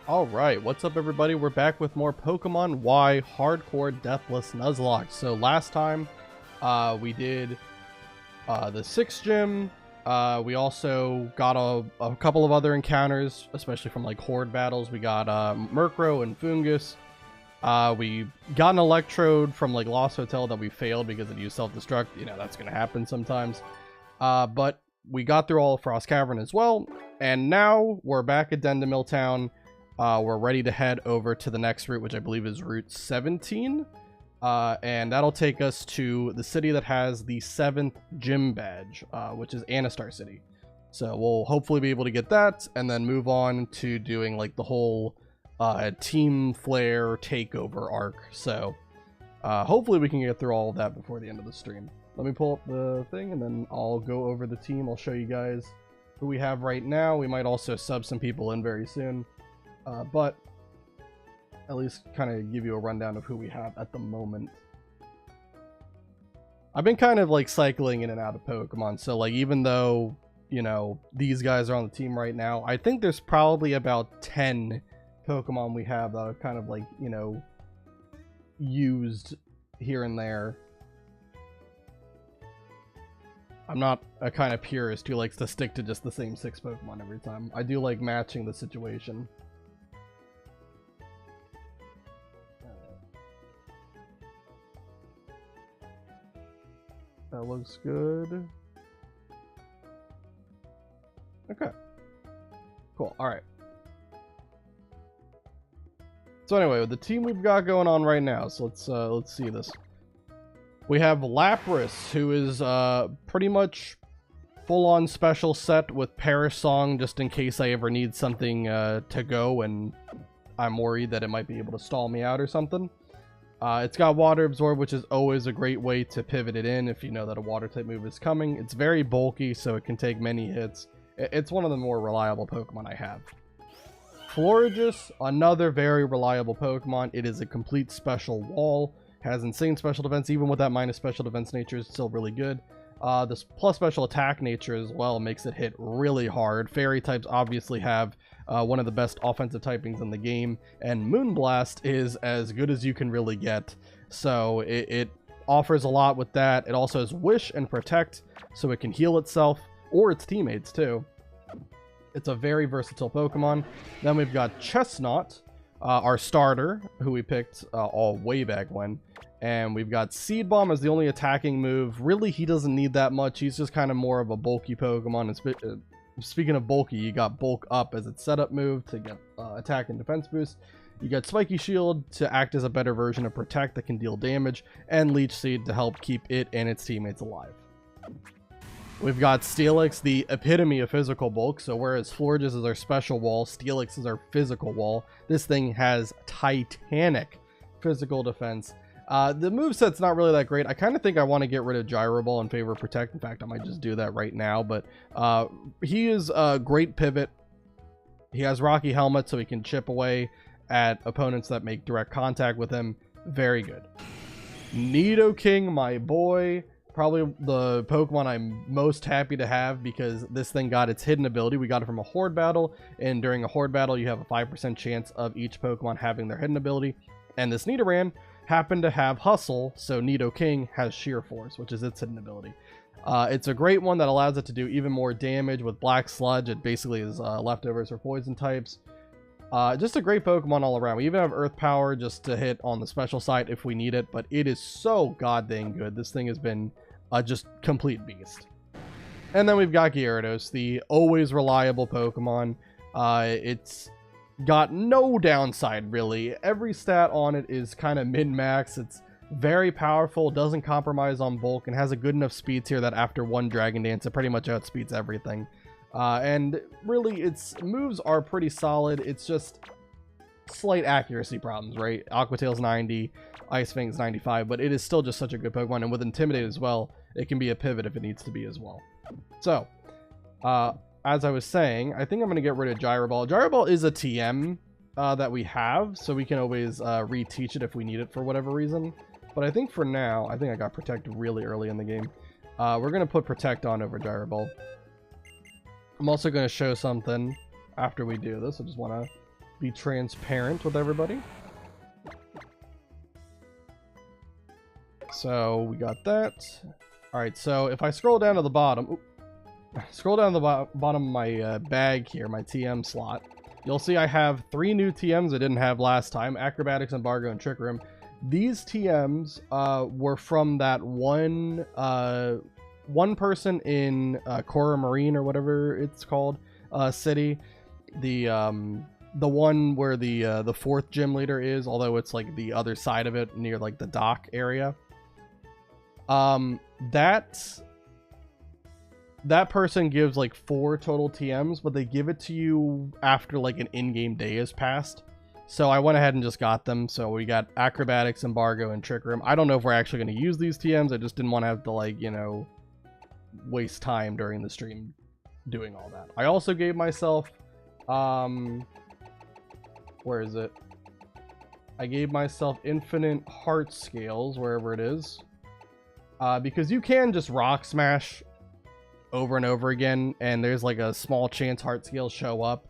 Alright, what's up everybody? We're back with more Pokemon Y Hardcore Deathless Nuzlocke. So last time we did the 6th gym. We also got a couple of other encounters, especially from like horde battles. We got Murkrow and Fungus. We got an Electrode from like Lost Hotel that we failed because it used self-destruct. You know, that's going to happen sometimes. But we got through all of Frost Cavern as well. And now we're back at Dendemil Town. We're ready to head over to the next route, which I believe is Route 17. And that'll take us to the city that has the 7th gym badge, which is Anistar City. So we'll hopefully be able to get that and then move on to doing like the whole Team Flare takeover arc. So hopefully we can get through all of that before the end of the stream. Let me pull up the thing and then I'll go over the team. I'll show you guys who we have right now. We might also sub some people in very soon. But at least kind of give you a rundown of who we have at the moment. I've been kind of like cycling in and out of Pokemon, so like even though, you know, these guys are on the team right now, I think there's probably about 10 Pokemon we have that are kind of like, you know, used here and there. I'm not a kind of purist who likes to stick to just the same 6 Pokemon every time. I do like matching the situation. That looks good. Okay. Cool. Alright. So anyway, the team we've got going on right now, so let's see this. We have Lapras, who is pretty much full-on special set with Perish Song, just in case I ever need something to go and I'm worried that it might be able to stall me out or something. It's got Water Absorb, which is always a great way to pivot it in if you know that a water type move is coming. It's very bulky, so it can take many hits. It's one of the more reliable Pokemon I have. Florges, another very reliable Pokemon. It is a complete special wall. Has insane special defense. Even with that minus special defense nature, is still really good. This plus special attack nature as well makes it hit really hard. Fairy types obviously have one of the best offensive typings in the game, and Moonblast is as good as you can really get. So it offers a lot with that. It also has Wish and Protect, so it can heal itself or its teammates too. It's a very versatile Pokemon. Then we've got Chestnut, our starter, who we picked all way back when. And we've got Seed Bomb as the only attacking move. Really, he doesn't need that much. He's just kind of more of a bulky Pokemon. And speaking of bulky, you got Bulk Up as its setup move to get attack and defense boost. You got Spiky Shield to act as a better version of Protect that can deal damage. And Leech Seed to help keep it and its teammates alive. We've got Steelix, the epitome of physical bulk. So whereas Florges is our special wall, Steelix is our physical wall. This thing has titanic physical defense. The moveset's not really that great. I kind of think I want to get rid of Gyro Ball in favor of Protect. In fact, I might just do that right now. But he is a great pivot. He has Rocky Helmet, so he can chip away at opponents that make direct contact with him. Very good. Nidoking, my boy. Probably the Pokemon I'm most happy to have because this thing got its hidden ability. We got it from a horde battle, and during a horde battle, you have a 5% chance of each Pokemon having their hidden ability. And this Nidoran happened to have Hustle, so Nidoking has Sheer Force, which is its hidden ability. It's a great one that allows it to do even more damage with Black Sludge. It basically is leftovers for poison types. Just a great Pokemon all around. We even have Earth Power just to hit on the special side if we need it, but it is so goddamn good. This thing has been just complete beast. And then we've got Gyarados, the always reliable Pokemon. It's got no downside, really. Every stat on it is kind of min-max. It's very powerful, doesn't compromise on bulk, and has a good enough speed tier that after one Dragon Dance, it pretty much outspeeds everything. And really, its moves are pretty solid. It's just slight accuracy problems, right? Aqua Tail's 90, Ice Fang's 95, but it is still just such a good Pokemon. And with Intimidate as well, it can be a pivot if it needs to be as well. So, as I was saying, I think I'm going to get rid of Gyro Ball. Gyro Ball is a TM that we have, so we can always reteach it if we need it for whatever reason. But I think for now, I think I got Protect really early in the game. We're going to put Protect on over Gyro Ball. I'm also going to show something after we do this. I just want to be transparent with everybody. So we got that. Alright, so if I scroll down to the bottom, scroll down to the bottom of my bag here, my TM slot, you'll see I have 3 new TMs I didn't have last time: Acrobatics, Embargo, and Trick Room. These TMs were from that one person in Cora Marine, or whatever it's called, city. The one where the 4th gym leader is, although it's like the other side of it, near like the dock area. That person gives like 4 total TMs, but they give it to you after like an in-game day has passed. So I went ahead and just got them. So we got Acrobatics, Embargo, and Trick Room. I don't know if we're actually going to use these TMs. I just didn't want to have to, like, you know, waste time during the stream doing all that. I also gave myself, where is it? I gave myself infinite heart scales, wherever it is. Because you can just rock smash over and over again, and there's like a small chance heart scales show up.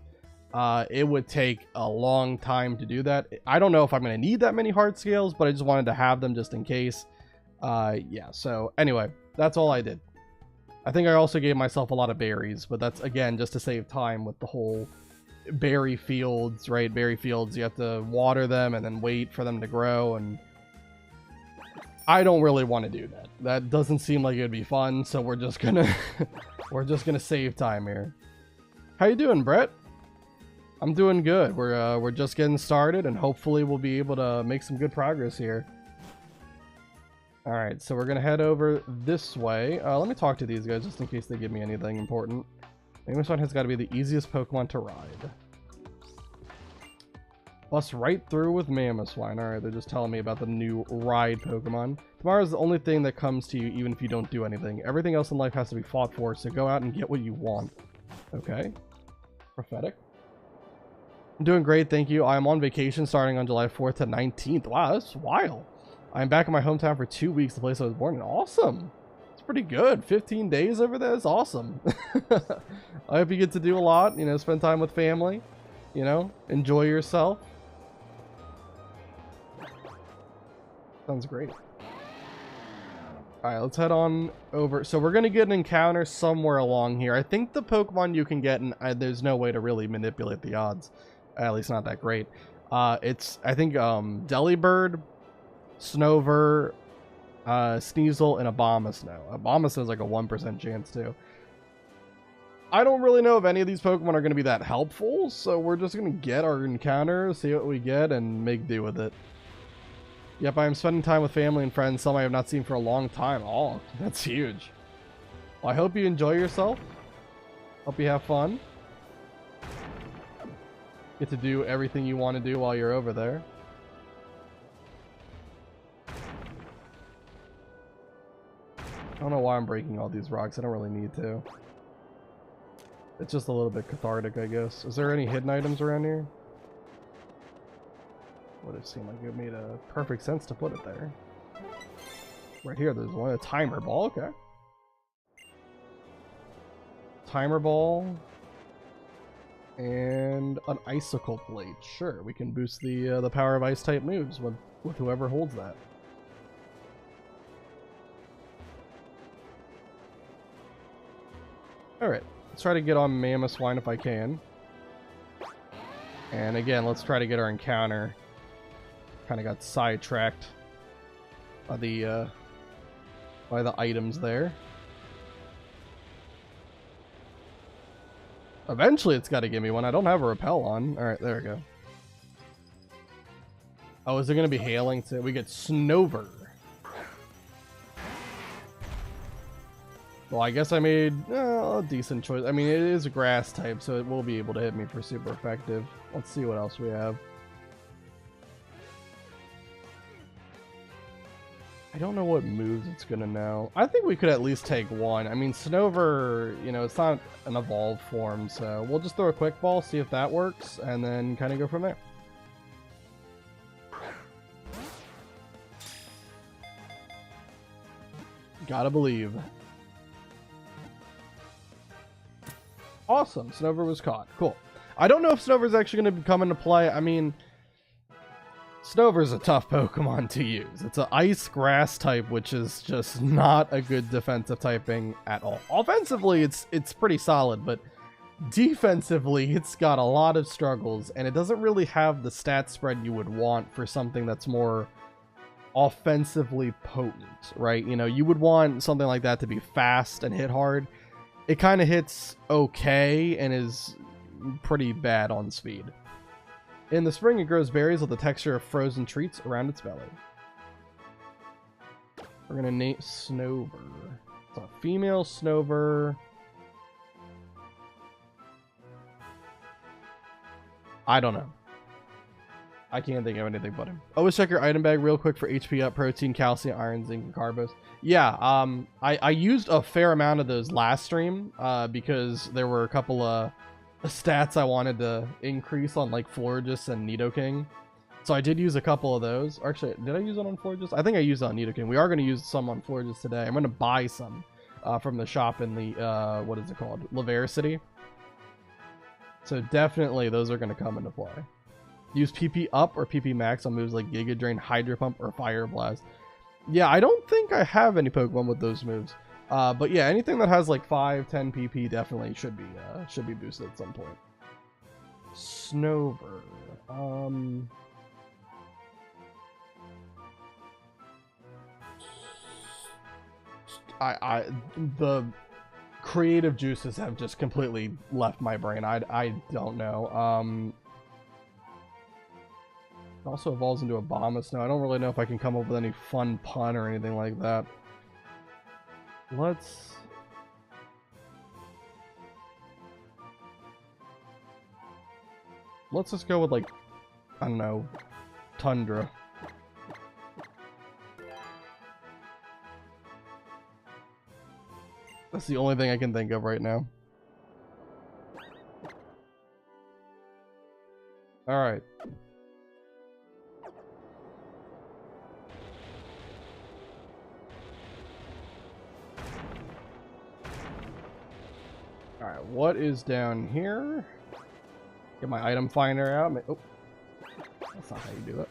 It would take a long time to do that. I don't know if I'm going to need that many heart scales, but I just wanted to have them just in case. Yeah, so anyway, that's all I did. I think I also gave myself a lot of berries, but that's, again, just to save time with the whole berry fields, right? Berry fields, you have to water them and then wait for them to grow, and I don't really want to do that. That doesn't seem like it'd be fun, so we're just gonna we're just gonna save time here. How you doing, Brett? I'm doing good. We're just getting started, and hopefully we'll be able to make some good progress here. All right, so we're gonna head over this way. Let me talk to these guys just in case they give me anything important. This one has got to be the easiest Pokemon to ride. Bust right through with Mamoswine. Alright, they're just telling me about the new ride Pokemon. Tomorrow is the only thing that comes to you even if you don't do anything. Everything else in life has to be fought for, so go out and get what you want. Okay. Prophetic. I'm doing great, thank you. I'm on vacation starting on July 4th to 19th. Wow, that's wild. I'm back in my hometown for 2 weeks, the place I was born in. Awesome. It's pretty good. 15 days over there is awesome. I hope you get to do a lot, you know, spend time with family, you know, enjoy yourself. Sounds great. Alright, let's head on over. So we're going to get an encounter somewhere along here. I think the Pokemon you can get, and there's no way to really manipulate the odds. At least not that great. It's, I think, Delibird, Snover, Sneasel, and Abomasnow. Abomasnow is like a 1% chance too. I don't really know if any of these Pokemon are going to be that helpful, so we're just going to get our encounter, see what we get, and make do with it. Yep, I am spending time with family and friends, some I have not seen for a long time. Oh, that's huge. Well, I hope you enjoy yourself. Hope you have fun. Get to do everything you want to do while you're over there. I don't know why I'm breaking all these rocks. I don't really need to. It's just a little bit cathartic, I guess. Is there any hidden items around here? Would have seemed like it made a perfect sense to put it there. Right here, there's one, a timer ball. Okay. Timer ball. And an icicle plate. Sure, we can boost the power of ice type moves with whoever holds that. Alright, let's try to get on Mamoswine if I can. And again, let's try to get our encounter. Kind of got sidetracked by the items there. Eventually it's got to give me one. I don't have a repel on. Alright, there we go. Oh, is it going to be hailing too? We get Snover. Well, I guess I made a decent choice. I mean, it is a grass type, so it will be able to hit me for super effective. Let's see what else we have. I don't know what moves it's gonna know. I think we could at least take one. I mean, Snover, you know, it's not an evolved form, so we'll just throw a quick ball, see if that works, and then kind of go from there. Gotta believe. Awesome, Snover was caught. Cool. I don't know if Snover's actually going to come into play. I mean, Snover's a tough Pokemon to use. It's an ice grass type, which is just not a good defensive typing at all. Offensively, it's pretty solid, but defensively, it's got a lot of struggles, and it doesn't really have the stat spread you would want for something that's more offensively potent, right? You know, you would want something like that to be fast and hit hard. It kind of hits okay and is pretty bad on speed. In the spring, it grows berries with the texture of frozen treats around its belly. We're gonna name Snover. It's a female Snover. I don't know. I can't think of anything but him. Always check your item bag real quick for HP up, protein, calcium, iron, zinc, and carbos. Yeah, I used a fair amount of those last stream because there were a couple of stats I wanted to increase on like Florges and Nidoking. So I did use a couple of those. Actually, did I use it on Florges? I think I used it on Nidoking. We are going to use some on Florges today. I'm going to buy some from the shop in the, what is it called? Lavere City. So definitely those are going to come into play. Use PP up or PP max on moves like Giga Drain, Hydro Pump, or Fire Blast. Yeah, I don't think I have any Pokemon with those moves. But yeah, anything that has like 5, 10 PP definitely should be boosted at some point. Snover. The creative juices have just completely left my brain. I don't know. It also evolves into a Bombus now. I don't really know if I can come up with any fun pun or anything like that. Let's just go with, like, I don't know, Tundra. That's the only thing I can think of right now. Alright. Alright, what is down here? Get my item finder out. Oh, that's not how you do it.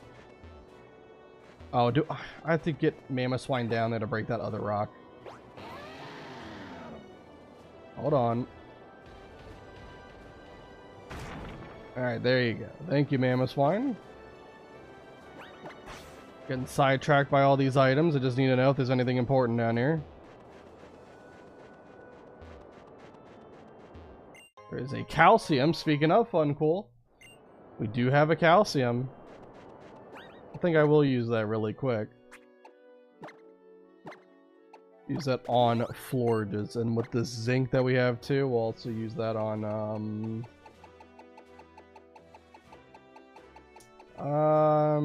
Oh, I have to get Mamoswine down there to break that other rock. Hold on. Alright, there you go. Thank you, Mamoswine. Getting sidetracked by all these items. I just need to know if there's anything important down here. There is a calcium. Speaking of fun, cool. We do have a calcium. I think I will use that really quick. Use that on Florges, and with this zinc that we have too, we'll also use that on I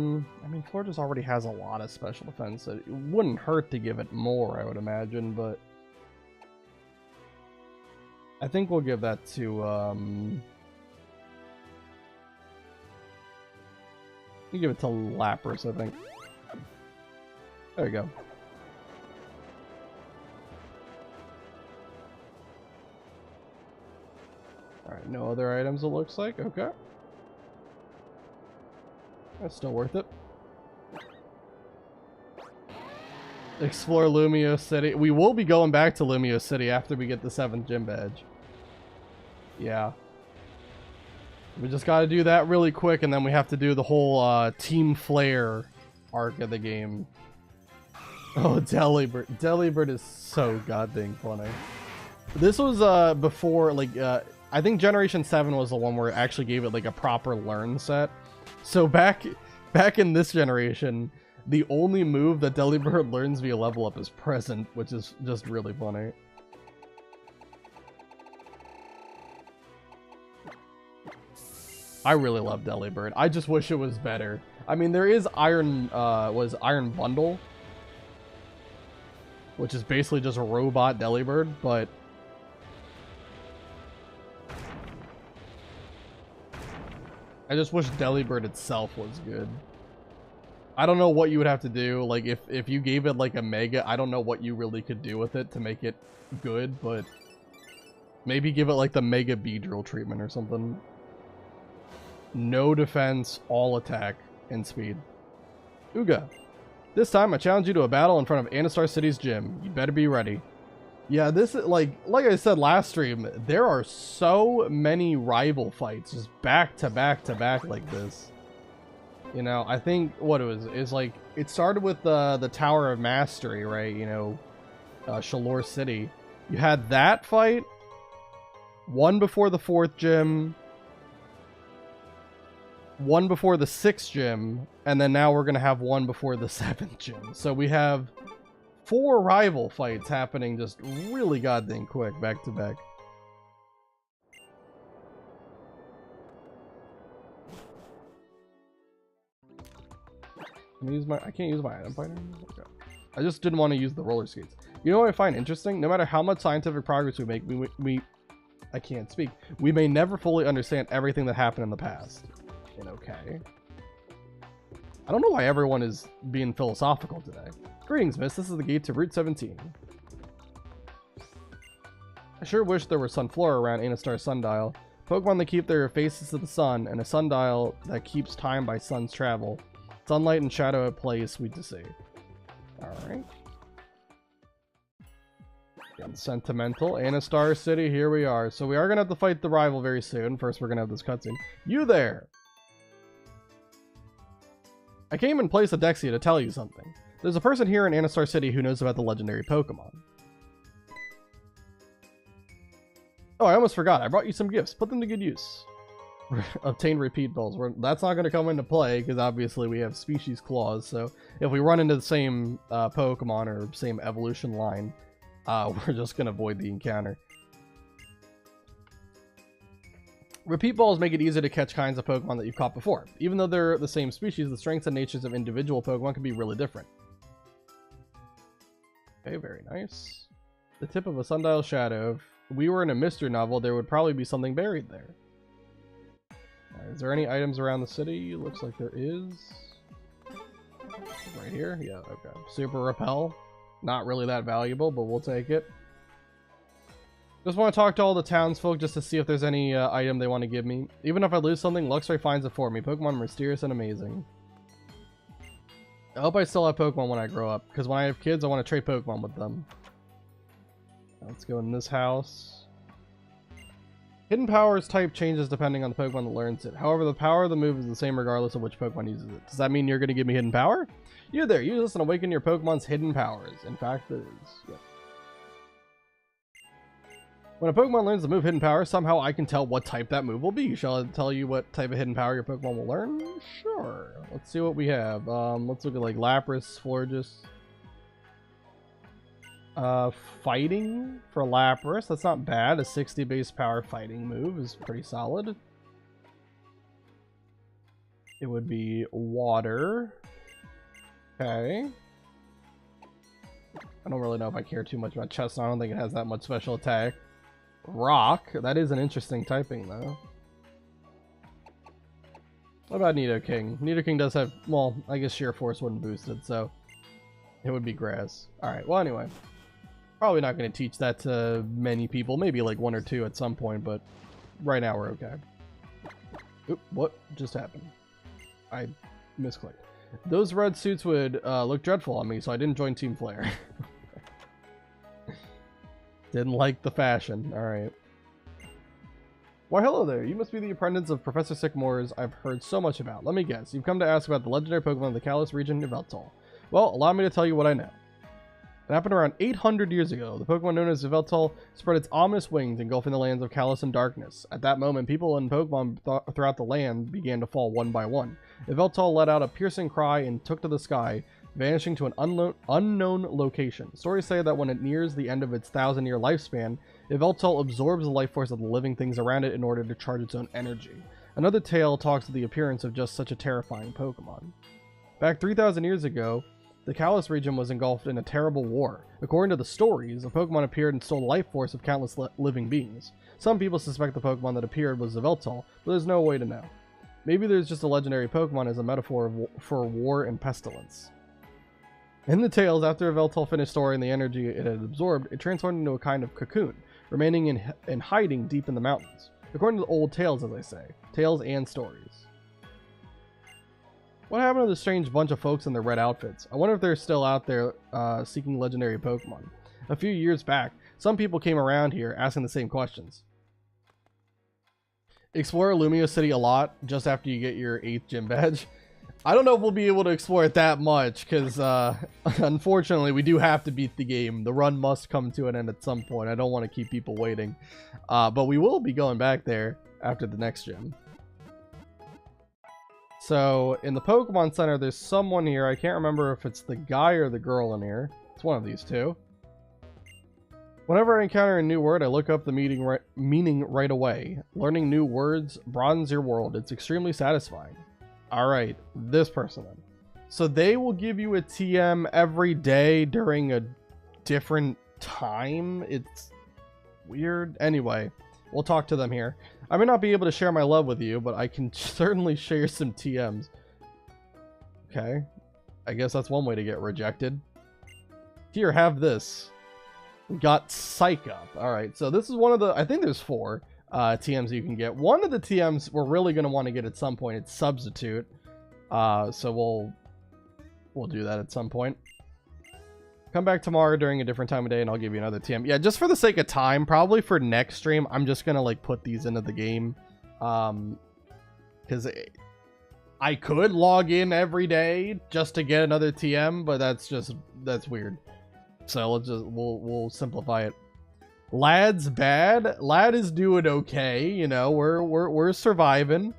mean, Florges already has a lot of special defense, so it wouldn't hurt to give it more, I would imagine, but I think we'll give that to we give it to Lapras, I think. There we go. Alright, no other items it looks like. Okay. That's still worth it. Explore Lumio City. We will be going back to Lumio City after we get the 7th gym badge. Yeah. We just gotta do that really quick, and then we have to do the whole Team Flare arc of the game. Oh, Delibird. Delibird is so goddamn funny. This was before, like, I think Generation 7 was the one where it actually gave it like a proper learn set. So back in this generation, the only move that Delibird learns via level up is Present, which is just really funny. I really love Delibird. I just wish it was better. I mean, there is Iron Bundle, which is basically just a robot Delibird, but I just wish Delibird itself was good. I don't know what you would have to do. Like, if you gave it like a Mega, I don't know what you really could do with it to make it good, but maybe give it like the Mega Beedrill treatment or something. No defense, all attack, and speed. Uga. This time I challenge you to a battle in front of Anastar City's gym. You better be ready. Yeah, this is like I said last stream, there are so many rival fights just back to back to back like this. You know, I think what it was is like it started with the Tower of Mastery, right? You know, Shalor City. You had that fight, one before the 4th gym, one before the 6th gym, and then now we're gonna have one before the 7th gym. So we have 4 rival fights happening just really goddamn quick, back to back. I can't use my item finder. Okay. I just didn't want to use the roller skates. You know what I find interesting? No matter how much scientific progress we make, I can't speak. We may never fully understand everything that happened in the past. And okay. I don't know why everyone is being philosophical today. Greetings, miss. This is the gate to Route 17. I sure wish there were Sunflora around Anastar Sundial. Pokemon that keep their faces to the sun, and a sundial that keeps time by sun's travel. Sunlight and shadow at play is sweet to see. Alright. Getting sentimental. Anastar City, here we are. So we are going to have to fight the rival very soon. First, we're going to have this cutscene. You there! I came in place of Dexia to tell you something. There's a person here in Anastar City who knows about the legendary Pokemon. Oh, I almost forgot. I brought you some gifts. Put them to good use. Obtain repeat balls. That's not going to come into play because obviously we have species clause. So if we run into the same Pokemon or same evolution line, we're just going to avoid the encounter. Repeat balls make it easier to catch kinds of Pokemon that you've caught before. Even though they're the same species, the strengths and natures of individual Pokemon can be really different. Okay, very nice. The tip of a sundial shadow. If we were in a mystery novel, there would probably be something buried there. Is there any items around the city? Looks like there is. Right here? Yeah, okay. Super Repel. Not really that valuable, but we'll take it. Just want to talk to all the townsfolk just to see if there's any item they want to give me. Even if I lose something, Luxray finds it for me. Pokemon are mysterious and amazing. I hope I still have Pokemon when I grow up, because when I have kids, I want to trade Pokemon with them. Let's go in this house. Hidden Power's type changes depending on the Pokemon that learns it. However, the power of the move is the same regardless of which Pokemon uses it. Does that mean you're going to give me Hidden Power? You there, use this and awaken your Pokemon's hidden powers. In fact, it is. Yep. When a Pokemon learns the move Hidden Power, somehow I can tell what type that move will be. Shall I tell you what type of Hidden Power your Pokemon will learn? Sure. Let's see what we have. Let's look at like Lapras, Florges. Fighting for Lapras. That's not bad. A 60 base power fighting move is pretty solid. It would be Water. Okay. I don't really know if I care too much about Chestnut. I don't think it has that much special attack. Rock. That is an interesting typing, though. What about Nidoking? Nidoking does have... Well, I guess Sheer Force wouldn't boost it, so... It would be Grass. Alright, well, anyway. Probably not going to teach that to many people. Maybe like 1 or 2 at some point, but... Right now, we're okay. Oop, what just happened? I misclicked. Those red suits would look dreadful on me, so I didn't join Team Flare. Didn't like the fashion. Alright. Why, hello there. You must be the apprentice of Professor Sycamore's I've heard so much about. Let me guess. You've come to ask about the legendary Pokemon of the Kalos region of Yveltal. Well, allow me to tell you what I know. It happened around 800 years ago. The Pokemon known as Yveltal spread its ominous wings, engulfing the lands of Kalos in darkness. At that moment, people and Pokemon throughout the land began to fall one by one. Yveltal let out a piercing cry and took to the sky, vanishing to an unknown location. Stories say that when it nears the end of its 1,000-year lifespan, Yveltal absorbs the life force of the living things around it in order to charge its own energy. Another tale talks of the appearance of just such a terrifying Pokemon. Back 3,000 years ago, the Kalos region was engulfed in a terrible war. According to the stories, a Pokemon appeared and stole the life force of countless living beings. Some people suspect the Pokemon that appeared was Yveltal, but there's no way to know. Maybe there's just a legendary Pokemon as a metaphor for war and pestilence. In the tales, after Yveltal finished storing the energy it had absorbed, it transformed into a kind of cocoon, remaining in hiding deep in the mountains. According to the old tales, as I say. Tales and stories. What happened to the strange bunch of folks in their red outfits? I wonder if they're still out there seeking legendary Pokemon. A few years back, some people came around here asking the same questions. Explore Lumio City a lot just after you get your 8th gym badge. I don't know if we'll be able to explore it that much because unfortunately we do have to beat the game. The run must come to an end at some point. I don't want to keep people waiting. But we will be going back there after the next gym. So in the Pokemon Center, there's someone here. I can't remember if it's the guy or the girl in here. It's one of these two. Whenever I encounter a new word, I look up the meaning right away. Learning new words broadens your world. It's extremely satisfying. Alright, this person then. So they will give you a TM every day during a different time. It's weird. Anyway, we'll talk to them here. I may not be able to share my love with you, but I can certainly share some TMs. Okay. I guess that's one way to get rejected. Here, have this. We got Psych Up. Alright, so this is one of the... I think there's 4 TMs you can get. One of the TMs we're really going to want to get at some point. It's Substitute. So we'll do that at some point. Come back tomorrow during a different time of day and I'll give you another TM. Yeah, just for the sake of time, probably for next stream, I'm just going to like put these into the game. Because I could log in every day just to get another TM, but that's weird. So we'll simplify it. Lad's bad. Lad is doing okay, you know, we're surviving.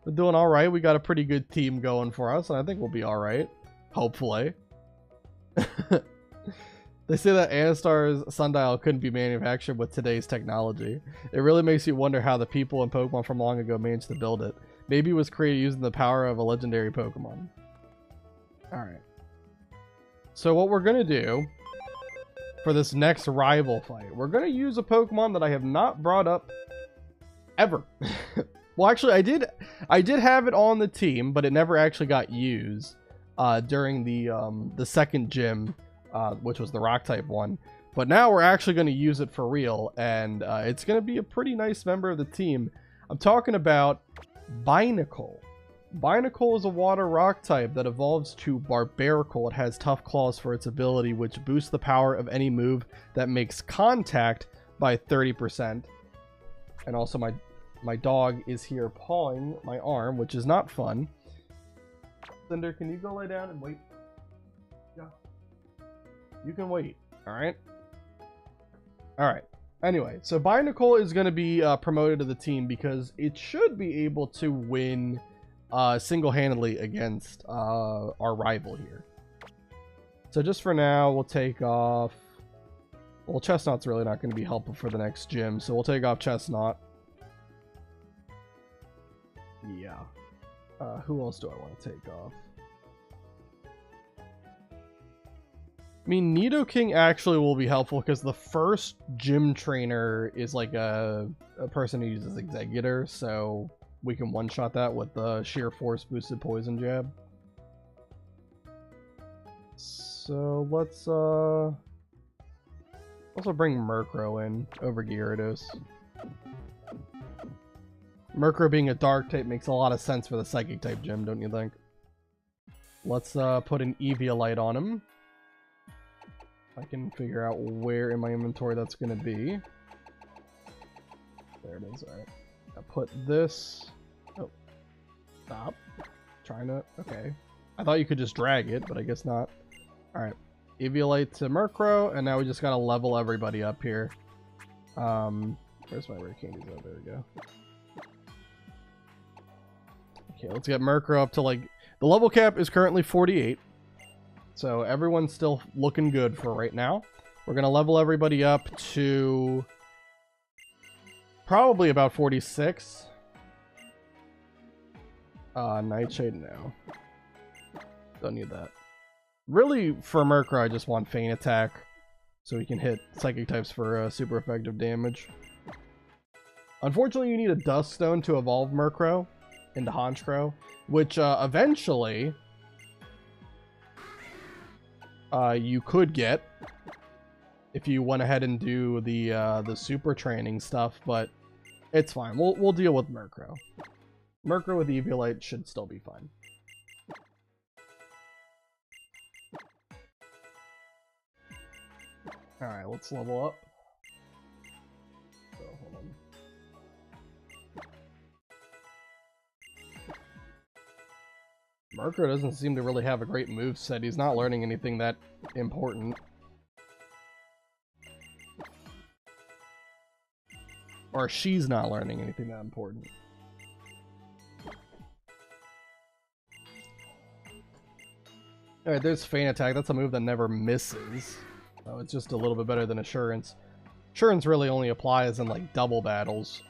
We're doing all right. We got a pretty good team going for us, and I think we'll be all right. Hopefully. They say that Anastar's sundial couldn't be manufactured with today's technology. It really makes you wonder how the people in Pokemon from long ago managed to build it. Maybe it was created using the power of a legendary Pokemon. Alright. So what we're going to do for this next rival fight, we're going to use a Pokemon that I have not brought up ever. Well, actually, I did have it on the team, but it never actually got used during the second gym, which was the rock type one. But now we're actually going to use it for real, and it's going to be a pretty nice member of the team. I'm talking about Binacle. Binacle is a water rock type that evolves to Barbaracle. It has tough claws for its ability, which boosts the power of any move that makes contact by 30%. And also my dog is here pawing my arm, which is not fun. Cinder, can you go lay down and wait? Yeah. You can wait. Alright? Alright. Anyway, so Binacle is going to be promoted to the team because it should be able to win single-handedly against our rival here. So just for now, we'll take off... Well, Chestnut's really not going to be helpful for the next gym, so we'll take off Chestnut. Yeah. Who else do I want to take off? I mean, Nidoking actually will be helpful because the first gym trainer is like a person who uses Executor, so we can one-shot that with the Sheer Force boosted Poison Jab. So let's also bring Murkrow in over Gyarados. Murkrow being a dark type makes a lot of sense for the psychic type gym, don't you think? Let's put an Eviolite on him. I can figure out where in my inventory that's going to be. There it is. Alright. I'll put this... Oh. Stop. Trying to... Okay. I thought you could just drag it, but I guess not. Alright. Eviolite to Murkrow, and now we just gotta level everybody up here. Where's my rare candies? Oh, there we go. Okay, let's get Murkrow up to like... The level cap is currently 48. So everyone's still looking good for right now. We're going to level everybody up to probably about 46. Nightshade, no. Don't need that. Really, for Murkrow, I just want Feint Attack so he can hit Psychic types for super effective damage. Unfortunately, you need a Dusk Stone to evolve Murkrow into Honchkrow, which eventually... you could get if you went ahead and do the super training stuff, but it's fine. We'll deal with Murkrow. Murkrow with Eviolite should still be fine. Alright, let's level up. So, hold on. Murkrow doesn't seem to really have a great moveset. He's not learning anything that important. Or she's not learning anything that important. Alright, there's Feint Attack. That's a move that never misses. Oh, it's just a little bit better than Assurance. Assurance really only applies in, like, double battles.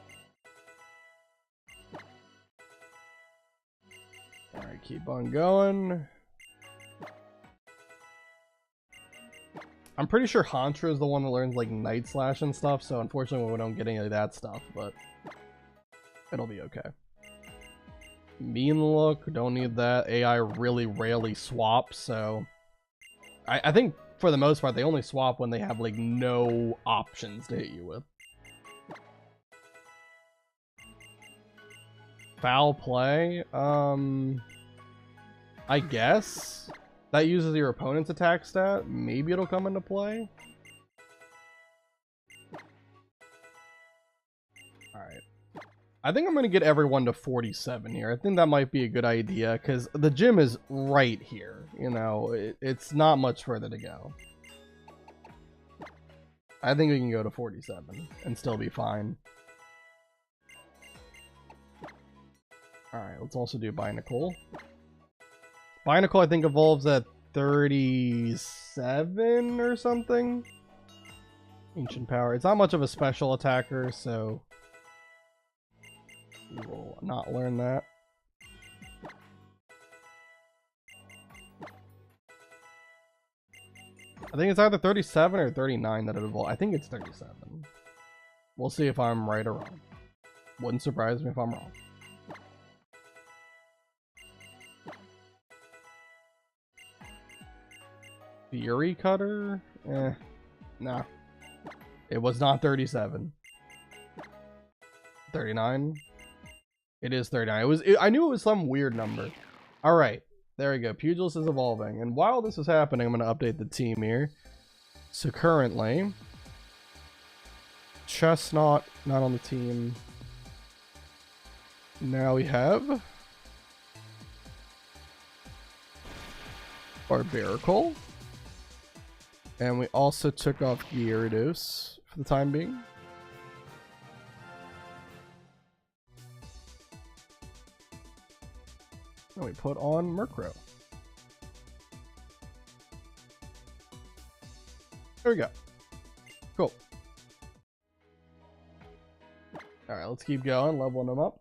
Alright, keep on going. I'm pretty sure Haunter is the one that learns, like, Night Slash and stuff, so unfortunately we don't get any of that stuff, but it'll be okay. Mean Look, don't need that. AI really rarely swaps, so I think for the most part they only swap when they have, like, no options to hit you with. Foul Play, I guess that uses your opponent's attack stat. Maybe it'll come into play. Alright. I think I'm going to get everyone to 47 here. I think that might be a good idea, because the gym is right here. You know, it's not much further to go. I think we can go to 47 and still be fine. Alright, let's also do Binacle. Binacle, I think, evolves at 37 or something. Ancient Power. It's not much of a special attacker, so we will not learn that. I think it's either 37 or 39 that it evolves. I think it's 37. We'll see if I'm right or wrong. Wouldn't surprise me if I'm wrong. Fury Cutter? Nah. It was not 37. 39? It is 39. I knew it was some weird number. Alright. There we go. Pugilist is evolving. And while this is happening, I'm going to update the team here. So currently, Chestnut not on the team. Now we have Barbaracle. And we also took off Gyarados for the time being. And we put on Murkrow. There we go. Cool. Alright, let's keep going, leveling them up.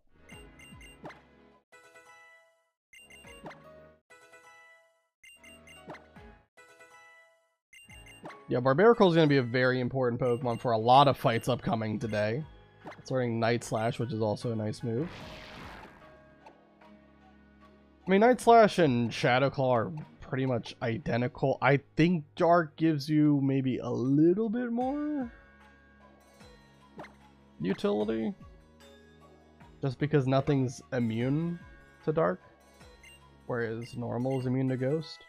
Yeah, Barbaracle is going to be a very important Pokemon for a lot of fights upcoming today. It's learning Night Slash, which is also a nice move. I mean, Night Slash and Shadow Claw are pretty much identical. I think Dark gives you maybe a little bit more utility. Just because nothing's immune to Dark. Whereas normal is immune to Ghost.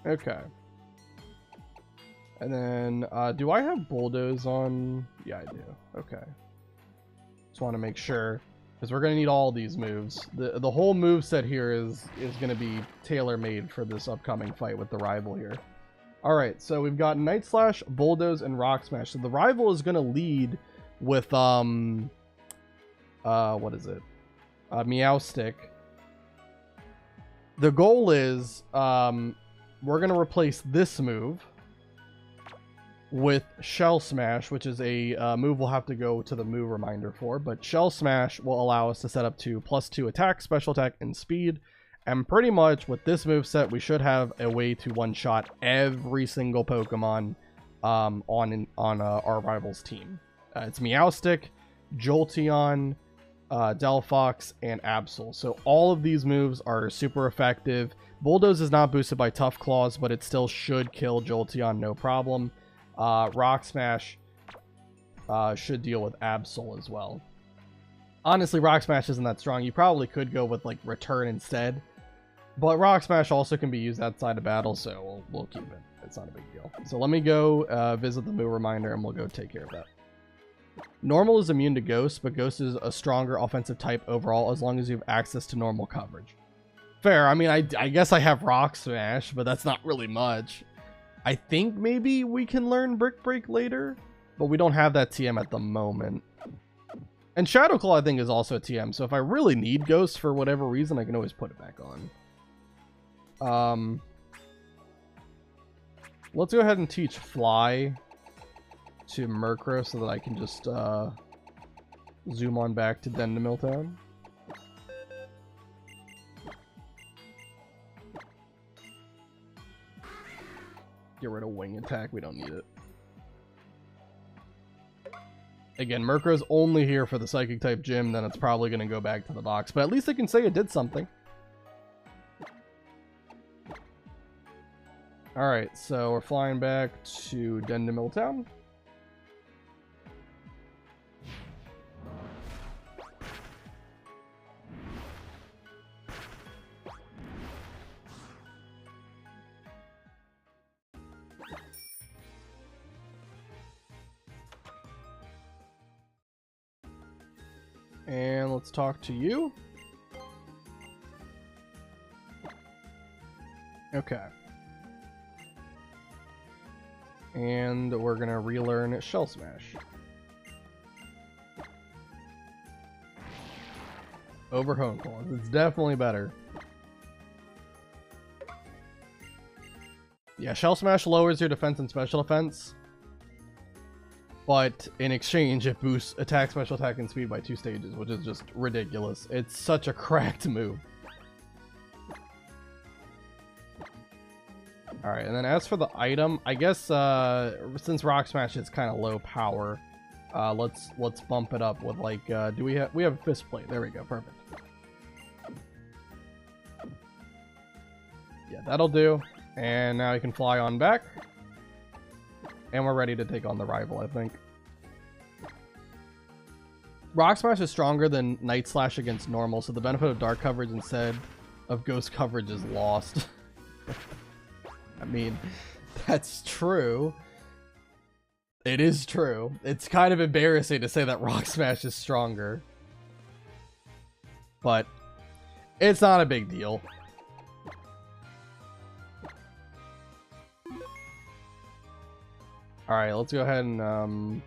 Okay. And then, do I have Bulldoze on? Yeah, I do. Okay. Just want to make sure, because we're going to need all these moves. The whole move set here is going to be tailor-made for this upcoming fight with the rival here. Alright, so we've got Night Slash, Bulldoze, and Rock Smash. So the rival is going to lead with, what is it? Meowstic. The goal is, we're going to replace this move with Shell Smash, which is a move we'll have to go to the move reminder for. But Shell Smash will allow us to set up to +2 attack, special attack, and speed. And pretty much with this moveset, we should have a way to one-shot every single Pokemon on our rival's team. It's Meowstic, Jolteon, Delphox, and Absol. So all of these moves are super effective. Bulldoze is not boosted by Tough Claws, but it still should kill Jolteon no problem. Rock Smash should deal with Absol as well. Honestly, Rock Smash isn't that strong. You probably could go with like Return instead. But Rock Smash also can be used outside of battle, so we'll keep it. It's not a big deal. So let me go visit the Moo Reminder, and we'll go take care of that. Normal is immune to Ghost, but Ghost is a stronger offensive type overall as long as you have access to normal coverage. Fair. I mean, I guess I have Rock Smash, but that's not really much. I think maybe we can learn Brick Break later, but we don't have that TM at the moment. And Shadow Claw, I think, is also a TM, so if I really need Ghost for whatever reason, I can always put it back on. Let's go ahead and teach Fly to Murkrow so that I can just zoom on back to Dendemil Town. Get rid of Wing Attack, we don't need it. Again, Murkrow's only here for the Psychic type gym, then it's probably going to go back to the box, but at least I can say it did something. Alright, so we're flying back to Dendemil Town. And let's talk to you. Okay. And we're going to relearn Shell Smash. Over Hone Claws. It's definitely better. Yeah, Shell Smash lowers your defense and special defense. But in exchange, it boosts attack, special attack, and speed by 2 stages, which is just ridiculous. It's such a cracked move. Alright, and then as for the item, I guess since Rock Smash is kind of low power, let's bump it up with like we have a Fist Plate. There we go, perfect. Yeah, that'll do. And now you can fly on back. And we're ready to take on the rival, I think. Rock Smash is stronger than Night Slash against normal, so the benefit of dark coverage instead of ghost coverage is lost. I mean, that's true. It is true. It's kind of embarrassing to say that Rock Smash is stronger. But it's not a big deal. Alright, let's go ahead and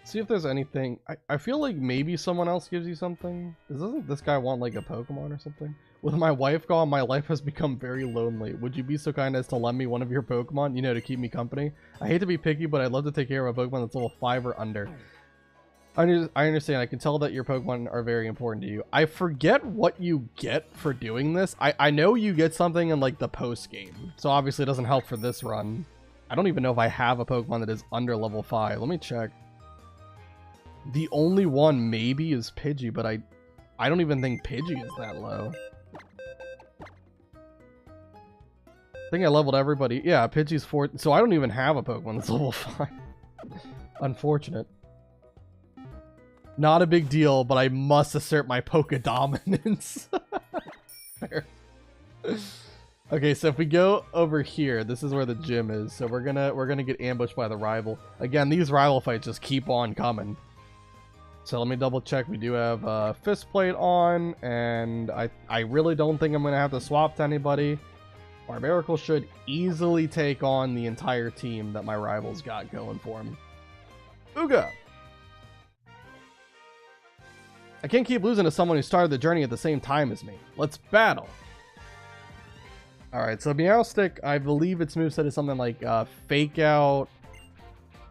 see if there's anything. I feel like maybe someone else gives you something. Doesn't this guy want like a Pokemon or something? With my wife gone, my life has become very lonely. Would you be so kind as to lend me one of your Pokemon, you know, to keep me company? I hate to be picky, but I'd love to take care of a Pokemon that's level 5 or under. I understand. I can tell that your Pokemon are very important to you. I forget what you get for doing this. I know you get something in like the post game, so obviously it doesn't help for this run. I don't even know if I have a Pokemon that is under level 5. Let me check. The only one maybe is Pidgey, but I don't even think Pidgey is that low. I think I leveled everybody. Yeah, Pidgey's 4, so I don't even have a Pokemon that's level 5. Unfortunate. Not a big deal, but I must assert my Poké dominance. Fair. Okay, so if we go over here, this is where the gym is. So we're gonna get ambushed by the rival. Again, these rival fights just keep on coming. So let me double check. We do have Fist Plate on, and I really don't think I'm gonna have to swap to anybody. Barbarical should easily take on the entire team that my rivals got going for him. Ooga! I can't keep losing to someone who started the journey at the same time as me. Let's battle. Alright, so Meowstic, I believe its moveset is something like Fake Out,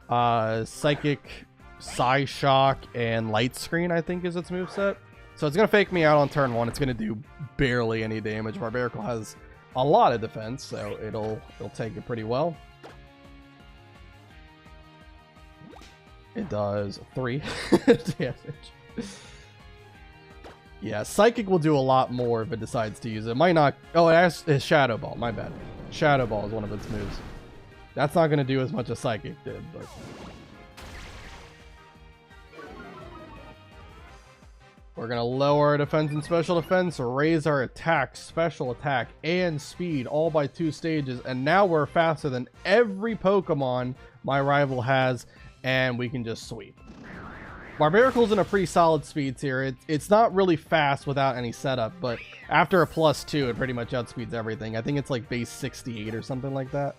Psychic, Psyshock, and Light Screen, I think is its moveset. So it's going to fake me out on turn 1. It's going to do barely any damage. Barbarical has a lot of defense, so it'll take it pretty well. It does 3 damage. Yeah, Psychic will do a lot more if it decides to use it. It might not... Oh, it has Shadow Ball. My bad. Shadow Ball is one of its moves. That's not going to do as much as Psychic did, but... We're going to lower our defense and special defense, raise our attack, special attack, and speed all by 2 stages. And now we're faster than every Pokemon my rival has, and we can just sweep. Barbaricle's in a pretty solid speed tier. It's not really fast without any setup, but after a +2, it pretty much outspeeds everything. I think it's like base 68 or something like that.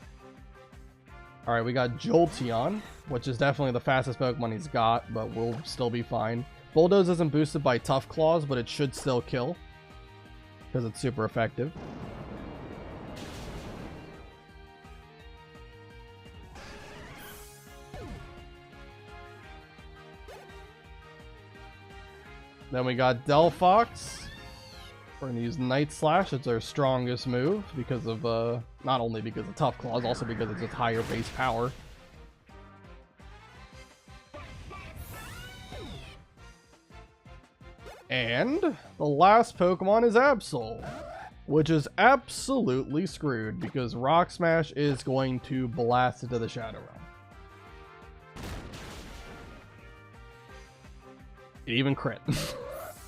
Alright, we got Jolteon, which is definitely the fastest Pokemon he's got, but we'll still be fine. Bulldoze isn't boosted by Tough Claws, but it should still kill, because it's super effective. Then we got Delphox. We're going to use Night Slash. It's our strongest move because of, not only because of Tough Claws, also because it's its higher base power. And the last Pokemon is Absol, which is absolutely screwed because Rock Smash is going to blast it to the Shadow Realm. It even crit.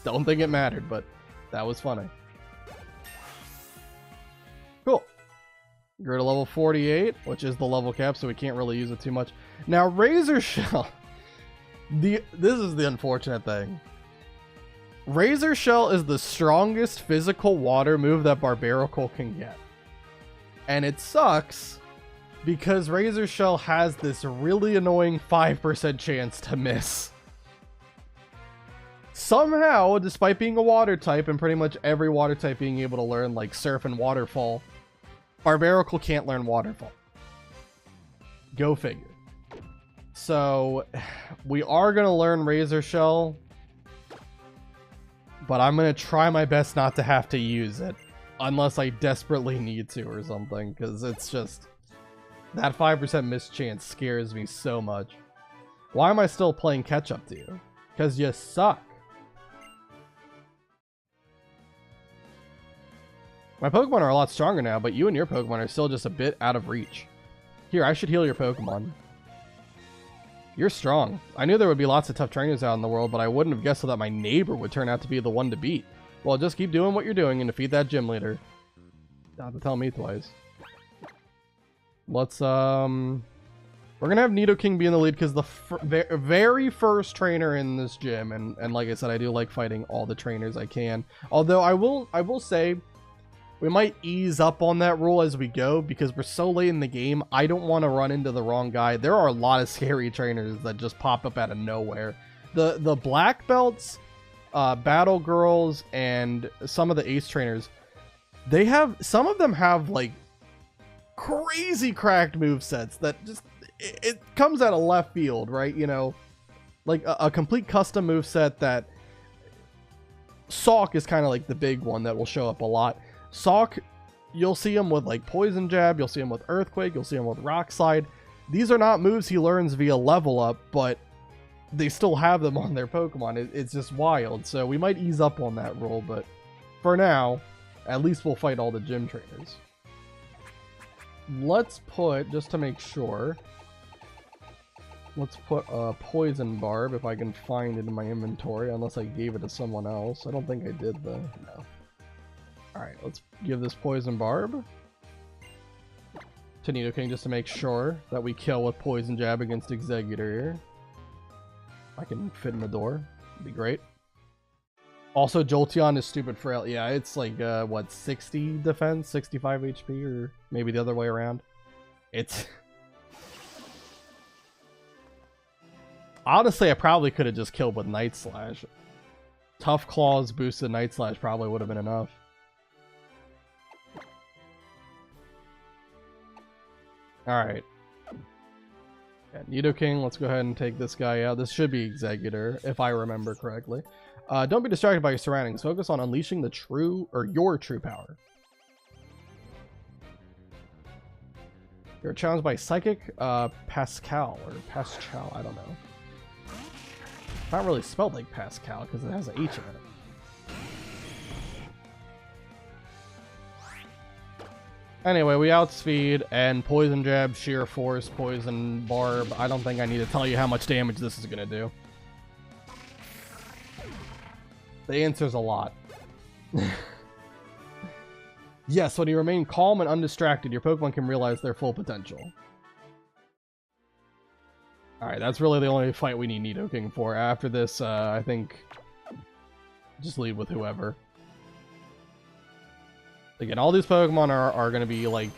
Don't think it mattered, but that was funny. Cool. Grew to level 48, which is the level cap, so we can't really use it too much. Now, Razor Shell. This is the unfortunate thing. Razor Shell is the strongest physical water move that Barbaricle can get. And it sucks because Razor Shell has this really annoying 5% chance to miss. Somehow, despite being a water type and pretty much every water type being able to learn like Surf and Waterfall, Barbaricle can't learn Waterfall. Go figure. So, we are going to learn Razor Shell, but I'm going to try my best not to have to use it unless I desperately need to or something, because it's just that 5% miss chance scares me so much. Why am I still playing catch up to you? Because you suck. My Pokemon are a lot stronger now, but you and your Pokemon are still just a bit out of reach. Here, I should heal your Pokemon. You're strong. I knew there would be lots of tough trainers out in the world, but I wouldn't have guessed that my neighbor would turn out to be the one to beat. Well, just keep doing what you're doing and defeat that gym leader. Don't have to tell me twice. Let's, we're gonna have Nidoking be in the lead because the very first trainer in this gym, and like I said, I do like fighting all the trainers I can. Although I will say, we might ease up on that rule as we go because we're so late in the game. I don't want to run into the wrong guy. There are a lot of scary trainers that just pop up out of nowhere. The black belts, battle girls, and some of the ace trainers, some of them have like crazy cracked movesets that just it comes out of left field, right? You know, like a complete custom moveset that Sawk is kind of like the big one that will show up a lot. Sawk, you'll see him with like Poison Jab, you'll see him with Earthquake, you'll see him with Rock Slide. These are not moves he learns via level up, but they still have them on their Pokemon. It's just wild, so we might ease up on that rule, but for now, at least we'll fight all the gym trainers. Let's put, just to make sure, let's put a Poison Barb, if I can find it in my inventory, unless I gave it to someone else. I don't think I did, though. No. Alright, let's give this Poison Barb to Nidoking just to make sure that we kill with Poison Jab against Exeggutor here. I can fit in the door. It'd be great. Also, Jolteon is stupid frail. Yeah, it's like, what, 60 defense, 65 HP, or maybe the other way around. It's... Honestly, I probably could have just killed with Night Slash. Tough Claws boosted Night Slash probably would have been enough. Alright. Yeah, Nidoking, let's go ahead and take this guy out. This should be Exeggutor, if I remember correctly. Don't be distracted by your surroundings. Focus on unleashing the true, or your true power. You're challenged by Psychic Pascal, or Pascal, I don't know. It's not really spelled like Pascal, because it has an H in it. Anyway, we outspeed, and Poison Jab, Sheer Force, Poison Barb. I don't think I need to tell you how much damage this is going to do. The answer's a lot. Yes, when you remain calm and undistracted, your Pokemon can realize their full potential. Alright, that's really the only fight we need Nidoking for. After this, I think... just lead with whoever. Again, all these Pokemon are going to be, like...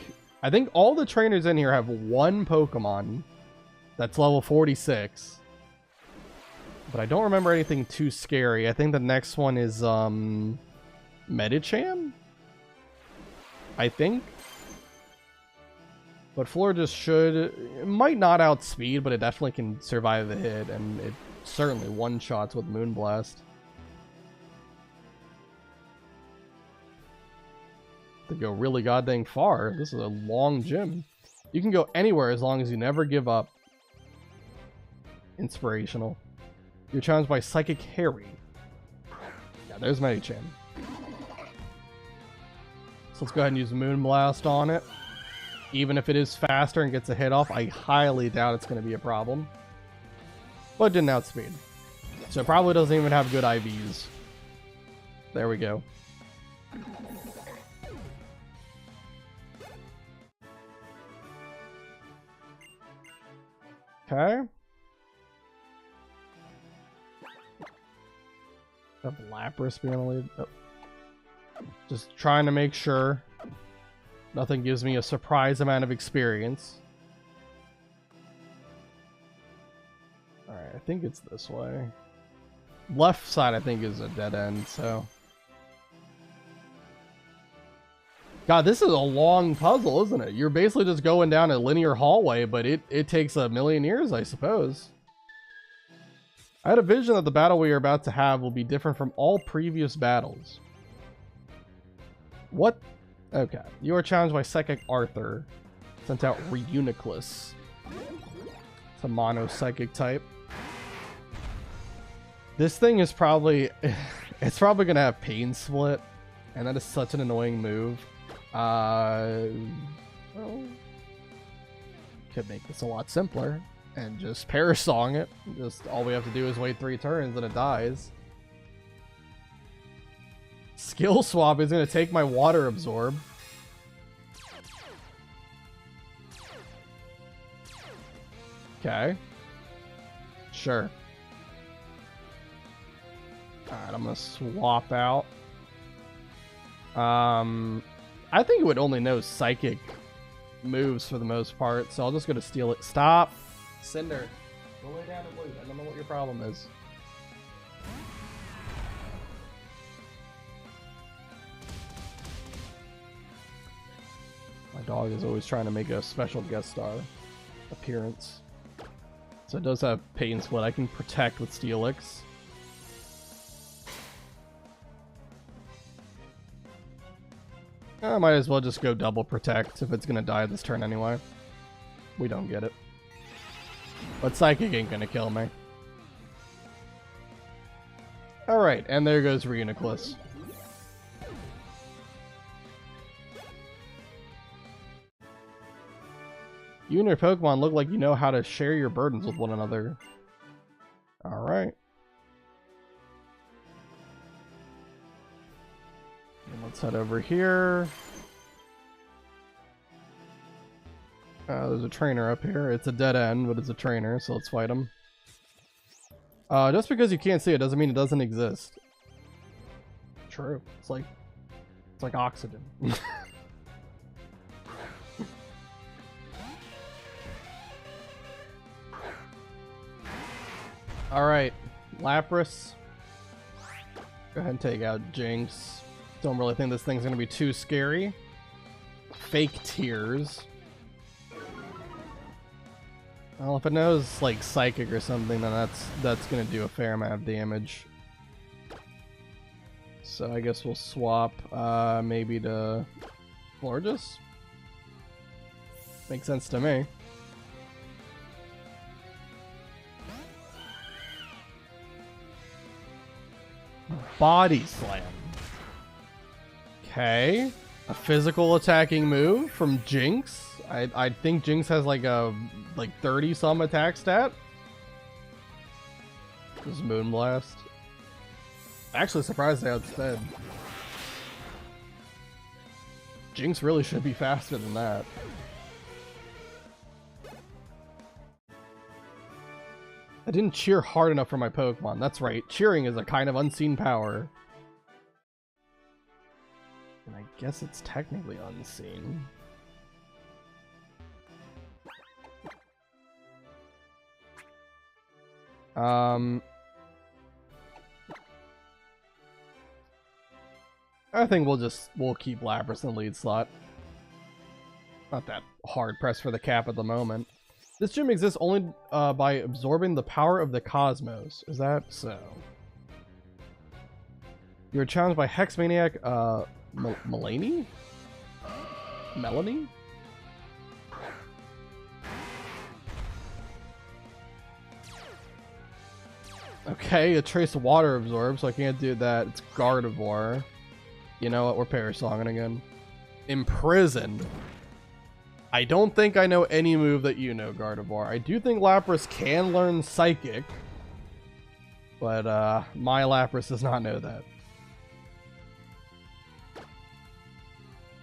I think all the trainers in here have one Pokemon that's level 46. But I don't remember anything too scary. I think the next one is, Medicham? I think. But Florges should... it might not outspeed, but it definitely can survive the hit. And it certainly one-shots with Moonblast. To go really goddamn far. This is a long gym. You can go anywhere as long as you never give up. Inspirational. You're challenged by Psychic Harry. Yeah, there's Medicham. So let's go ahead and use Moonblast on it. Even if it is faster and gets a hit off, I highly doubt it's going to be a problem. But it didn't outspeed. So it probably doesn't even have good IVs. There we go. Okay. Have Lapras being a lead. Oh. Just trying to make sure nothing gives me a surprise amount of experience. Alright, I think it's this way. Left side, I think, is a dead end, so... God, this is a long puzzle, isn't it? You're basically just going down a linear hallway, but it takes a million years, I suppose. I had a vision that the battle we are about to have will be different from all previous battles. What? Okay. You are challenged by Psychic Arthur. Sent out Reuniclus. It's a mono psychic type. This thing is probably... it's probably going to have Pain Split. And that is such an annoying move. Well, could make this a lot simpler and just Parasong it. Just all we have to do is wait 3 turns and it dies. Skill Swap is going to take my Water Absorb. Okay. Sure. Alright, I'm going to swap out. I think it would only know Psychic moves for the most part, so I'll just go to Steal It. Stop! Cinder. Go lay down and wait. I don't know what your problem is. My dog is always trying to make a special guest star appearance. So it does have Pain Split. I can protect with Steelix. I might as well just go double protect if it's gonna die this turn anyway. We don't get it. But Psychic ain't gonna kill me. Alright, and there goes Reuniclus. You and your Pokemon look like you know how to share your burdens with one another. Alright. Let's head over here. There's a trainer up here. It's a dead end, but it's a trainer, so let's fight him. Just because you can't see it doesn't mean it doesn't exist. True. It's like oxygen. Alright, Lapras. Go ahead and take out Jinx. Don't really think this thing's gonna be too scary. Fake Tears. Well, if it knows like Psychic or something, then that's gonna do a fair amount of damage. So I guess we'll swap maybe to Florges. Makes sense to me. Body Slam. Okay. A physical attacking move from Jinx. I think Jinx has like a 30 some attack stat. This is Moonblast. Actually surprised they outsped. Jinx really should be faster than that. I didn't cheer hard enough for my Pokemon. That's right. Cheering is a kind of unseen power. And I guess it's technically unseen. I think we'll keep Lapras in the lead slot. Not that hard pressed for the cap at the moment. This gym exists only by absorbing the power of the cosmos. Is that so? You're challenged by Hex Maniac, Melanie? Melanie? Okay, a trace of water absorbs, so I can't do that. It's Gardevoir. You know what? We're Parasonging again. Imprisoned. I don't think I know any move that you know, Gardevoir. I do think Lapras can learn Psychic. But, my Lapras does not know that.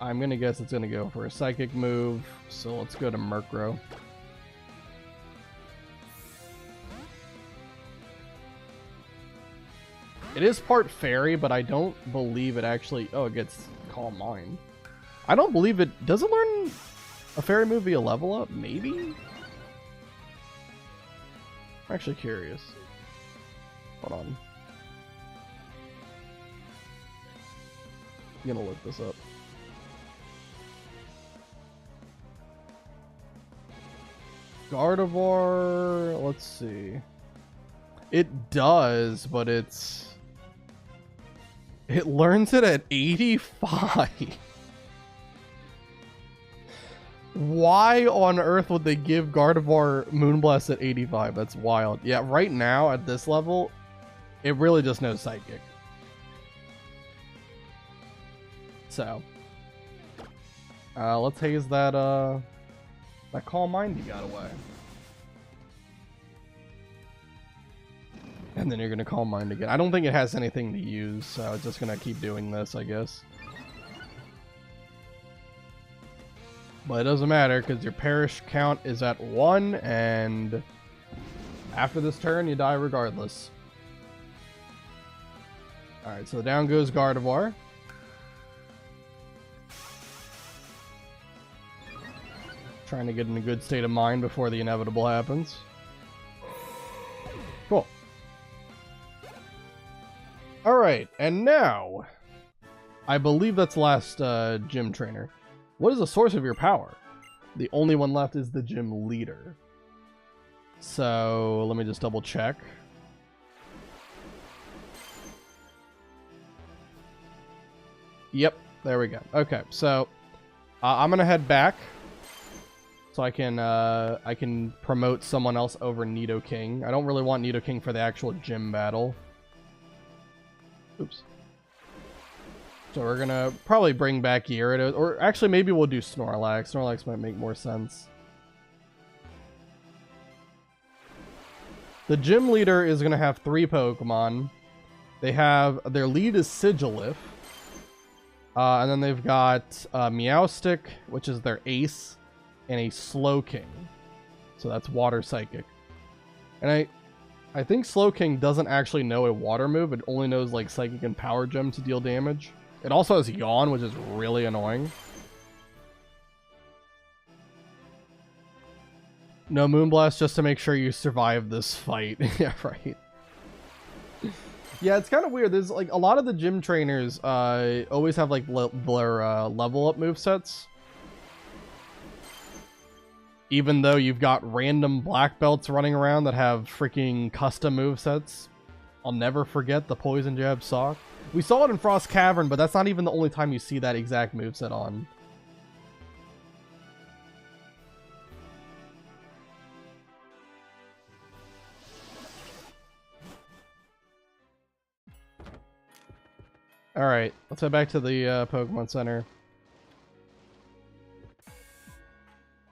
I'm gonna guess it's gonna go for a Psychic move, so let's go to Murkrow. It is part Fairy, but I don't believe it actually... Oh, it gets Calm Mind. I don't believe it... Does it learn a Fairy move via level up? Maybe? I'm actually curious. Hold on. I'm gonna look this up. Gardevoir... Let's see. It does, but it's... It learns it at 85. Why on earth would they give Gardevoir Moonblast at 85? That's wild. Yeah, right now at this level, it really just knows Psychic. So, let's haze that Calm Mind you got away. And then you're gonna Calm Mind again. I don't think it has anything to use, so it's just gonna keep doing this, I guess. But it doesn't matter, because your Perish count is at 1, and after this turn, you die regardless. Alright, so down goes Gardevoir. Trying to get in a good state of mind before the inevitable happens. Cool. Alright, and now, I believe that's the last gym trainer. What is the source of your power? The only one left is the gym leader. So, let me just double check. Yep, there we go. Okay, so, I'm gonna head back. So I can promote someone else over Nidoking. I don't really want Nidoking for the actual gym battle. Oops. So we're gonna probably bring back Gyarados, or actually maybe we'll do Snorlax. Snorlax might make more sense. The gym leader is gonna have 3 Pokemon. They have, their lead is Sigilif. And then they've got Meowstic, which is their ace, and a Slowking. So that's Water Psychic. And I think Slowking doesn't actually know a water move. It only knows like Psychic and Power Gem to deal damage. It also has Yawn, which is really annoying. No Moonblast just to make sure you survive this fight. Yeah, right. Yeah, it's kind of weird. There's like a lot of the gym trainers always have like their level up movesets. Even though you've got random black belts running around that have freaking custom movesets. I'll never forget the Poison Jab Sock. We saw it in Frost Cavern, but that's not even the only time you see that exact moveset on. Alright, let's head back to the Pokemon Center.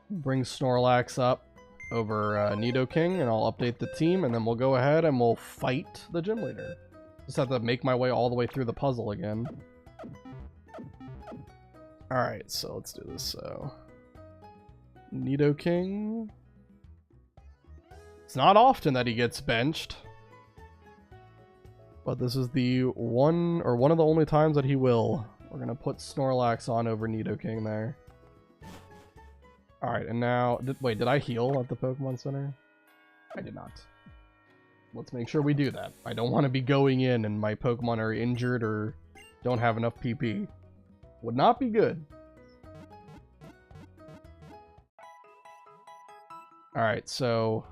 Bring Snorlax up over Nidoking, and I'll update the team, and then we'll go ahead and we'll fight the gym leader. Just have to make my way all the way through the puzzle again. Alright, so let's do this. So, Nidoking. It's not often that he gets benched. But this is the one of the only times that he will. We're going to put Snorlax on over Nidoking there. Alright, and now... Wait, did I heal at the Pokemon Center? I did not. Let's make sure we do that. I don't want to be going in and my Pokemon are injured or don't have enough PP. Would not be good. Alright, so...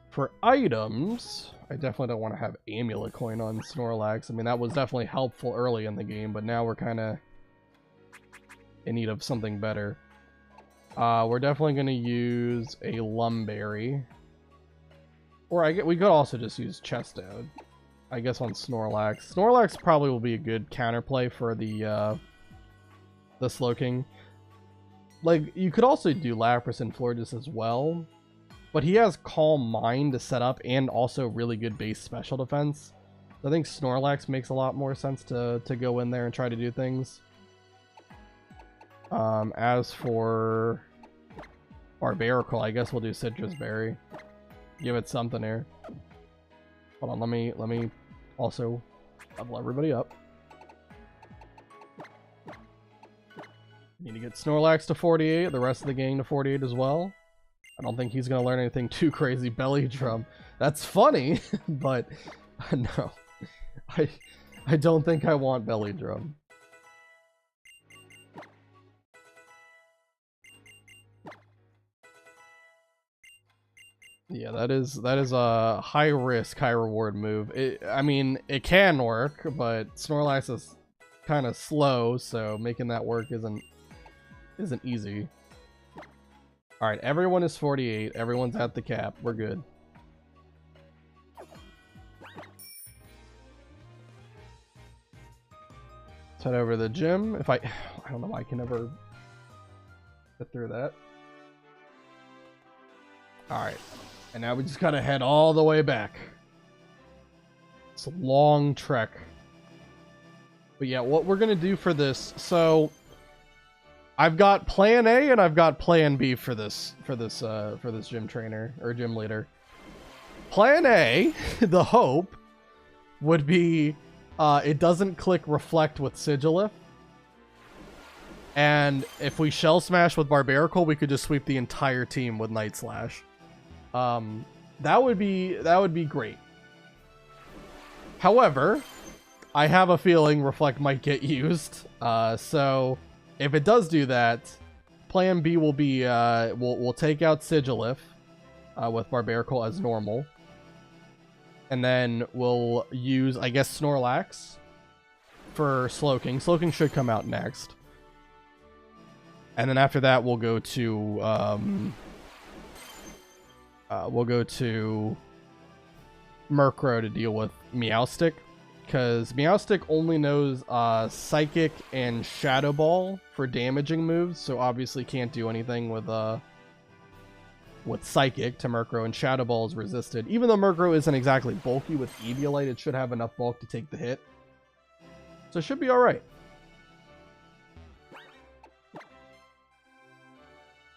For items, I definitely don't want to have Amulet Coin on Snorlax. I mean, that was definitely helpful early in the game, but now we're kind of in need of something better. We're definitely going to use a Lumberry. Or we could also just use Chestoad, I guess, on Snorlax. Snorlax probably will be a good counterplay for the Slowking. Like, you could also do Lapras and Florges as well. But he has Calm Mind to set up and also really good base special defense. I think Snorlax makes a lot more sense to go in there and try to do things. As for Barbaracle, I guess we'll do Citrus Berry. Give it something here. Hold on, let me also level everybody up. Need to get Snorlax to 48, the rest of the gang to 48 as well. I don't think he's gonna learn anything too crazy. Belly Drum. That's funny, but no. I don't think I want Belly Drum. Yeah, that is a high risk, high reward move. I mean, it can work, but Snorlax is kind of slow, so making that work isn't easy. Alright, everyone is 48. Everyone's at the cap. We're good. Let's head over to the gym. I don't know why I can never get through that. Alright. And now we just gotta head all the way back. It's a long trek. But yeah, what we're gonna do for this, so I've got plan A and I've got plan B for this gym trainer or gym leader. Plan A, the hope, would be it doesn't click reflect with Sigilif. And if we shell smash with Barbaracle, we could just sweep the entire team with Night Slash. That would be great. However, I have a feeling reflect might get used. So if it does do that, plan B will be we'll take out Sigilif with Barbaracle as normal. And then we'll use, I guess, Snorlax for Slowking. Slowking should come out next. And then after that, we'll go to Murkrow to deal with Meowstic, because Meowstic only knows Psychic and Shadow Ball for damaging moves, so obviously can't do anything with Psychic to Murkrow, and Shadow Ball is resisted. Even though Murkrow isn't exactly bulky with Eviolite, it should have enough bulk to take the hit. So it should be alright.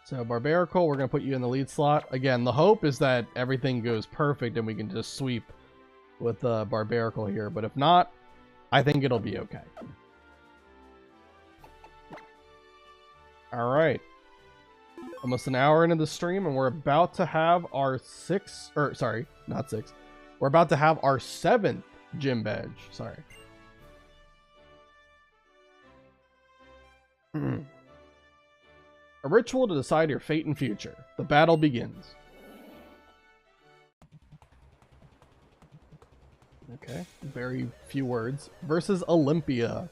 So Barbaracle, we're going to put you in the lead slot. Again, the hope is that everything goes perfect and we can just sweep with Barbaracle here. But if not, I think it'll be okay. Alright. Almost an hour into the stream and we're about to have our we're about to have our 7th gym badge. Sorry. A ritual to decide your fate and future. The battle begins. Okay, very few words. Versus Olympia.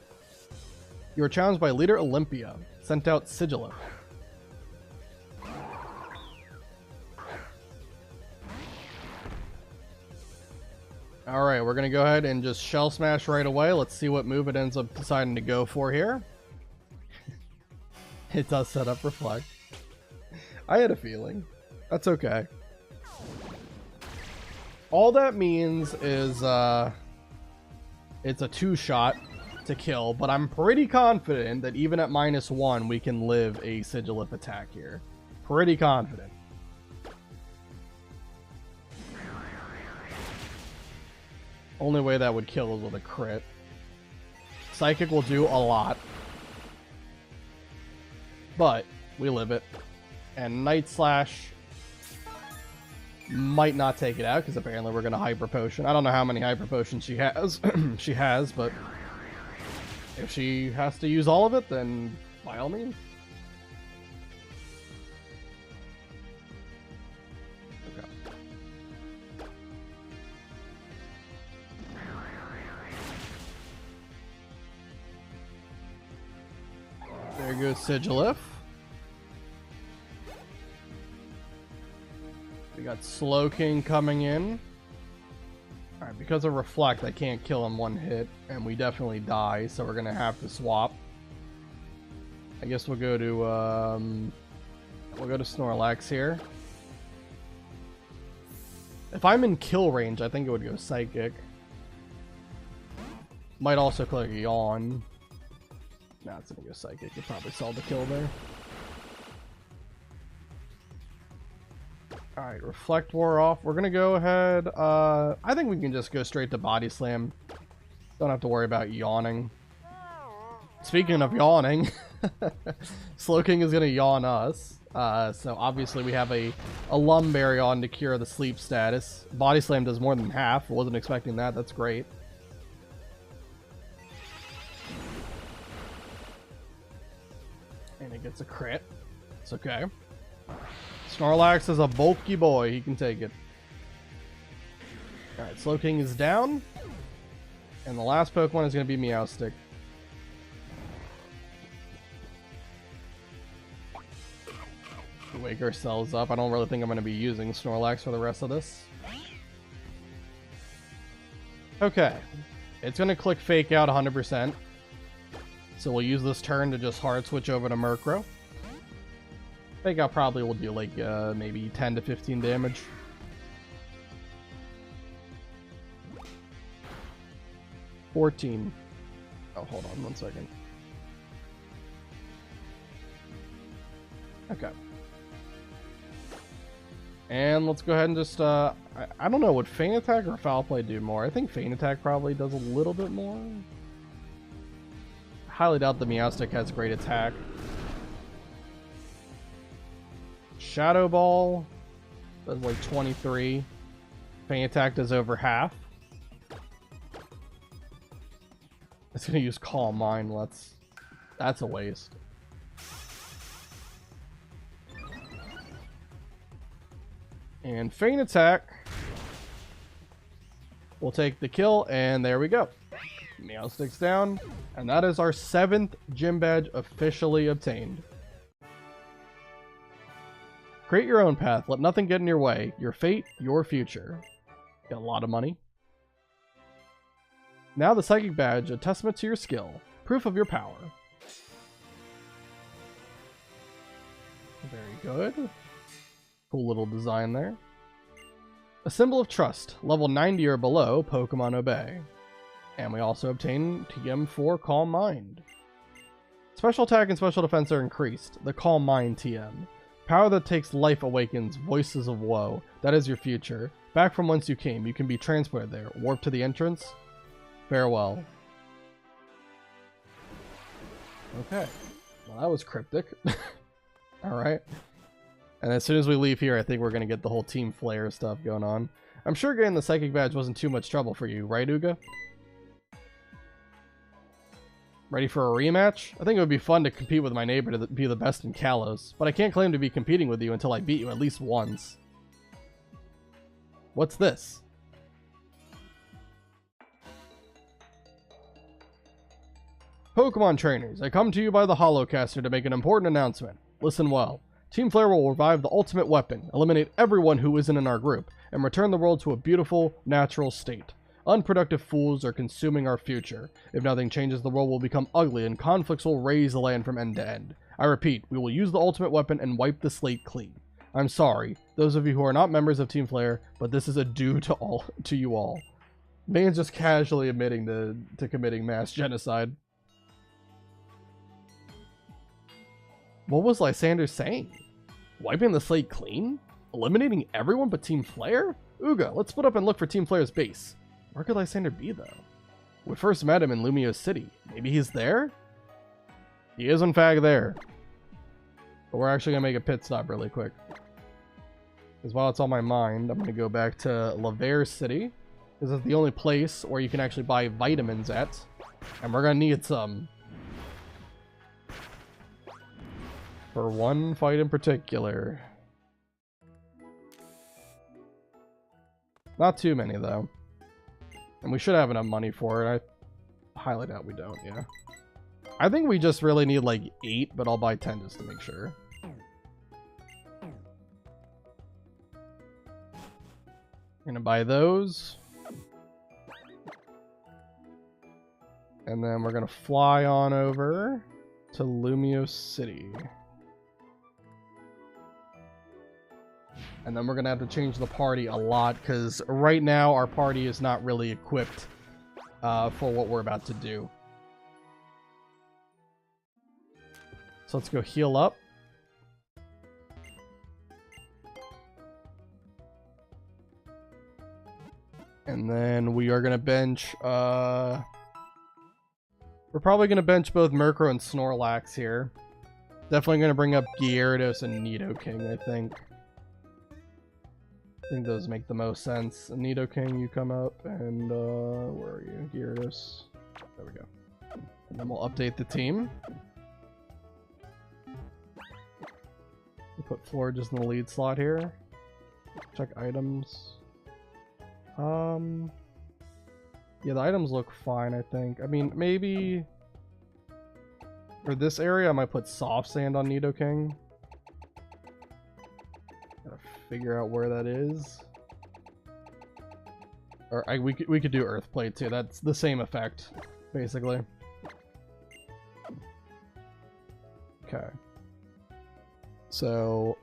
You are challenged by leader Olympia. Sent out Sigilif. Alright, we're going to go ahead and just Shell Smash right away. Let's see what move it ends up deciding to go for here. It does set up Reflect. I had a feeling. That's okay. All that means is it's a 2-shot to kill, but I'm pretty confident that even at -1 we can live a Sigilif attack here. Pretty confident. Only way that would kill is with a crit. Psychic will do a lot, but we live it. And Night Slash might not take it out because apparently we're going to Hyper Potion. I don't know how many Hyper Potions she has. She has, but if she has to use all of it, then by all means. Okay. There goes Sigilif. We got Slowking coming in. Alright, because of Reflect, I can't kill him one hit, and we definitely die, so we're gonna have to swap. I guess we'll go to Snorlax here. If I'm in kill range, I think it would go Psychic. Might also click Yawn. Nah, it's gonna go Psychic. You probably saw the kill there. Alright, Reflect wore off. We're gonna go ahead. I think we can just go straight to Body Slam. Don't have to worry about yawning. Speaking of yawning, Slowking is gonna yawn us. So obviously we have a Lumberry on to cure the sleep status. Body Slam does more than half. Wasn't expecting that. That's great. And it gets a crit. It's okay. Snorlax is a bulky boy. He can take it. Alright, Slowking is down. And the last Pokemon is going to be Meowstic. Wake ourselves up. I don't really think I'm going to be using Snorlax for the rest of this. Okay. It's going to click Fake Out 100%. So we'll use this turn to just hard switch over to Murkrow. Fake Out probably will do like maybe 10 to 15 damage. Oh, hold on 1 second. Okay. And let's go ahead and just, I don't know, would Feint Attack or Foul Play do more? I think Feint Attack probably does a little bit more. Highly doubt the Meowstic has great attack. Shadow Ball does like 23. Feint Attack does over half. It's gonna use Calm Mind. That's a waste. And Feint Attack will take the kill, and there we go. Meowstic's down, and that is our 7th gym badge officially obtained. Create your own path. Let nothing get in your way. Your fate, your future. Got a lot of money. Now the Psychic Badge, a testament to your skill. Proof of your power. Very good. Cool little design there. A symbol of trust. Level 90 or below, Pokemon obey. And we also obtain TM for Calm Mind. Special attack and special defense are increased. The Calm Mind TM. Power that takes life awakens voices of woe. That is your future. Back from whence you came. You can be transported there. Warp to the entrance. Farewell. Okay. Well, that was cryptic. Alright. And as soon as we leave here, I think we're going to get the whole Team Flare stuff going on. I'm sure getting the Psychic Badge wasn't too much trouble for you, right, Uga? Ready for a rematch? I think it would be fun to compete with my neighbor to be the best in Kalos, but I can't claim to be competing with you until I beat you at least once. What's this? Pokemon trainers, I come to you by the Holocaster to make an important announcement. Listen well. Team Flare will revive the ultimate weapon, eliminate everyone who isn't in our group, and return the world to a beautiful, natural state. Unproductive fools are consuming our future. If nothing changes, the world will become ugly and conflicts will raze the land from end to end. I repeat, we will use the ultimate weapon and wipe the slate clean. I'm sorry, those of you who are not members of Team Flare, but this is a due to you all. Man's just casually admitting to committing mass genocide. What was Lysander saying? Wiping the slate clean? Eliminating everyone but Team Flare? Uga, let's split up and look for Team Flare's base. Where could Lysander be, though? We first met him in Lumio City. Maybe he's there? He is, in fact, there. But we're actually going to make a pit stop really quick. Because while it's on my mind, I'm going to go back to Lavere City. This is the only place where you can actually buy vitamins at. And we're going to need some. For one fight in particular. Not too many, though. And we should have enough money for it. I highly doubt we don't, yeah. I think we just really need like 8, but I'll buy 10 just to make sure. Gonna buy those. And then we're gonna fly on over to Lumio City. And then we're gonna have to change the party a lot, because right now our party is not really equipped for what we're about to do. So let's go heal up. And then we are gonna bench we're probably gonna bench both Murkrow and Snorlax here. Definitely gonna bring up Gyarados and Nidoking, I think. I think those make the most sense. Nidoking, you come up, and where are you? Gyarados. There we go. And then we'll update the team. We'll put Florges in the lead slot here. Check items. Yeah, the items look fine, I think. I mean, maybe for this area, I might put Soft Sand on Nidoking. Gotta figure out where that is. Or we could do Earth Plate too. That's the same effect, basically. Okay. So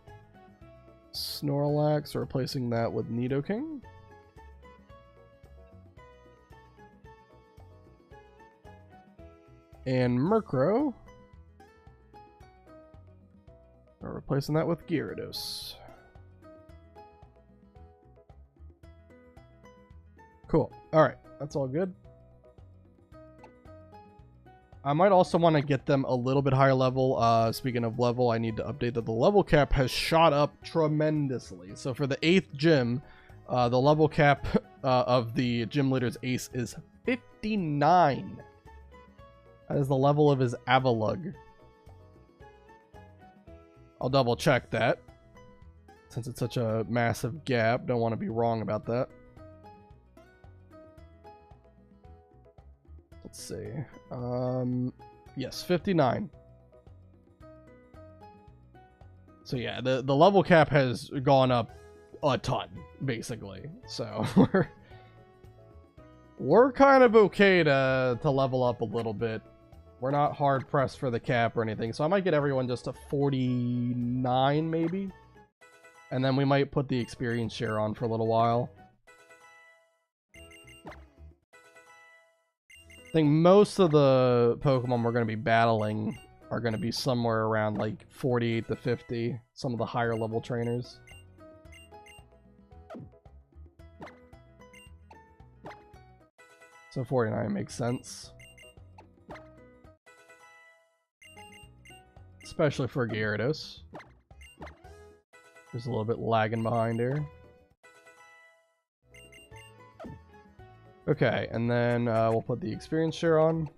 Snorlax, replacing that with Nidoking. And Murkrow, we're replacing that with Gyarados. Cool. Alright, that's all good. I might also want to get them a little bit higher level. Speaking of level, I need to update that the level cap has shot up tremendously. So for the 8th gym, the level cap of the gym leader's ace is 59. That is the level of his Avalugg. I'll double check that, since it's such a massive gap. Don't want to be wrong about that. Let's see. Yes, 59. So yeah, the level cap has gone up a ton, basically. So we're kind of okay to level up a little bit. We're not hard pressed for the cap or anything, so I might get everyone just to 49 maybe. And then we might put the experience share on for a little while. I think most of the Pokemon we're going to be battling are going to be somewhere around like 48 to 50, some of the higher level trainers. So 49 makes sense. Especially for Gyarados. There's a little bit lagging behind here. Okay, and then we'll put the experience share on.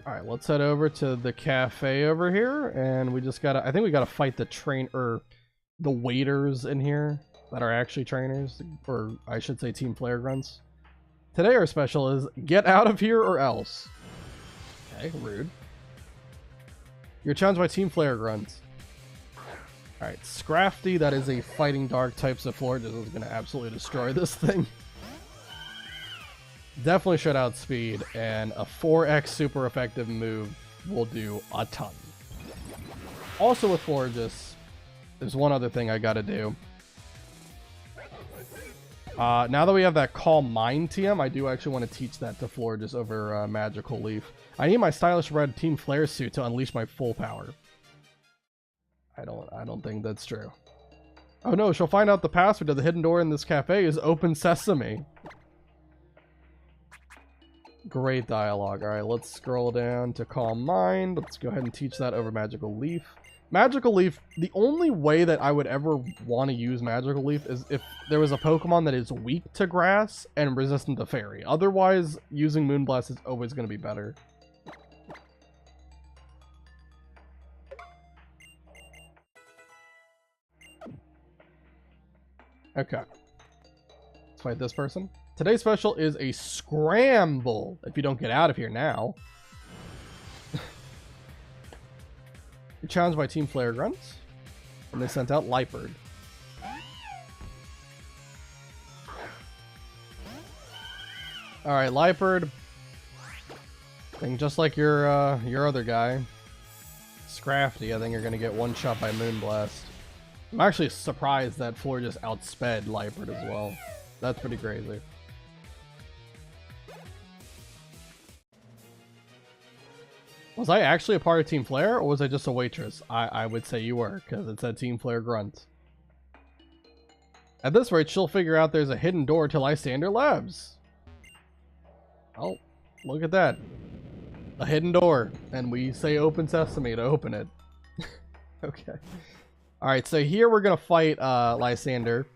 Alright, let's head over to the cafe over here, and we just gotta, I think we gotta fight the the waiters in here that are actually trainers, or I should say Team Flare Grunts. Today our special is get out of here or else. Okay, rude. You're challenged by Team Flare Grunts. Alright, Scrafty, that is a fighting dark type, so Florges is going to absolutely destroy this thing. Definitely should outspeed, and a 4x super effective move will do a ton. Also with Florges, there's one other thing I gotta do. Now that we have that Calm Mind TM, I do actually want to teach that to Florges over Magical Leaf. I need my stylish red Team Flare suit to unleash my full power. I don't think that's true. Oh no, she'll find out the password to the hidden door in this cafe is open sesame. Great dialogue. Alright, let's scroll down to Calm Mind. Let's go ahead and teach that over Magical Leaf. Magical Leaf, the only way that I would ever want to use Magical Leaf is if there was a Pokemon that is weak to grass and resistant to fairy. Otherwise, using Moonblast is always going to be better. Okay. Let's fight this person. Today's special is a scramble if you don't get out of here now. You're challenged by Team Flare Grunts, and they sent out Liepard. Alright, Liepard. I think just like your other guy, Scrafty, I think you're going to get one shot by Moonblast. I'm actually surprised that Floor just outsped Liepard as well. That's pretty crazy. Was I actually a part of Team Flare, or was I just a waitress? I would say you were, because it said Team Flare Grunt. At this rate, she'll figure out there's a hidden door to Lysander Labs. Oh, look at that. A hidden door, and we say open sesame to open it. Okay. Alright, so here we're going to fight Lysander.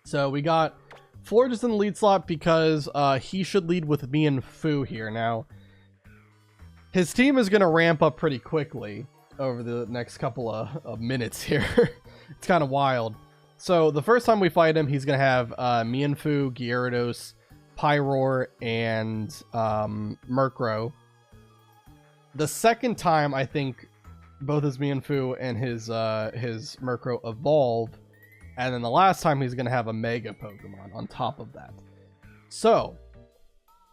So we got Florges in the lead slot because he should lead with me and Fu here. Now, his team is going to ramp up pretty quickly over the next couple of minutes here. It's kind of wild. So the first time we fight him, he's going to have Mienfoo, Gyarados, Pyroar, and Murkrow. The second time, I think both his Mienfoo and his Murkrow evolve. And then the last time, he's going to have a Mega Pokemon on top of that. So,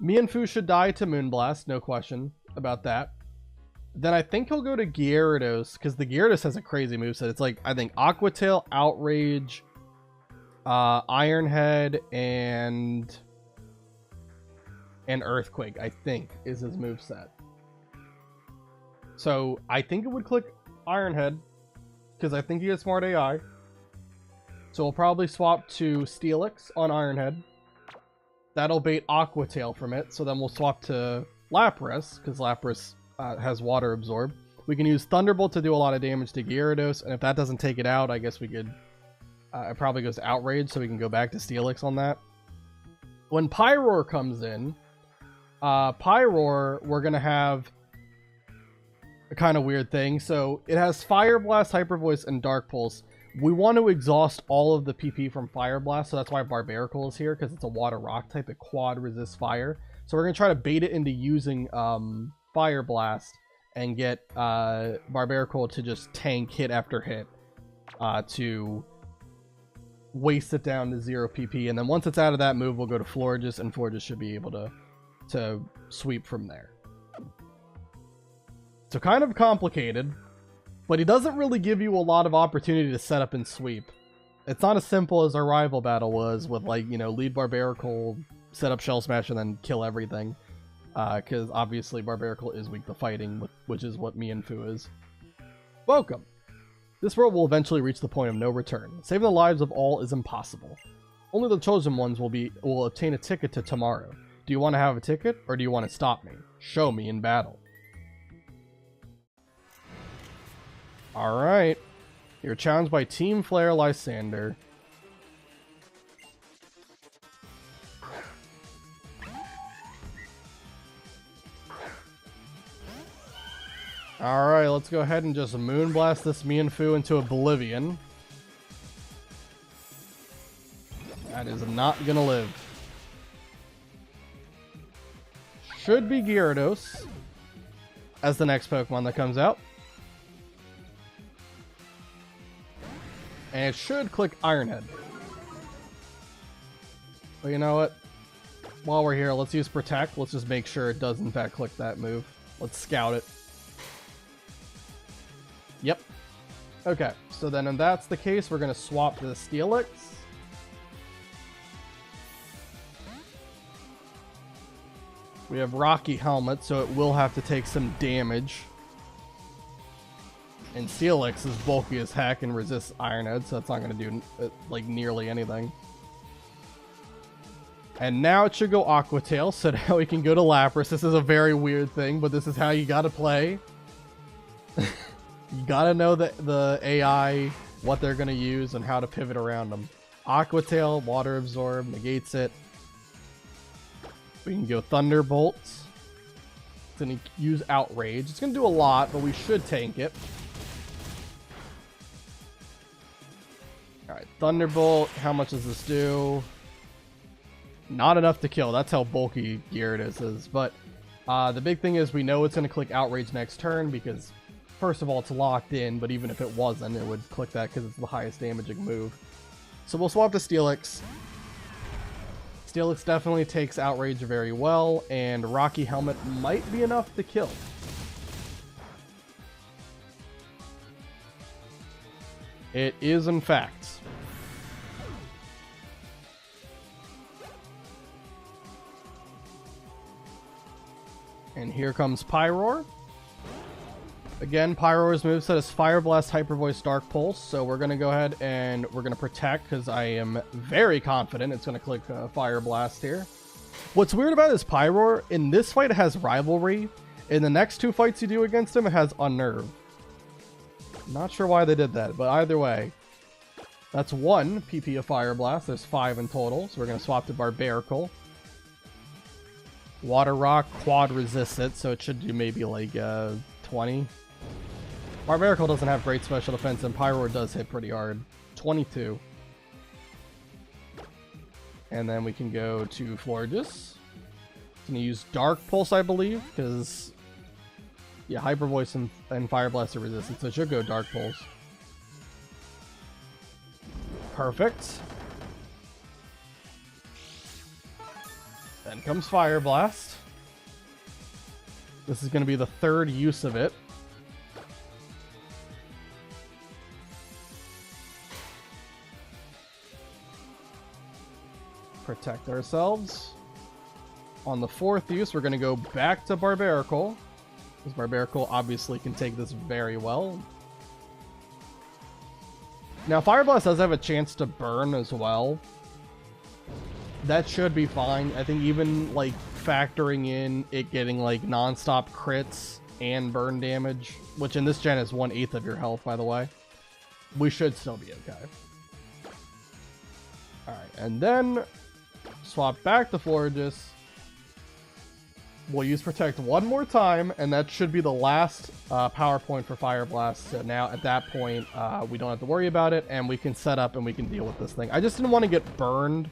Mienfoo should die to Moonblast, no question about that. Then I think he'll go to Gyarados, because the Gyarados has a crazy moveset. It's like, I think, Aqua Tail, Outrage, Iron Head, and Earthquake, I think, is his moveset. So, I think it would click Iron Head, because I think he has Smart AI. So we'll probably swap to Steelix on Iron Head. That'll bait Aqua Tail from it, so then we'll swap to Lapras, because Lapras has Water Absorb. We can use Thunderbolt to do a lot of damage to Gyarados, and if that doesn't take it out, I guess we could... it probably goes to Outrage, so we can go back to Steelix on that. When Pyroar comes in, Pyroar, we're going to have a kind of weird thing. So it has Fire Blast, Hyper Voice, and Dark Pulse. We want to exhaust all of the PP from Fire Blast, so that's why Barbaracle is here, because it's a Water Rock type. It quad resists fire. So we're going to try to bait it into using Fire Blast and get Barbaracle to just tank hit after hit to waste it down to 0 PP. And then once it's out of that move, we'll go to Florges, and Florges should be able to sweep from there. So kind of complicated, but he doesn't really give you a lot of opportunity to set up and sweep. It's not as simple as our rival battle was with, like, you know, lead Barbaracle, set up Shell Smash, and then kill everything. Because obviously Barbaracle is weak to fighting, which is what Mienfoo is. Welcome! This world will eventually reach the point of no return. Saving the lives of all is impossible. Only the chosen ones will obtain a ticket to tomorrow. Do you want to have a ticket, or do you want to stop me? Show me in battle. Alright. You're challenged by Team Flare Lysander. Alright, let's go ahead and just Moonblast this Mienfoo into oblivion. That is not gonna live. Should be Gyarados as the next Pokemon that comes out. And it should click Iron Head. But you know what? while we're here, let's use Protect. Let's just make sure it does in fact click that move. Let's scout it. Yep. Okay, so then if that's the case, we're going to swap the Steelix. We have Rocky Helmet, so it will have to take some damage. And Steelix is bulky as heck and resists Iron Head, so that's not going to do like nearly anything. And now it should go Aqua Tail, so now we can go to Lapras. This is a very weird thing, but this is how you gotta play. You gotta know the AI, what they're gonna use, and how to pivot around them. Aqua Tail, Water Absorb, negates it. We can go Thunderbolts. It's gonna use Outrage. It's gonna do a lot, but we should tank it. Alright, Thunderbolt. How much does this do? Not enough to kill. That's how bulky Gyarados is. But the big thing is we know it's going to click Outrage next turn because, first of all, it's locked in. But even if it wasn't, it would click that because it's the highest damaging move. So we'll swap to Steelix. Steelix definitely takes Outrage very well. And Rocky Helmet might be enough to kill. It is, in fact. And here comes Pyroar. Again, Pyroar's moveset is Fire Blast, Hyper Voice, Dark Pulse. So we're going to go ahead and we're going to Protect because I am very confident it's going to click Fire Blast here. What's weird about this Pyroar, in this fight it has Rivalry. In the next two fights you do against him, it has Unnerve. Not sure why they did that, but either way. That's 1 PP of Fire Blast. There's 5 in total. So we're going to swap to Barbaracle. Water Rock, Quad resists it, so it should do maybe like 20. Barbaracle doesn't have great special defense, and Pyroar does hit pretty hard. 22. And then we can go to Florges. It's going to use Dark Pulse, I believe, because yeah, Hyper Voice and Fire Blast are resistant, so it should go Dark Pulse. Perfect. Then comes Fire Blast. This is going to be the third use of it. Protect ourselves. On the fourth use, we're going to go back to Barbaracle. Because Barbaracle obviously can take this very well. Now, Fire Blast does have a chance to burn as well. That should be fine. I think even, like, factoring in it getting, like, non-stop crits and burn damage, which in this gen is 1/8 of your health, by the way, we should still be okay. Alright, and then swap back to Florges. We'll use Protect one more time, and that should be the last power point for Fire Blast. So now, at that point, we don't have to worry about it, and we can set up and we can deal with this thing. I just didn't want to get burned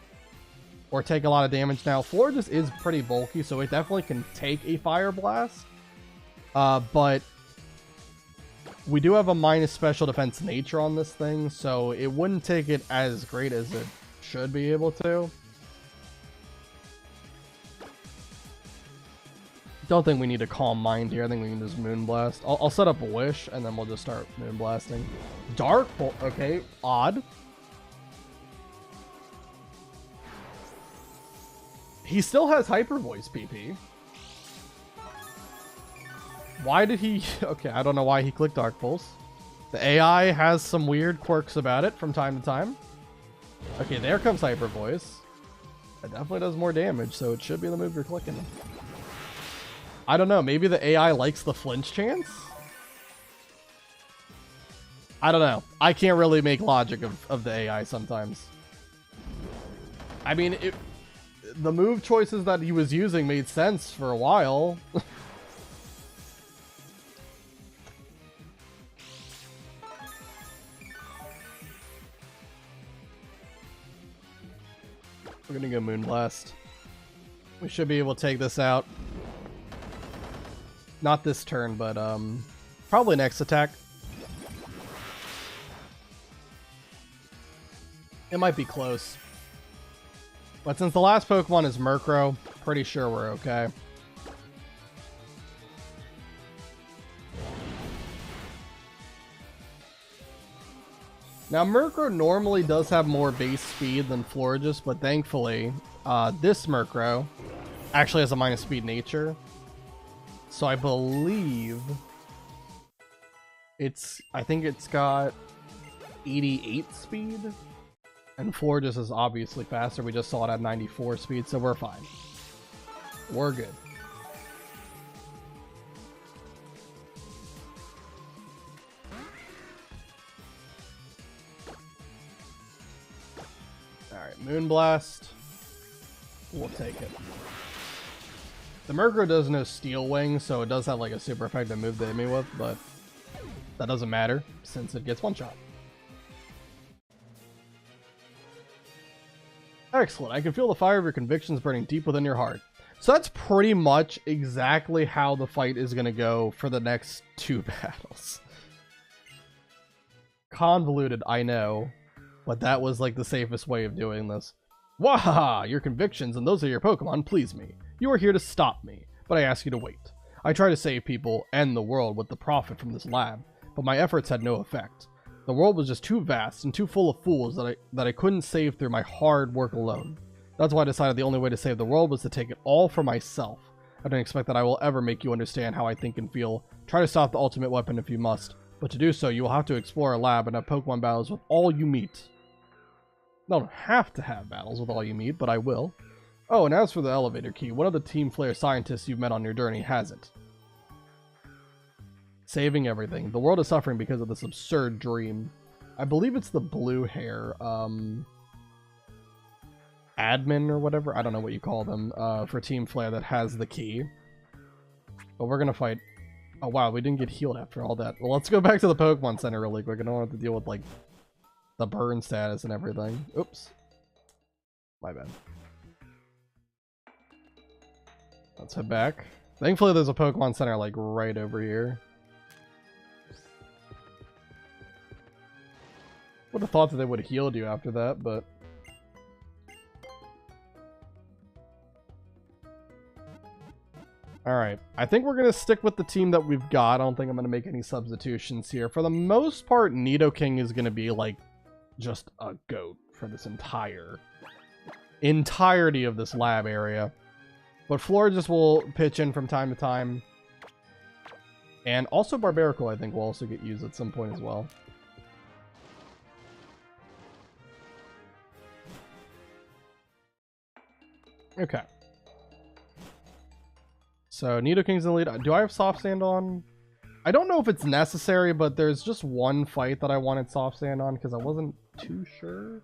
or take a lot of damage now. Florges is pretty bulky, so it definitely can take a Fire Blast. But we do have a minus special defense nature on this thing, so it wouldn't take it as great as it should be able to. Don't think we need a Calm Mind here. I think we can just Moonblast. I'll set up a Wish, and then we'll just start Moonblasting. Dark Bolt. Okay, odd. He still has Hyper Voice PP. Why did he... Okay, I don't know why he clicked Dark Pulse. The AI has some weird quirks about it from time to time. Okay, there comes Hyper Voice. It definitely does more damage, so it should be the move you're clicking. I don't know, maybe the AI likes the flinch chance? I don't know. I can't really make logic of the AI sometimes. I mean, the move choices that he was using made sense for a while. We're gonna go Moonblast. We should be able to take this out. Not this turn, but probably next attack. It might be close. But since the last Pokemon is Murkrow, pretty sure we're okay. Now, Murkrow normally does have more base speed than Florges, but thankfully, this Murkrow actually has a minus speed nature. So I believe I think it's got 88 speed. And Florges is obviously faster. We just saw it at 94 speed, so we're fine. We're good. Alright, Moonblast. We'll take it. The Murkrow does no Steel Wing, so it does have like a super effective move to hit me with, but that doesn't matter since it gets one shot. Excellent. I can feel the fire of your convictions burning deep within your heart. So that's pretty much exactly how the fight is going to go for the next 2 battles. Convoluted, I know, but that was like the safest way of doing this. Wahaha! Your convictions and those of your Pokemon please me. You are here to stop me, but I ask you to wait. I try to save people and the world with the profit from this lab, but my efforts had no effect. The world was just too vast and too full of fools that I couldn't save through my hard work alone. That's why I decided the only way to save the world was to take it all for myself. I don't expect that I will ever make you understand how I think and feel. Try to stop the ultimate weapon if you must, but to do so you will have to explore a lab and have Pokemon battles with all you meet. I don't have to have battles with all you meet, but I will. Oh, and as for the elevator key, one of the Team Flare scientists you've met on your journey has it. Saving everything. The world is suffering because of this absurd dream. I believe it's the blue hair, admin or whatever. I don't know what you call them, for Team Flare that has the key. But we're gonna fight. Oh wow, we didn't get healed after all that. Well, let's go back to the Pokemon Center really quick. I don't have to deal with, like, the burn status and everything. Oops. My bad. Let's head back. Thankfully, there's a Pokemon Center, like, right over here. Would have thought that they would have healed you after that, but... Alright, I think we're going to stick with the team that we've got. I don't think I'm going to make any substitutions here. For the most part, Nidoking is going to be, like, just a goat for this entirety of this lab area. But Florges will pitch in from time to time. And also Barbarical, I think, will also get used at some point as well. Okay. So, Nidoking's in the lead. Do I have Soft Sand on? I don't know if it's necessary, but there's just one fight that I wanted Soft Sand on because I wasn't too sure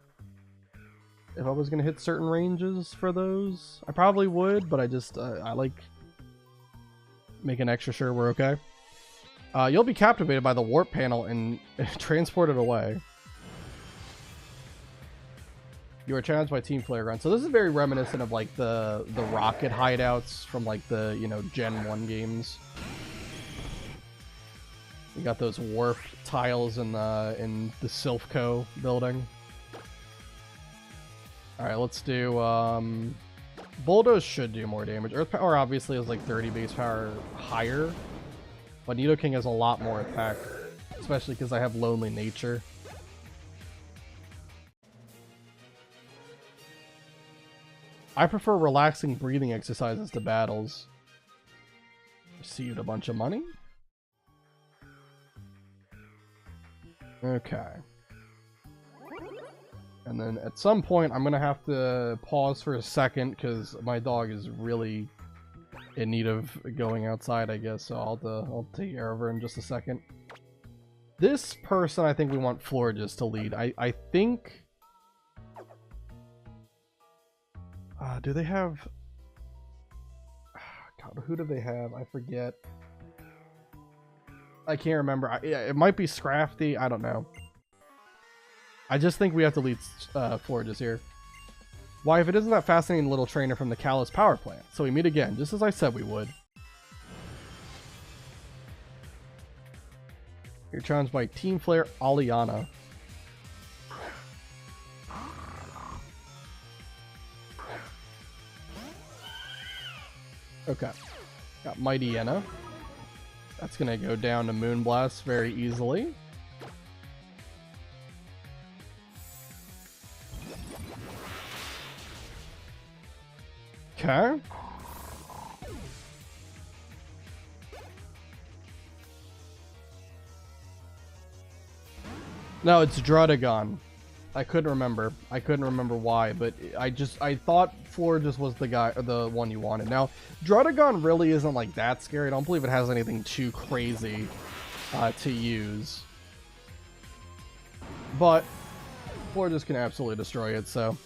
if I was going to hit certain ranges for those. I probably would, but I just, I like making extra sure we're okay. You'll be captivated by the warp panel and transported away. You are challenged by Team Flare Run. So this is very reminiscent of like the rocket hideouts from like the, you know, Gen 1 games. We got those warp tiles in the Silphco building. Alright, let's do Bulldoze should do more damage. Earth Power obviously is like 30 base power higher. But Nidoking has a lot more attack. Especially because I have Lonely Nature. I prefer relaxing breathing exercises to battles. Received a bunch of money. Okay. And then at some point I'm gonna have to pause for a second because my dog is really in need of going outside, I guess. So I'll take care of her in just a second. This person, I think we want Florges to lead. I think... do they have... God, who do they have? I forget. I can't remember. It might be Scrafty. I don't know. I just think we have to lead Florges here. Why, if it isn't that fascinating little trainer from the Kalos power plant. So we meet again, just as I said we would. You're challenged by Team Flare Aliana. Okay. Got Mightyena. That's gonna go down to Moonblast very easily. Okay. No, it's Drudagon. I couldn't remember. I couldn't remember why, but I thought Florges was the guy, or the one you wanted. Now, Drudagon really isn't like that scary. I don't believe it has anything too crazy to use. But Florges can absolutely destroy it, so.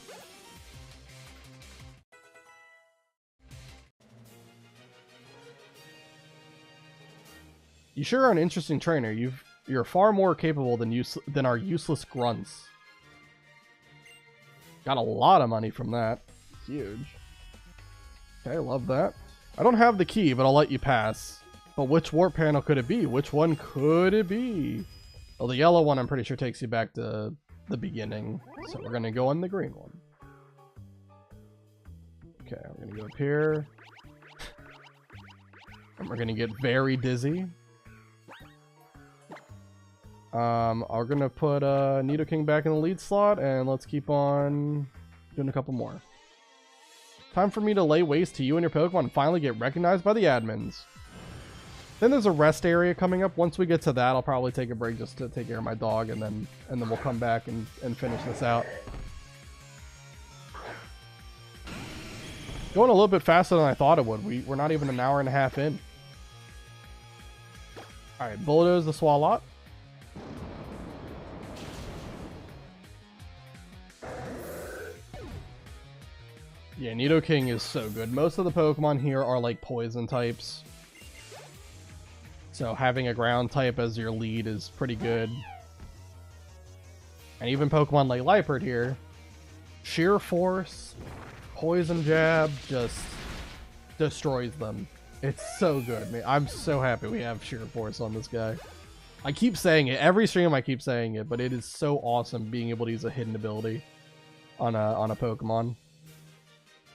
You sure are an interesting trainer. You're far more capable than our useless grunts. Got a lot of money from that. Huge. Okay, love that. I don't have the key, but I'll let you pass. But which warp panel could it be? Which one could it be? Well, the yellow one I'm pretty sure takes you back to the beginning. So we're gonna go on the green one. Okay, we're gonna go up here. And we're gonna get very dizzy. We're gonna put Nidoking back in the lead slot, and let's keep on doing a couple more. Time for me to lay waste to you and your Pokemon and finally get recognized by the admins. Then there's a rest area coming up. Once we get to that, I'll probably take a break just to take care of my dog, and then we'll come back and finish this out. Going a little bit faster than I thought it would. We're not even an hour and a half in. Alright, Bulldoze the Swalot. Yeah, Nidoking is so good. Most of the Pokemon here are like poison types. So having a ground type as your lead is pretty good. And even Pokemon like Liepard here, Sheer Force, Poison Jab just destroys them. It's so good. Man, I'm so happy we have Sheer Force on this guy. I keep saying it. Every stream I keep saying it, but it is so awesome being able to use a hidden ability on a Pokemon.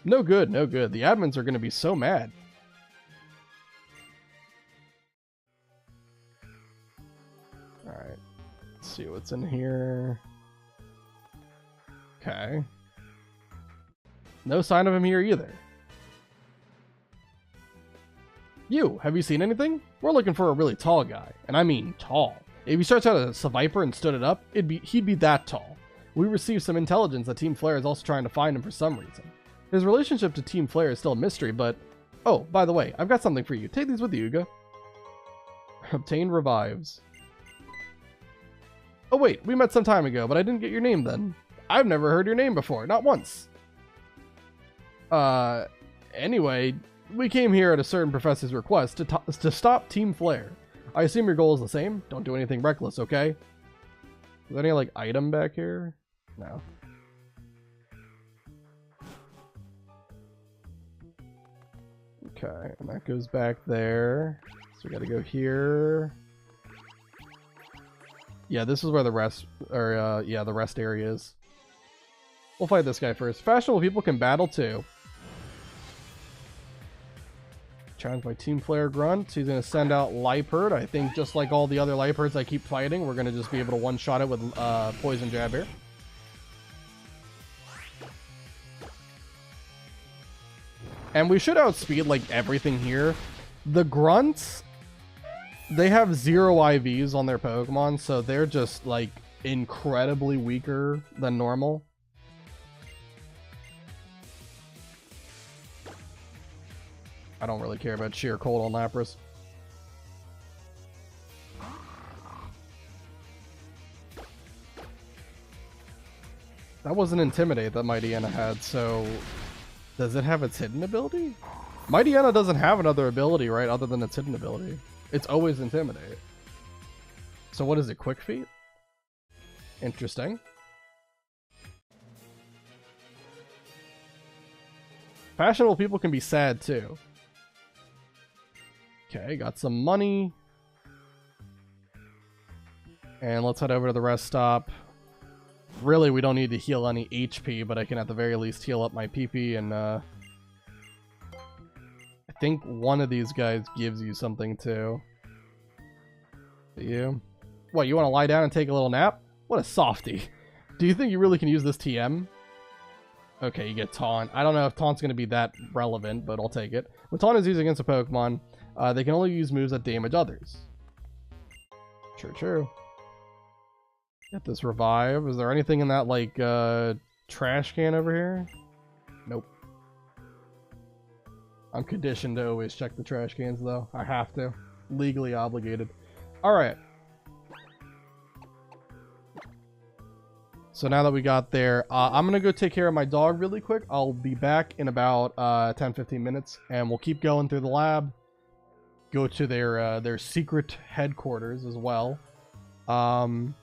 No good, no good. The admins are going to be so mad. Alright. Let's see what's in here. Okay. No sign of him here either. Have you seen anything? We're looking for a really tall guy. And I mean tall. If he starts out as a Viper and stood it up, he'd be that tall. We received some intelligence that Team Flare is also trying to find him for some reason. His relationship to Team Flare is still a mystery, but... Oh, by the way, I've got something for you. Take these with you, Yuga. Obtain revives. Oh wait, we met some time ago, but I didn't get your name then. I've never heard your name before, not once. Anyway, we came here at a certain professor's request to stop Team Flare. I assume your goal is the same? Don't do anything reckless, okay? Is there any, like, item back here? No. Okay, and that goes back there. So we gotta go here. Yeah, this is where the rest, or, yeah, the rest area is. We'll fight this guy first. Fashionable people can battle too. Challenged by Team Flare Grunt. He's gonna send out Liepard. I think just like all the other Liepards I keep fighting, we're gonna just be able to one-shot it with Poison Jab here. And we should outspeed like everything here. The Grunts, they have 0 IVs on their Pokemon, so they're just like incredibly weaker than normal. I don't really care about Sheer Cold on Lapras. That wasn't Intimidate that Mightyena had, so... Does it have its hidden ability? Mightyena doesn't have another ability, right, other than its hidden ability. It's always Intimidate. So what is it, Quick Feet? Interesting. Fashionable people can be sad, too. Okay, got some money. And let's head over to the rest stop. Really, we don't need to heal any HP, but I can at the very least heal up my PP, and I think one of these guys gives you something too. You? What, you want to lie down and take a little nap? What a softie. Do you think you really can use this TM? Okay, you get Taunt. I don't know if Taunt's going to be that relevant, but I'll take it. When Taunt is used against a Pokemon, they can only use moves that damage others. True. Get this revive. Is there anything in that, like, trash can over here? Nope. I'm conditioned to always check the trash cans, though. I have to. Legally obligated. Alright. So now that we got there, I'm going to go take care of my dog really quick. I'll be back in about 10-15 minutes, and we'll keep going through the lab. Go to their secret headquarters as well. And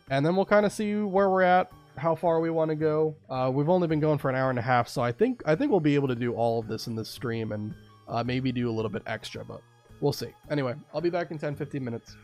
then we'll kind of see where we're at, how far we want to go. We've only been going for an hour and a half, so I think we'll be able to do all of this in this stream and maybe do a little bit extra, but we'll see. Anyway, I'll be back in 10-15 minutes.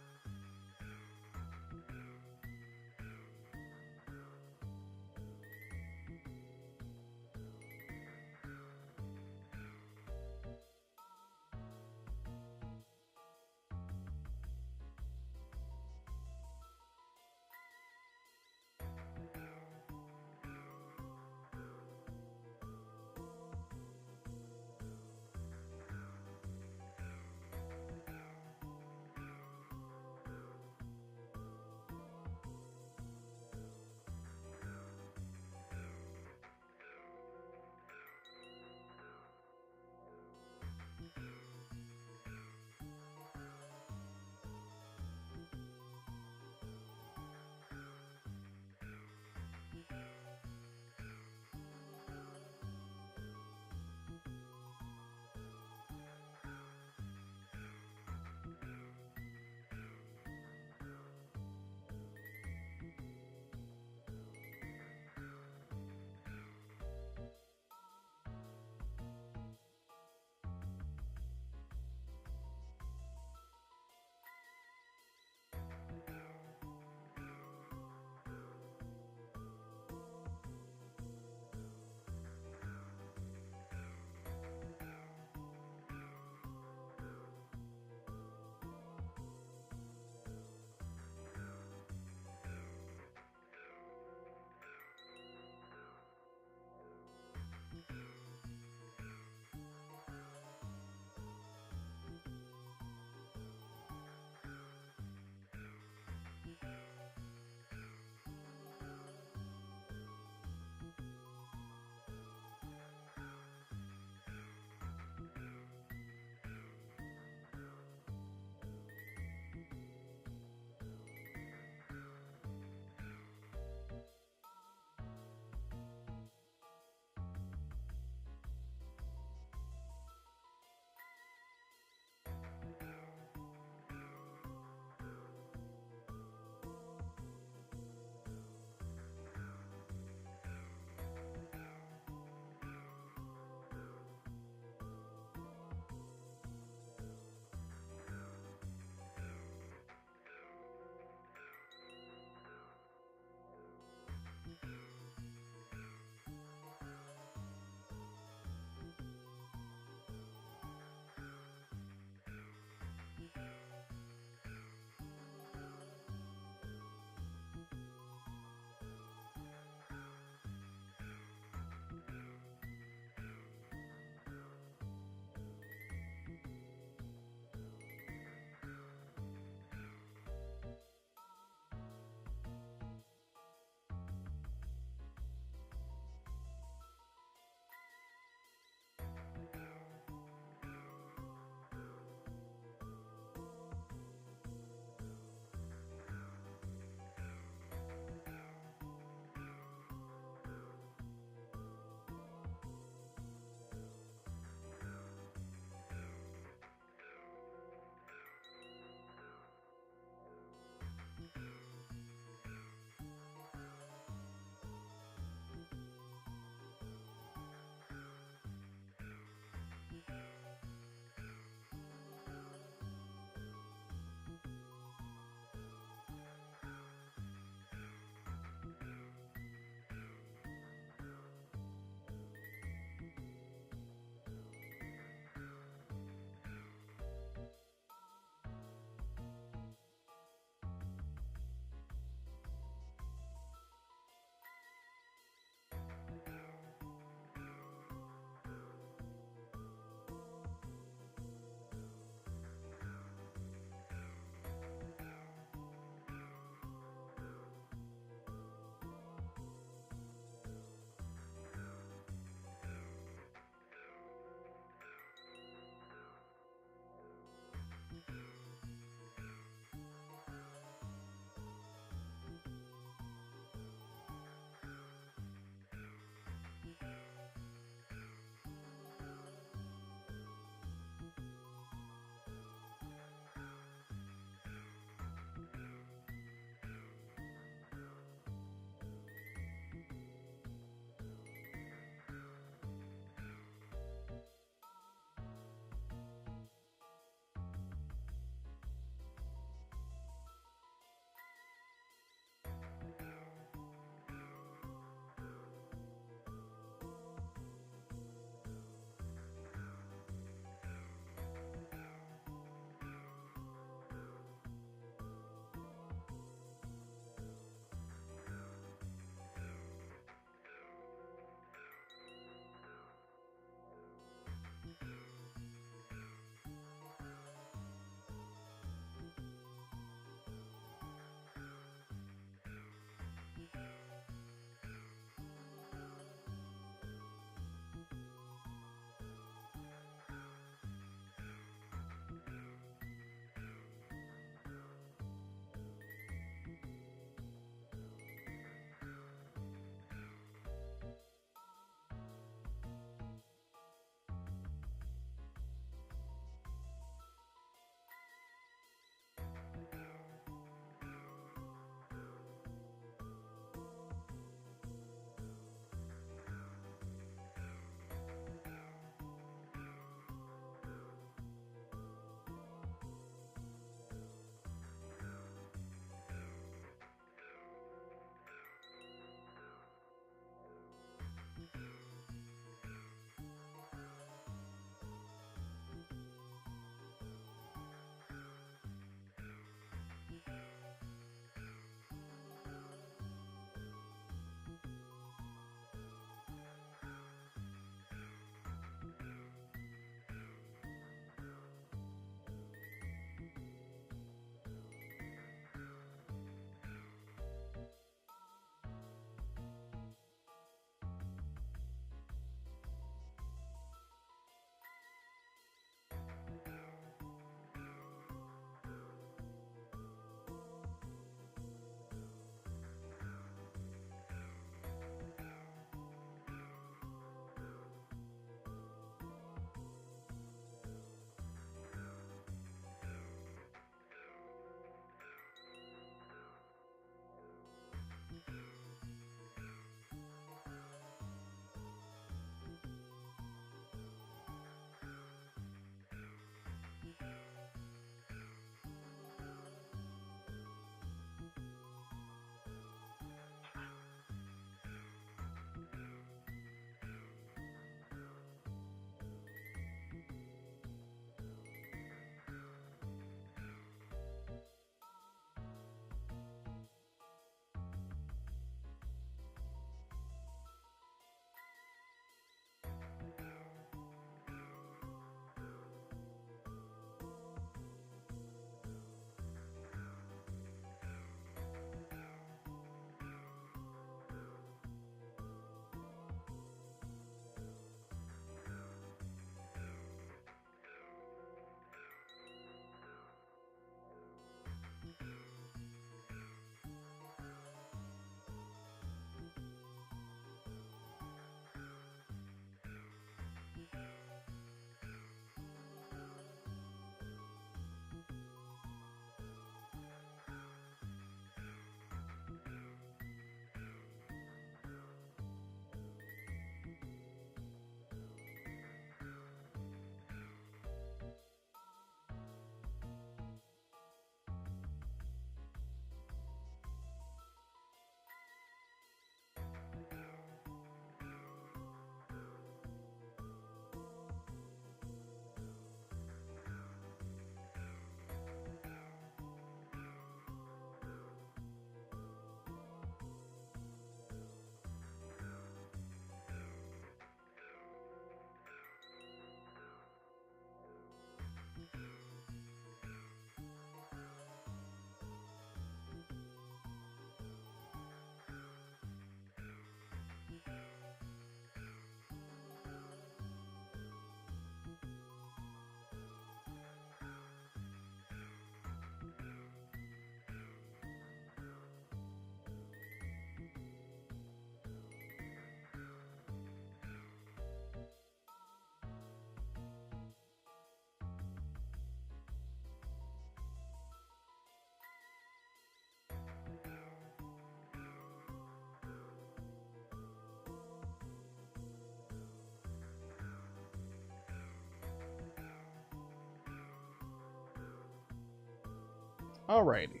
Alrighty.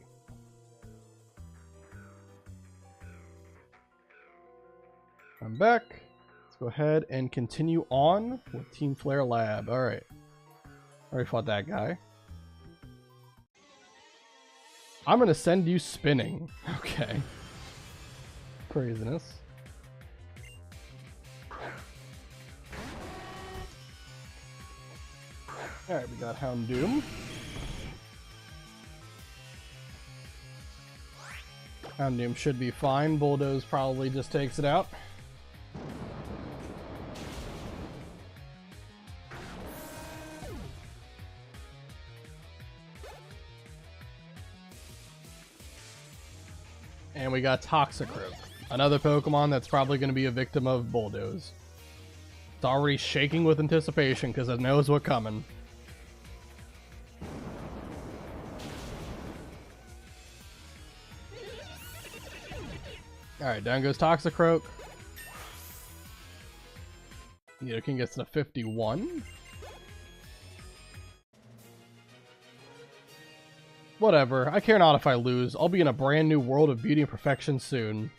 I'm back. Let's go ahead and continue on with Team Flare Lab. Alright. Already fought that guy. I'm gonna send you spinning. Okay. Craziness. Alright, we got Houndoom. Houndoom should be fine. Bulldoze probably just takes it out. And we got Toxicroak, another Pokemon that's probably going to be a victim of Bulldoze. It's already shaking with anticipation because it knows what's coming. Alright, down goes Toxicroak. Nidoking gets to 51. Whatever, I care not if I lose. I'll be in a brand new world of beauty and perfection soon.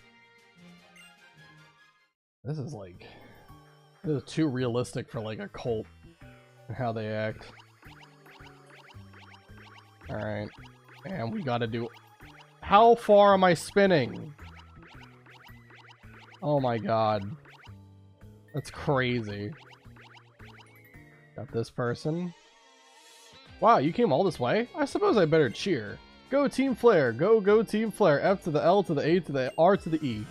This is too realistic for like a cult and how they act. Alright, and we gotta do... How far am I spinning? Oh my god. That's crazy. Got this person. Wow, you came all this way? I suppose I better cheer. Go Team Flare! Go, go Team Flare! F to the L to the A to the R to the E.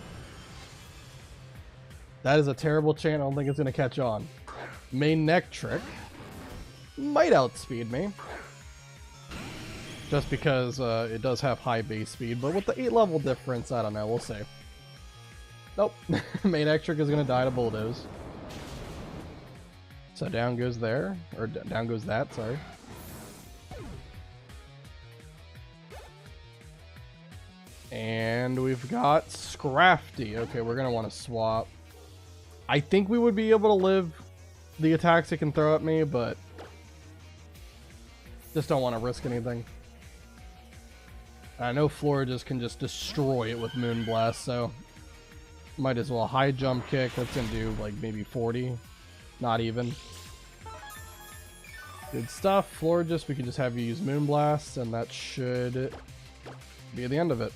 That is a terrible chant. I don't think it's going to catch on. Main neck trick. Might outspeed me. Just because it does have high base speed, but with the 8 level difference, I don't know. We'll see. Nope. Main neck trick is going to die to Bulldoze. So down goes there. Or down goes that, sorry. And we've got Scrafty. Okay, we're going to want to swap. I think we would be able to live the attacks it can throw at me, but just don't want to risk anything. I know Florges can just destroy it with Moonblast, so might as well high jump kick. That's going to do like maybe 40. Not even. Good stuff. Florges, we can just have you use Moonblast, and that should be the end of it.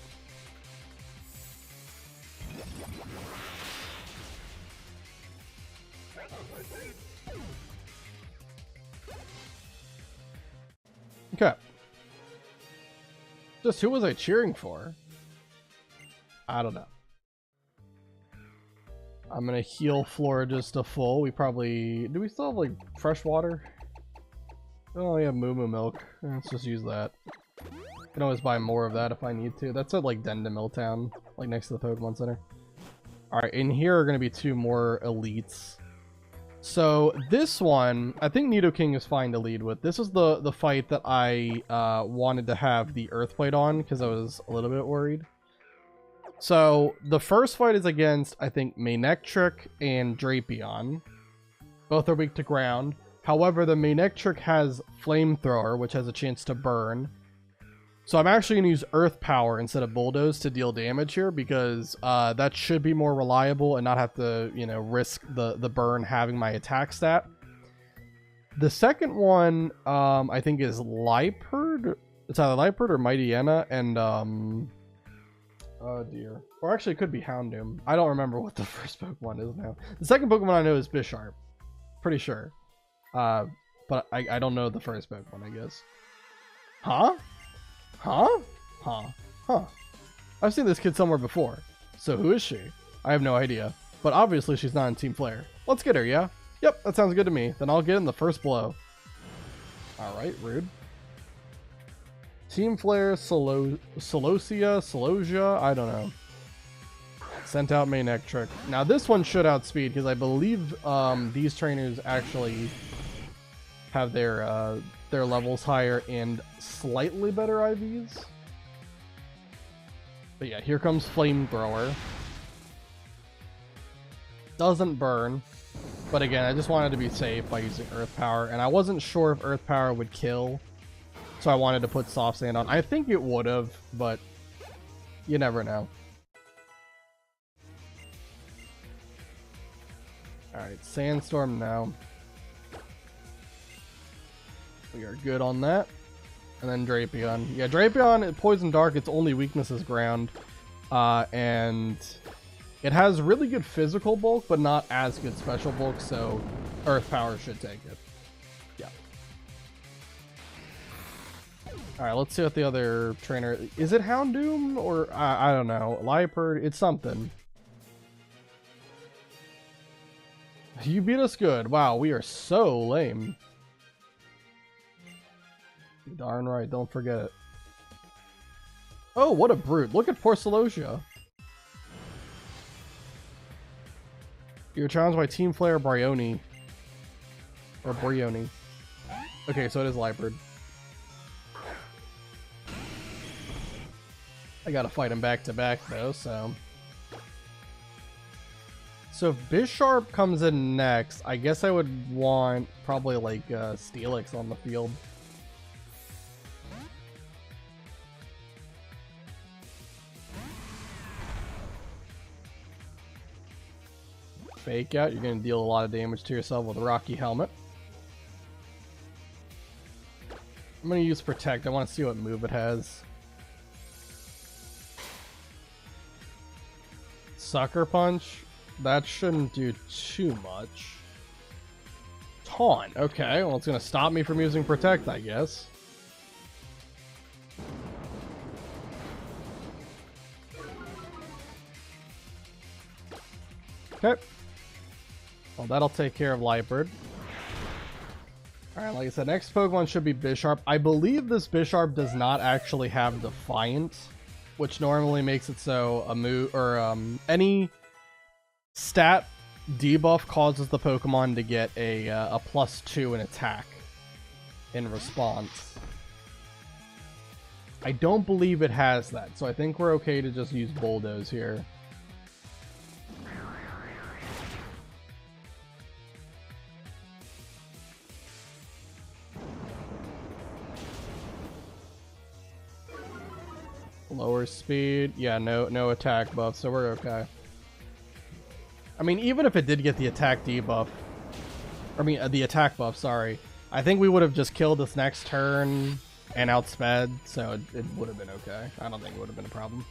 Okay. Just who was I cheering for? I don't know. I'm gonna heal Florges to full. We probably... Do we still have, like, fresh water? Oh, yeah, Moo Moo Milk. Let's just use that. I can always buy more of that if I need to. That's at, like, Dendemil Town, like, next to the Pokemon Center. Alright, in here are gonna be 2 more elites. So, this one, I think Nidoking is fine to lead with. This is the fight that I wanted to have the Earthblade on, because I was a little bit worried. So, the first fight is against, I think, Manectric and Drapion. Both are weak to ground. However, the Manectric has Flamethrower, which has a chance to burn. So I'm actually going to use Earth Power instead of Bulldoze to deal damage here, because that should be more reliable and not have to, you know, risk the burn having my attack stat. The second one, I think, is Liepard. It's either Liepard or Mightyena, and oh dear. Or actually, it could be Houndoom. I don't remember what the first Pokemon is now. The second Pokemon I know is Bisharp. Pretty sure. But I don't know the first Pokemon, I guess. Huh? Huh? Huh? Huh. I've seen this kid somewhere before. So who is she? I have no idea. But obviously she's not in Team Flare. Let's get her, yeah? Yep, that sounds good to me. Then I'll get in the first blow. Alright, rude. Team Flare, Celosia, I don't know. Sent out Manectric. Now this one should outspeed, because I believe these trainers actually have their levels higher and slightly better IVs. But yeah, here comes Flamethrower. Doesn't burn. But again, I just wanted to be safe by using Earth Power. And I wasn't sure if Earth Power would kill. So I wanted to put soft sand on. I think it would have, but you never know. Alright, sandstorm now. We are good on that. And then Drapion. Yeah, Drapion, Poison Dark, its only weakness is ground. And it has really good physical bulk, but not as good special bulk, so Earth Power should take it. Yeah. Alright, let's see what the other trainer... Is it Houndoom? Or, I don't know. Liepard? It's something. You beat us good. Wow, we are so lame. Darn right, don't forget it. Oh, what a brute. Look at poor Celosia. You're challenged by Team Flare Bryony. Or Bryony. Okay, so it is Liepard. I gotta fight him back to back though, so... So if Bisharp comes in next, I guess I would want probably like Steelix on the field. Fake out, you're going to deal a lot of damage to yourself with a Rocky Helmet. I'm going to use Protect, I want to see what move it has. Sucker Punch? That shouldn't do too much. Taunt, okay, well it's going to stop me from using Protect, I guess. Okay. Well, that'll take care of Liepard. Alright, like I said, next Pokemon should be Bisharp. I believe this Bisharp does not actually have Defiant, which normally makes it so a move or any stat debuff causes the Pokemon to get a +2 in attack in response. I don't believe it has that, so I think we're okay to just use Bulldoze here. Lower speed, yeah, no attack buff, so we're okay. I mean, even if it did get the attack debuff, I mean the attack buff, sorry, I think we would have just killed this next turn and outsped, so it would have been okay. I don't think it would have been a problem.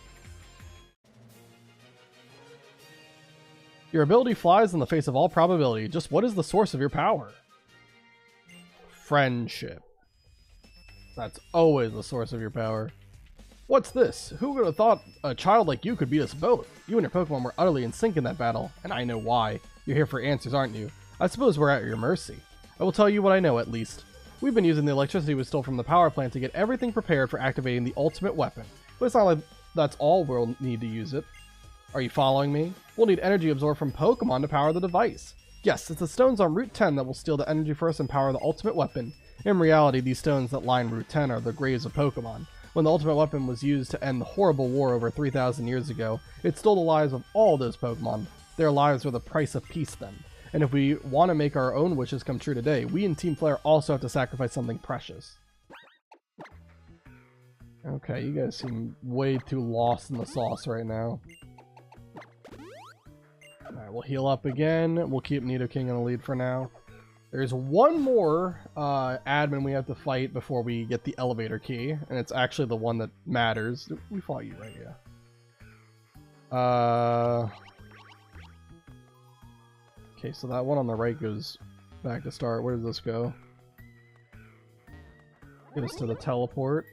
Your ability flies in the face of all probability. Just what is the source of your power? Friendship. That's always the source of your power. What's this? Who would have thought a child like you could beat us both? You and your Pokemon were utterly in sync in that battle, and I know why. You're here for answers, aren't you? I suppose we're at your mercy. I will tell you what I know, at least. We've been using the electricity we stole from the power plant to get everything prepared for activating the ultimate weapon. But it's not like that's all we'll need to use it. Are you following me? We'll need energy absorbed from Pokemon to power the device. Yes, it's the stones on Route 10 that will steal the energy for us and power the ultimate weapon. In reality, these stones that line Route 10 are the graves of Pokemon. When the ultimate weapon was used to end the horrible war over 3,000 years ago, it stole the lives of all those Pokemon. Their lives were the price of peace then. And if we want to make our own wishes come true today, we in Team Flare also have to sacrifice something precious. Okay, you guys seem way too lost in the sauce right now. Alright, we'll heal up again. We'll keep Nidoking in the lead for now. There's one more admin we have to fight before we get the elevator key, and it's actually the one that matters. We fought you, right? Yeah. Okay, so that one on the right goes back to start. Where does this go? Get us to the teleport.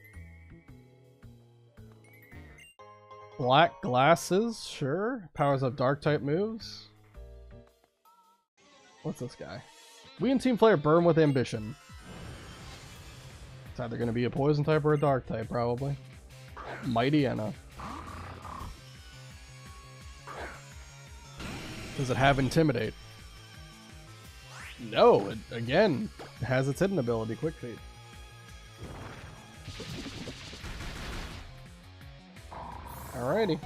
Black glasses, sure. Powers up dark type moves. What's this guy? We in Team Flare burn with ambition. It's either going to be a poison type or a dark type, probably. Mighty Anna. Does it have Intimidate? No, it, again, has its hidden ability, Quick Feet. Alrighty.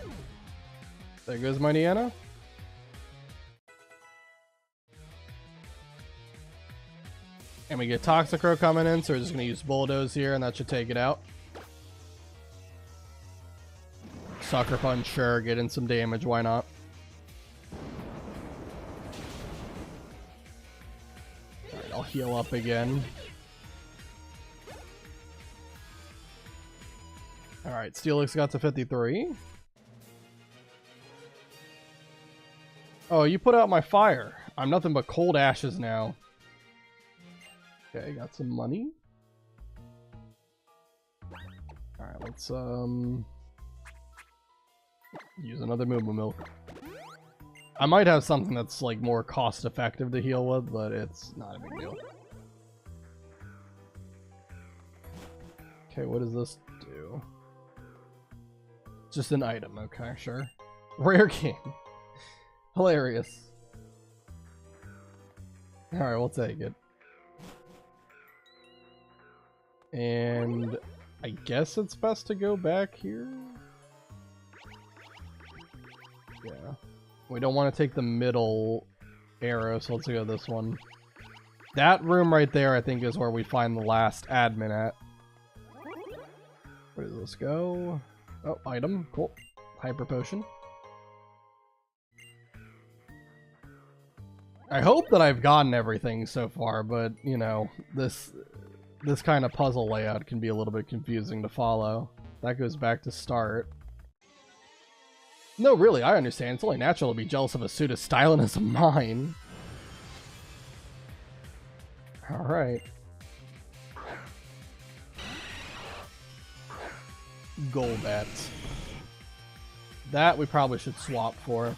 There goes Mighty Anna. And we get Toxicroak coming in, so we're just going to use Bulldoze here, and that should take it out. Sucker Punch, sure, get in some damage, why not? Alright, I'll heal up again. Alright, Steelix got to 53. Oh, you put out my fire. I'm nothing but cold ashes now. Okay, got some money. Alright, let's use another Moo Moo Milk. I might have something that's like more cost effective to heal with, but it's not a big deal. Okay, what does this do? Just an item, okay, sure. Rare game. Hilarious. Alright, we'll take it. And I guess it's best to go back here. Yeah. We don't want to take the middle arrow, so let's go this one. That room right there, I think, is where we find the last admin at. Where does this go? Oh, item. Cool. Hyper Potion. I hope that I've gotten everything so far, but, you know, this kind of puzzle layout can be a little bit confusing to follow. That goes back to start. No, really, I understand. It's only natural to be jealous of a suit as styling as mine. Alright. Golbat. That we probably should swap for.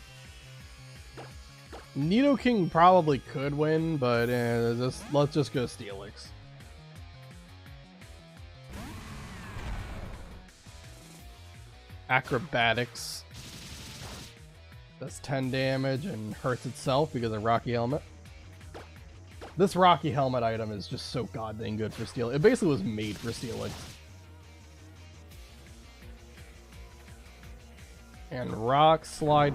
Nidoking probably could win, but let's just go Steelix. Acrobatics. Does 10 damage and hurts itself because of Rocky Helmet. This Rocky Helmet item is just so goddamn good for Steel. It basically was made for Steelix. And Rock Slide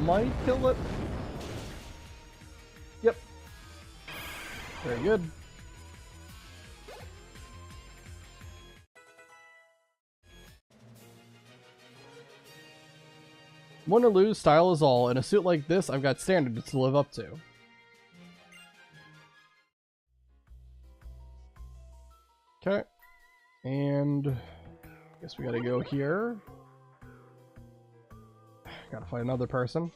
might kill it. Yep. Very good. Win or lose, style is all. In a suit like this, I've got standards to live up to. Okay. And I guess we gotta go here. Gotta find another person.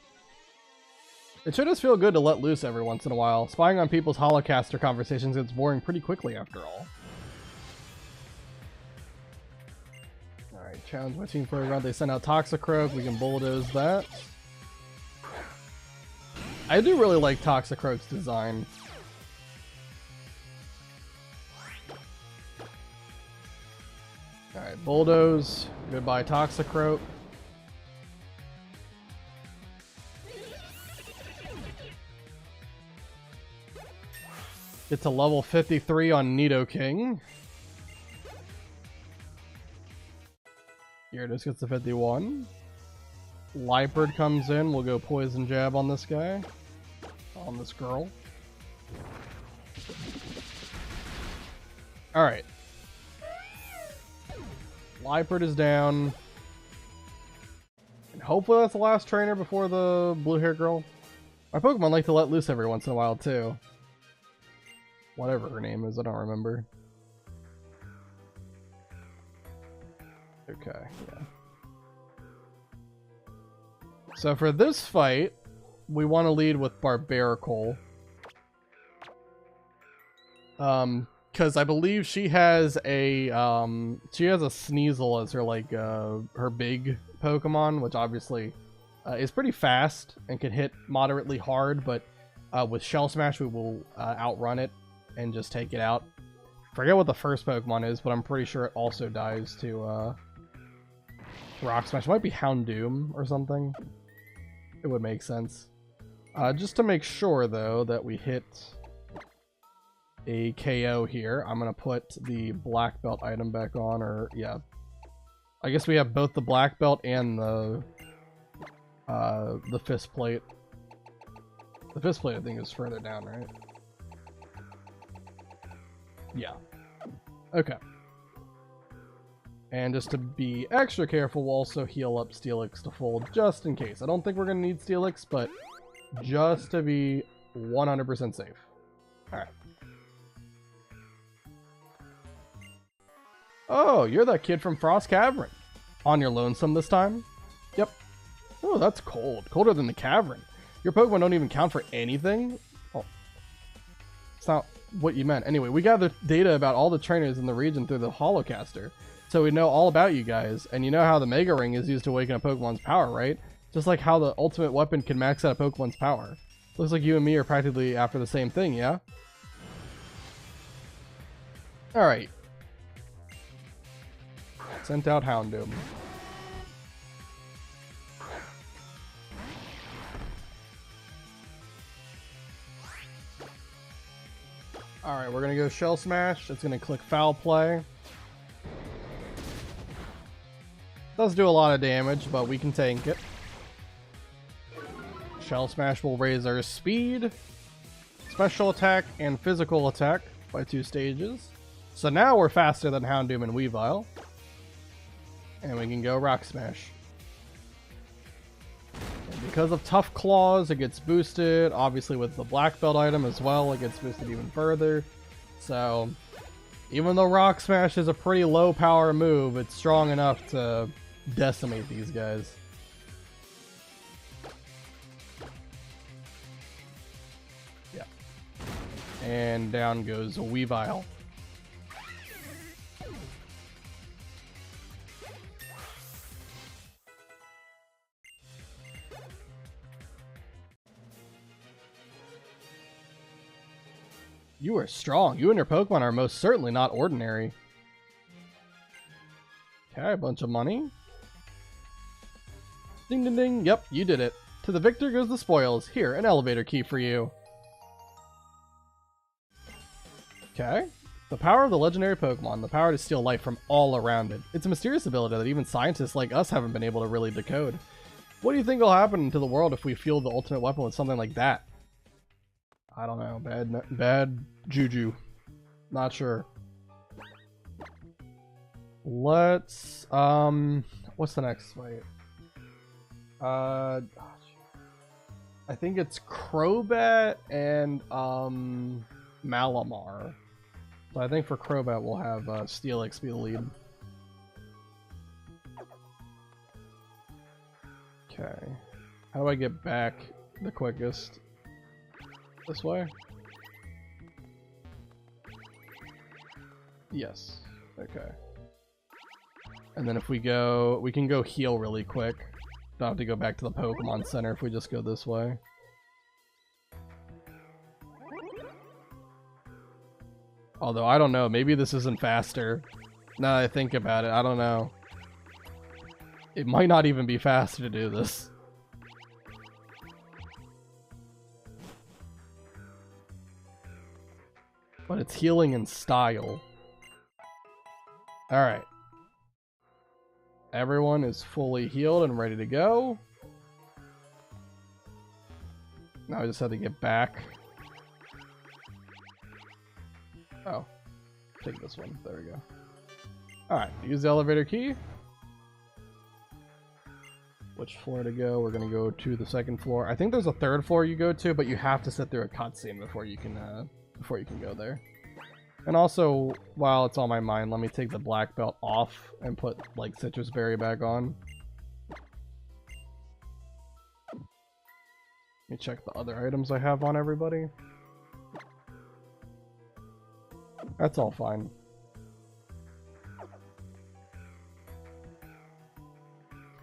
It sure does feel good to let loose every once in a while. Spying on people's holocaster conversations gets boring pretty quickly after all. Alright, challenge my team for a round. They send out Toxicroak. We can bulldoze that. I do really like Toxicroak's design. Alright, bulldoze. Goodbye, Toxicroak. Get to level 53 on Nidoking. Gyarados gets to 51. Liepard comes in. We'll go Poison Jab on this guy. On this girl. Alright. Liepard is down. And hopefully that's the last trainer before the blue hair girl. My Pokemon like to let loose every once in a while too. Whatever her name is, I don't remember. Okay, yeah. So for this fight, we want to lead with Barbarical. Because I believe she has a Sneasel as her like her big Pokemon, which obviously is pretty fast and can hit moderately hard, but with Shell Smash we will outrun it and just take it out. Forget what the first Pokemon is, but I'm pretty sure it also dies to Rock Smash. It might be Houndoom or something. It would make sense. Just to make sure, though, that we hit a KO here, I'm going to put the Black Belt item back on, or, yeah. I guess we have both the Black Belt and the Fist Plate. The Fist Plate, I think, is further down, right? Yeah. Okay. And just to be extra careful, we'll also heal up Steelix to full, just in case. I don't think we're going to need Steelix, but just to be 100% safe. Alright. Oh, you're that kid from Frost Cavern. On your lonesome this time? Yep. Oh, that's cold. Colder than the cavern. Your Pokemon don't even count for anything? Oh. It's not what you meant. Anyway, we gathered data about all the trainers in the region through the Holocaster. So we know all about you guys, and you know how the Mega Ring is used to awaken a Pokemon's power, right? Just like how the ultimate weapon can max out a Pokemon's power. Looks like you and me are practically after the same thing, yeah? Alright. Sent out Houndoom. Alright, we're gonna go Shell Smash. It's gonna click Foul Play. Does do a lot of damage, but we can tank it. Shell Smash will raise our speed, special attack, and physical attack by 2 stages. So now we're faster than Houndoom and Weavile. And we can go Rock Smash. And because of Tough Claws, it gets boosted. Obviously with the Black Belt item as well, it gets boosted even further. So even though Rock Smash is a pretty low power move, it's strong enough to decimate these guys. Yeah. And down goes a Weavile. You are strong. You and your Pokemon are most certainly not ordinary. Okay, a bunch of money. Ding ding ding. Yep, you did it. To the victor goes the spoils. Here, an elevator key for you. Okay. The power of the legendary Pokemon. The power to steal life from all around it. It's a mysterious ability that even scientists like us haven't been able to really decode. What do you think will happen to the world if we fuel the ultimate weapon with something like that? I don't know. Bad juju. Not sure. Let's what's the next fight? I think it's Crobat and Malamar. So I think for Crobat we'll have Steelix be the lead. Okay. How do I get back the quickest? This way? Yes. Okay. And then if we go, we can go heal really quick. Don't have to go back to the Pokemon Center if we just go this way. Although, I don't know, maybe this isn't faster. Now that I think about it, I don't know. It might not even be faster to do this. But it's healing in style. Alright. Everyone is fully healed and ready to go. Now I just have to get back. Oh. Take this one. There we go. Alright, use the elevator key. Which floor to go? We're gonna go to the 2nd floor. I think there's a 3rd floor you go to, but you have to sit through a cutscene before you can go there. And also, while it's on my mind, let me take the black belt off and put, like, Citrus Berry back on. Let me check the other items I have on everybody. That's all fine.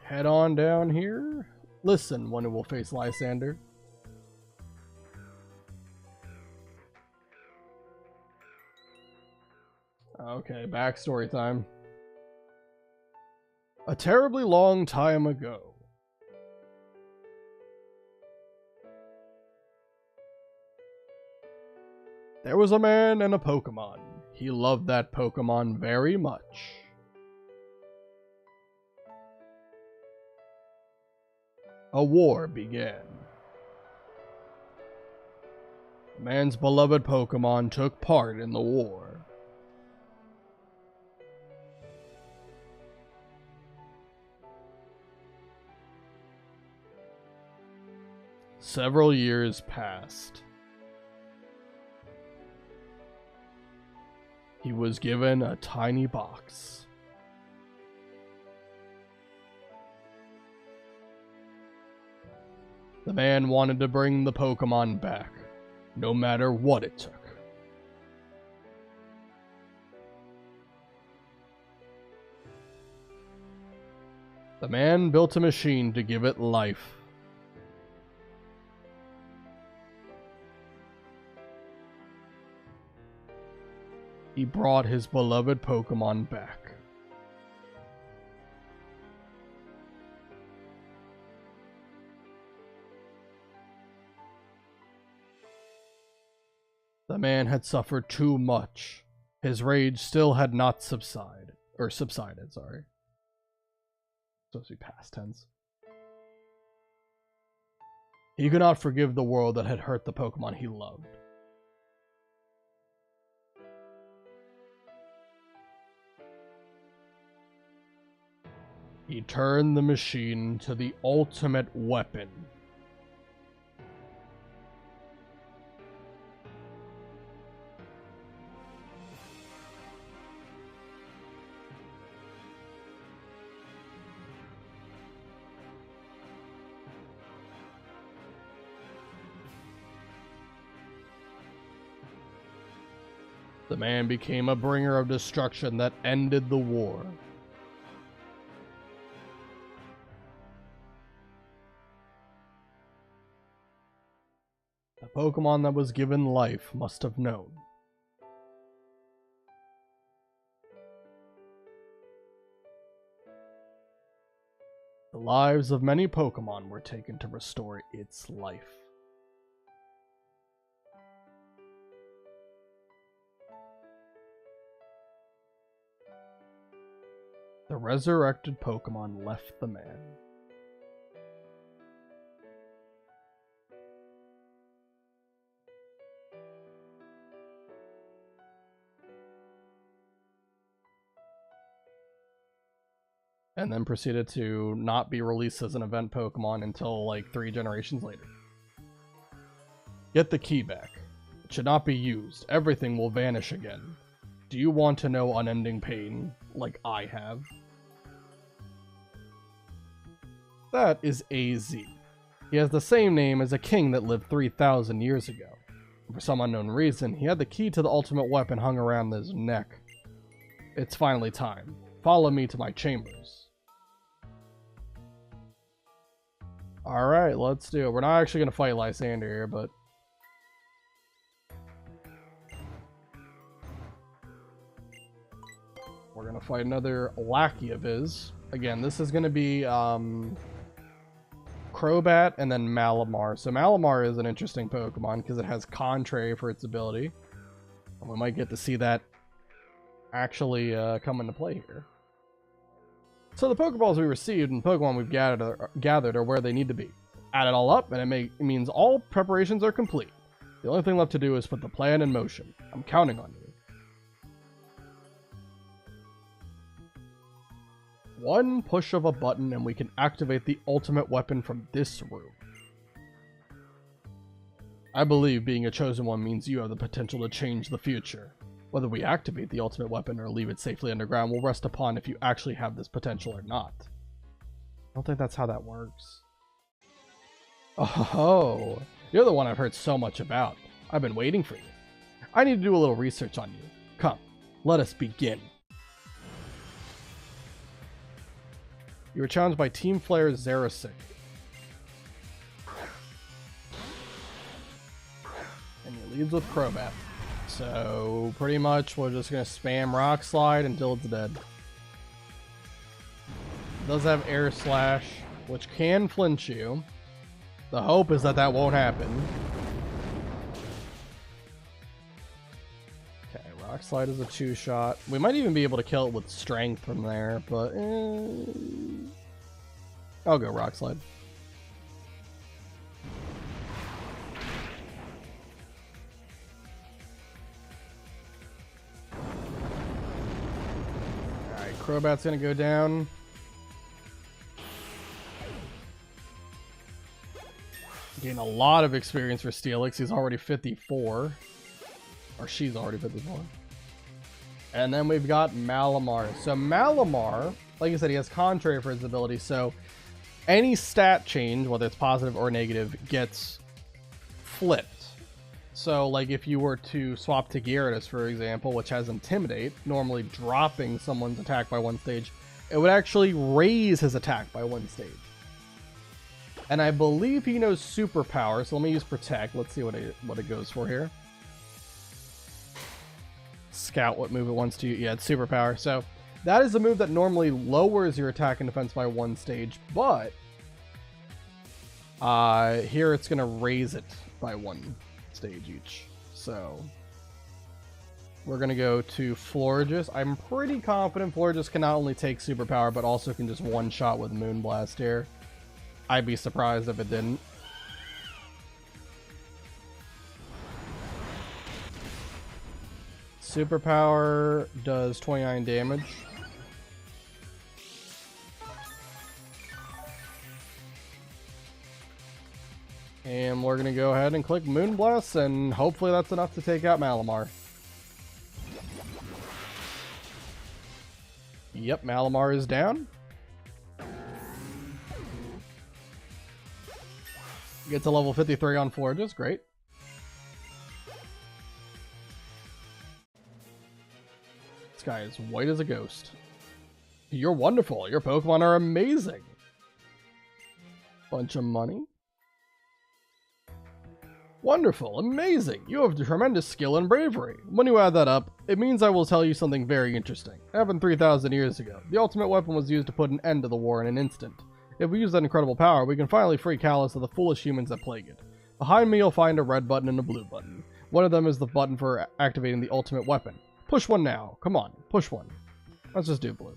Head on down here. Listen, one who will face Lysander. Okay, backstory time. A terribly long time ago. There was a man and a Pokemon. He loved that Pokemon very much. A war began. The man's beloved Pokemon took part in the war. Several years passed. He was given a tiny box. The man wanted to bring the Pokemon back, no matter what it took. The man built a machine to give it life. He brought his beloved Pokemon back. The man had suffered too much. His rage still had not subsided, sorry. Supposed to be past tense. He could not forgive the world that had hurt the Pokemon he loved. He turned the machine to the ultimate weapon. The man became a bringer of destruction that ended the war. The Pokemon that was given life must have known. The lives of many Pokemon were taken to restore its life. The resurrected Pokemon left the man. And then proceeded to not be released as an event Pokemon until like 3 generations later. Get the key back. It should not be used. Everything will vanish again. Do you want to know unending pain like I have? That is AZ. He has the same name as a king that lived 3,000 years ago. For some unknown reason, he had the key to the ultimate weapon hung around his neck. It's finally time. Follow me to my chambers. Alright, let's do it. We're not actually going to fight Lysander here, but... we're going to fight another lackey of his. Again, this is going to be Crobat and then Malamar. So Malamar is an interesting Pokemon because it has Contrary for its ability. And we might get to see that actually come into play here. So the Pokeballs we received and Pokemon we've gathered are where they need to be. Add it all up and it means all preparations are complete. The only thing left to do is put the plan in motion. I'm counting on you. One push of a button and we can activate the ultimate weapon from this room. I believe being a chosen one means you have the potential to change the future. Whether we activate the ultimate weapon or leave it safely underground will rest upon if you actually have this potential or not. I don't think that's how that works. Oh, you're the one I've heard so much about. I've been waiting for you. I need to do a little research on you. Come, let us begin. You were challenged by Team Flare Xerasic. And he leads with Crobat. So, pretty much, we're just going to spam Rock Slide until it's dead. It does have Air Slash, which can flinch you. The hope is that that won't happen. Okay, Rock Slide is a 2-shot. We might even be able to kill it with Strength from there, but... I'll go Rock Slide. Crobat's gonna go down. Gain mean, a lot of experience for Steelix. He's already 54. Or she's already 54. And then we've got Malamar. So Malamar, like I said, he has Contrary for his ability. So any stat change, whether it's positive or negative, gets flipped. So, like, if you were to swap to Gyarados, for example, which has Intimidate, normally dropping someone's attack by 1 stage, it would actually raise his attack by 1 stage. And I believe he knows Superpower, so let me use Protect. Let's see what it goes for here. Scout what move it wants to. Yeah, it's Superpower. So, that is a move that normally lowers your attack and defense by 1 stage, but here it's going to raise it by 1 stage each. So we're gonna go to Florges. I'm pretty confident Florges can not only take Superpower but also can just one-shot with Moonblast here. I'd be surprised if it didn't. Superpower does 29 damage. And we're going to go ahead and click Moonblast, and hopefully that's enough to take out Malamar. Yep, Malamar is down. Get to level 53 on Florges, great. This guy is white as a ghost. You're wonderful. Your Pokemon are amazing. Bunch of money. Wonderful, amazing. You have tremendous skill and bravery. When you add that up, it means I will tell you something very interesting. It happened 3,000 years ago. The ultimate weapon was used to put an end to the war in an instant. If we use that incredible power, we can finally free Kalos of the foolish humans that plague it. Behind me, you'll find a red button and a blue button. One of them is the button for activating the ultimate weapon. Push one now. Come on, push one. Let's just do blue.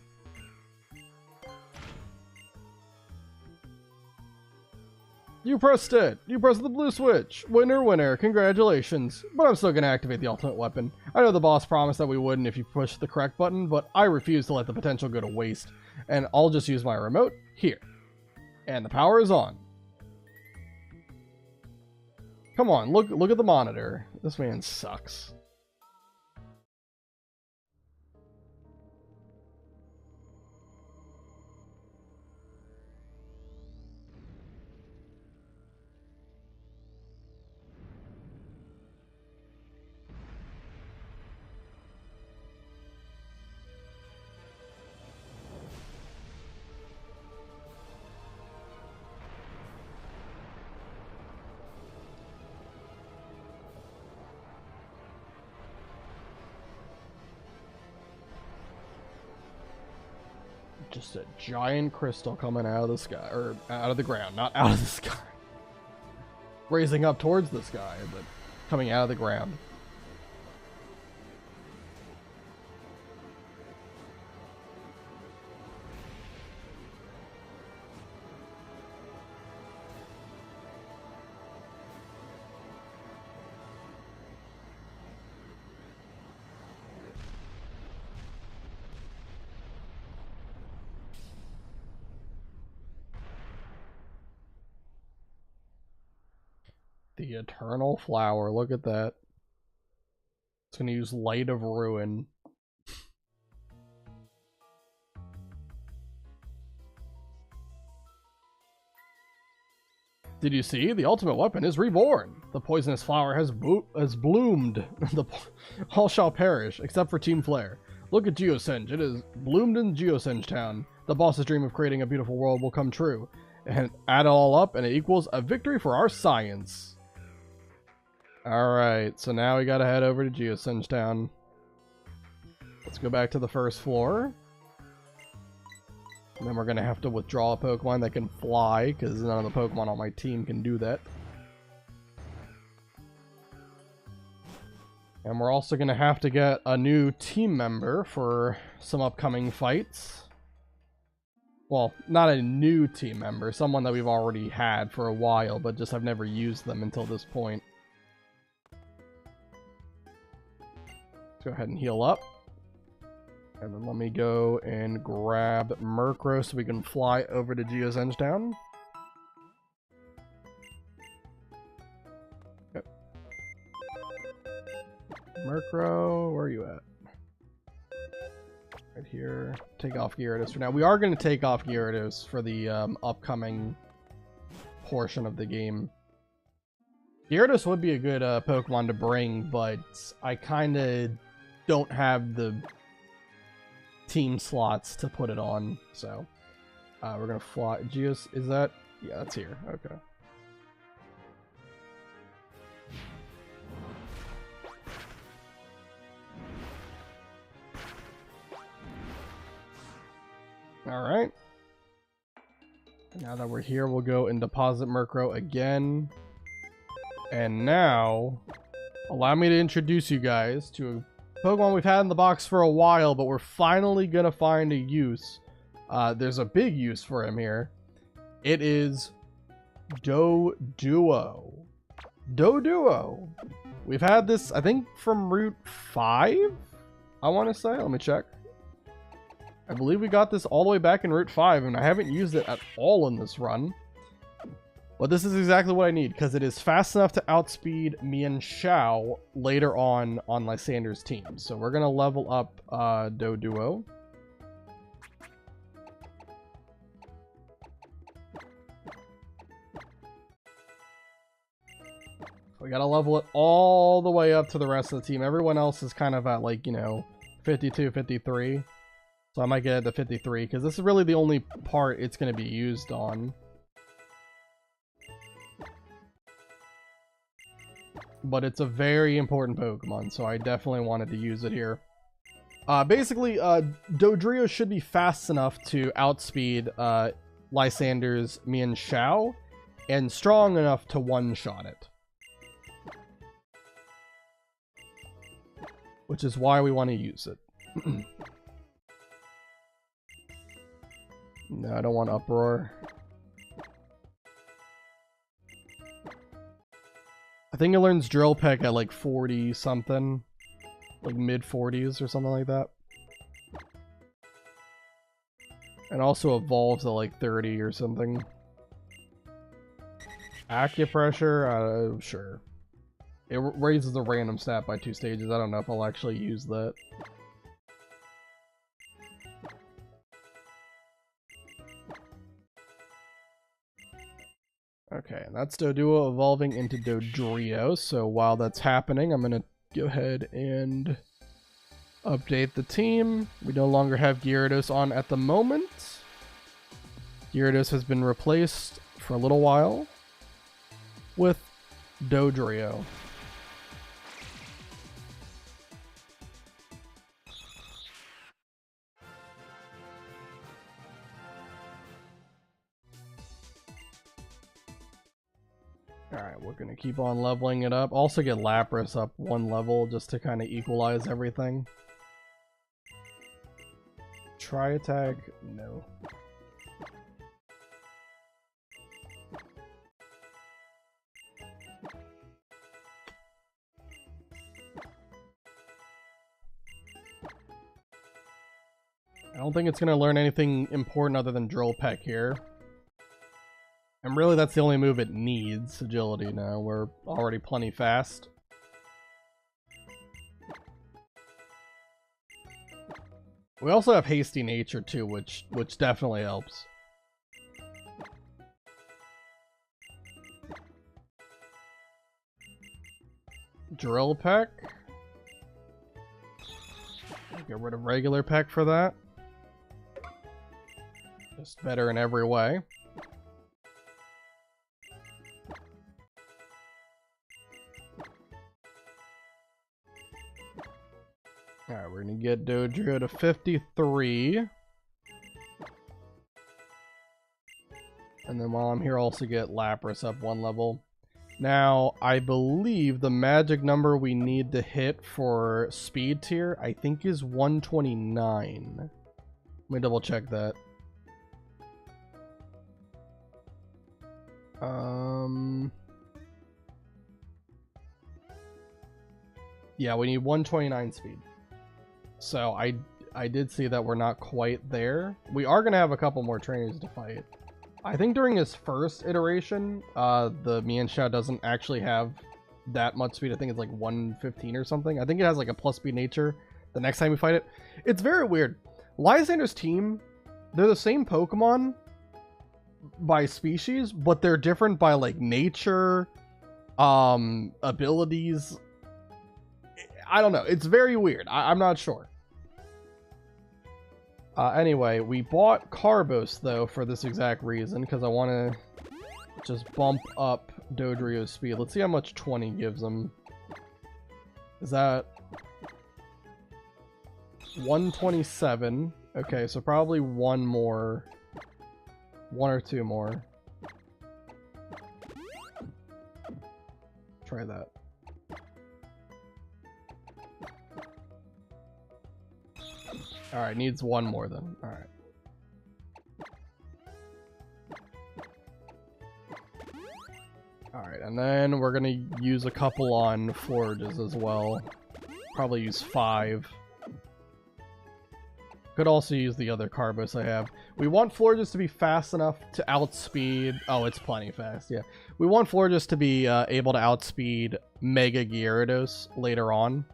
You pressed it! You pressed the blue switch! Winner, winner, congratulations. But I'm still gonna activate the ultimate weapon. I know the boss promised that we wouldn't if you pushed the correct button, but I refuse to let the potential go to waste. And I'll just use my remote here. And the power is on. Come on, look at the monitor. This man sucks. Just a giant crystal coming out of the sky, or out of the ground, not out of the sky. Raising up towards the sky, but coming out of the ground. The Eternal Flower, look at that. It's gonna use Light of Ruin. Did you see? The ultimate weapon is reborn. The poisonous flower has bloomed. All shall perish, except for Team Flare. Look at Geosenge. It is bloomed in Geosenge Town. The boss's dream of creating a beautiful world will come true. And add it all up, and it equals a victory for our science. Alright, so now we gotta head over to Geosenge Town. Let's go back to the first floor. And then we're gonna have to withdraw a Pokemon that can fly, because none of the Pokemon on my team can do that. And we're also gonna have to get a new team member for some upcoming fights. Well, not a new team member, someone that we've already had for a while, but just I've never used them until this point. Let's go ahead and heal up. And then let me go and grab Murkrow so we can fly over to Geosenge Town. Murkrow, where are you at? Right here. Take off Gyarados for now. We are going to take off Gyarados for the upcoming portion of the game. Gyarados would be a good Pokemon to bring, but I kind of don't have the team slots to put it on, so we're going to fly. Geos, is that? Yeah, that's here. Okay. Alright. Now that we're here, we'll go and deposit Murkrow again. And now, allow me to introduce you guys to a Pokemon we've had in the box for a while, but we're finally going to find a use. There's a big use for him here. It is Doduo. Doduo. We've had this, I think, from Route 5, I want to say. Let me check. I believe we got this all the way back in Route 5, and I haven't used it at all in this run. But this is exactly what I need, because it is fast enough to outspeed Mienshao later on Lysander's team. So we're going to level up Doduo. We got to level it all the way up to the rest of the team. Everyone else is kind of at, like, you know, 52, 53. So I might get it to 53, because this is really the only part it's going to be used on. But it's a very important Pokemon, so I definitely wanted to use it here. Basically, Dodrio should be fast enough to outspeed Lysander's Mienshao, and strong enough to one-shot it. Which is why we want to use it. No, I don't want Uproar. I think it learns Drill Peck at like 40 something. Like mid 40s or something like that. And also evolves at like 30 or something. Acupressure? Sure. It raises a random stat by 2 stages. I don't know if I'll actually use that. Okay, and that's Doduo evolving into Dodrio, so while that's happening, I'm going to go ahead and update the team. We no longer have Gyarados on at the moment. Gyarados has been replaced for a little while with Dodrio. Alright, we're going to keep on leveling it up. Also get Lapras up 1 level just to kind of equalize everything. Tri-attack? No. I don't think it's going to learn anything important other than Drill Peck here. And really, that's the only move it needs. Agility now. We're already plenty fast. We also have Hasty Nature too, which definitely helps. Drill Peck. Get rid of regular Peck for that. Just better in every way. Alright, we're gonna get Dodrio to 53. And then while I'm here, also get Lapras up 1 level. Now, I believe the magic number we need to hit for speed tier, I think is 129. Let me double check that. Yeah, we need 129 speed. So I did see that we're not quite there. We are going to have a couple more trainers to fight. I think during his first iteration, the Mienshao doesn't actually have that much speed. I think it's like 115 or something. I think it has like a plus speed nature the next time we fight it. It's very weird. Lysander's team, they're the same Pokemon by species, but they're different by like nature, abilities. I don't know. It's very weird. I'm not sure. Anyway, we bought Carbos though for this exact reason, because I want to just bump up Dodrio's speed. Let's see how much 20 gives him. Is that 127? Okay, so probably one more. One or two more. Try that. Alright, needs one more then. Alright. Alright, and then we're gonna use a couple on Florages as well. Probably use 5. Could also use the other Carbos I have. We want Florages to be fast enough to outspeed... Oh, it's plenty fast, yeah. We want Florages to be able to outspeed Mega Gyarados later on.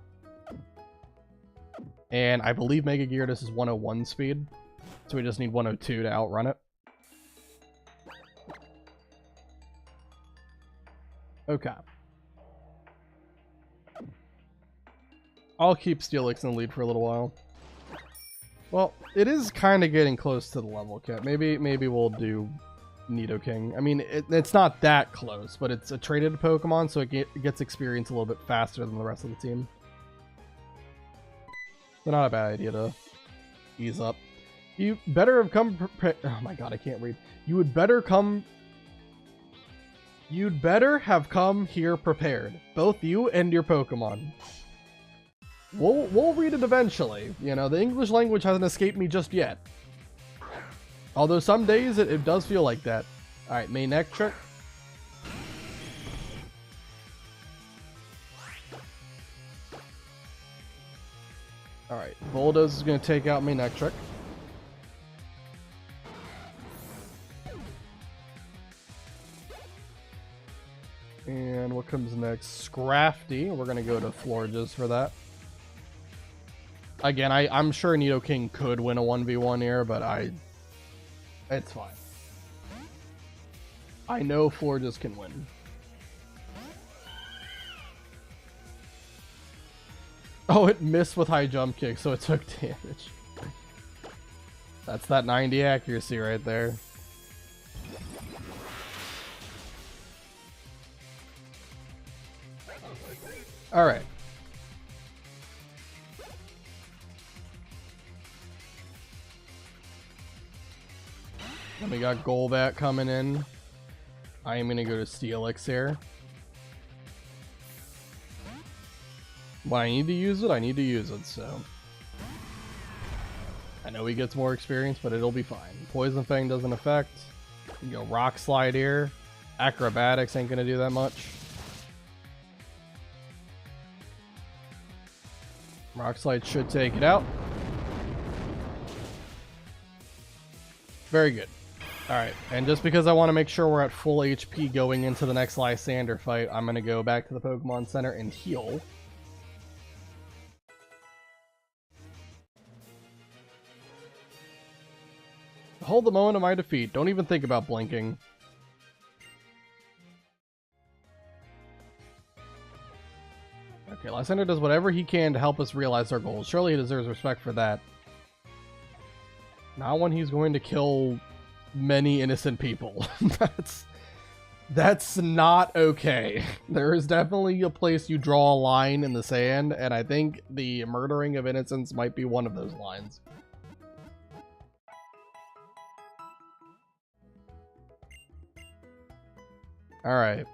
And I believe Mega Gyarados is 101 speed. So we just need 102 to outrun it. Okay. I'll keep Steelix in the lead for a little while. Well, it is kind of getting close to the level cap. Maybe we'll do Nidoking. I mean, it's not that close, but it's a traded Pokemon, so it gets experience a little bit faster than the rest of the team. So not a bad idea to ease up. You better have come prepared. Oh my god, I can't read. You'd better have come here prepared. Both you and your Pokemon. We'll read it eventually. You know, the English language hasn't escaped me just yet. Although some days it does feel like that. Alright, main Electric. Alright, Bulldoze is going to take out main Electric. And what comes next? Scrafty. We're going to go to Florages for that. Again, I'm sure Nidoking could win a 1v1 here, but it's fine. I know Florages can win. Oh, it missed with high jump kick, so it took damage. That's that 90 accuracy right there. Alright. Then we got Golbat coming in. I am going to go to Steelix here. When I need to use it, I need to use it, so... I know he gets more experience, but it'll be fine. Poison Fang doesn't affect. You go Rock Slide here. Acrobatics ain't going to do that much. Rock Slide should take it out. Very good. Alright, and just because I want to make sure we're at full HP going into the next Lysander fight, I'm going to go back to the Pokemon Center and heal. Hold the moment of my defeat. Don't even think about blinking. Okay, Lysander does whatever he can to help us realize our goals. Surely he deserves respect for that. Not when he's going to kill many innocent people. That's not okay. There is definitely a place you draw a line in the sand, and I think the murdering of innocents might be one of those lines. Alright.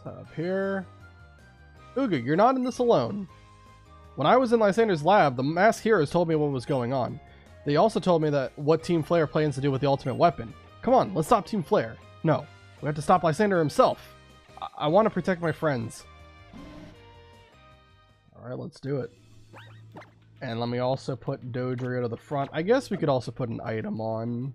Up here. Uga, you're not in this alone. When I was in Lysander's lab, the masked heroes told me what was going on. They also told me that what Team Flare plans to do with the ultimate weapon. Come on, let's stop Team Flare. No, we have to stop Lysander himself. I want to protect my friends. Alright, let's do it. And let me also put Dodrio to the front. I guess we could also put an item on.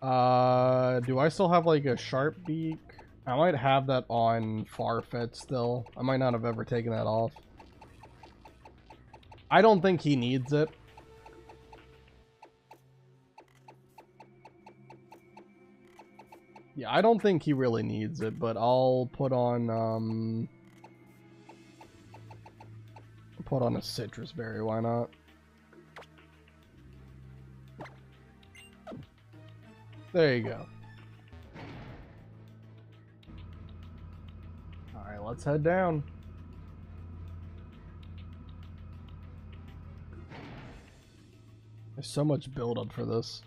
Do I still have like a sharp beak? I might have that on Farfetch still. I might not have ever taken that off. I don't think he needs it. Yeah, I don't think he really needs it, but I'll put on a citrus berry, why not? There you go. Alright, let's head down. There's so much build up for this.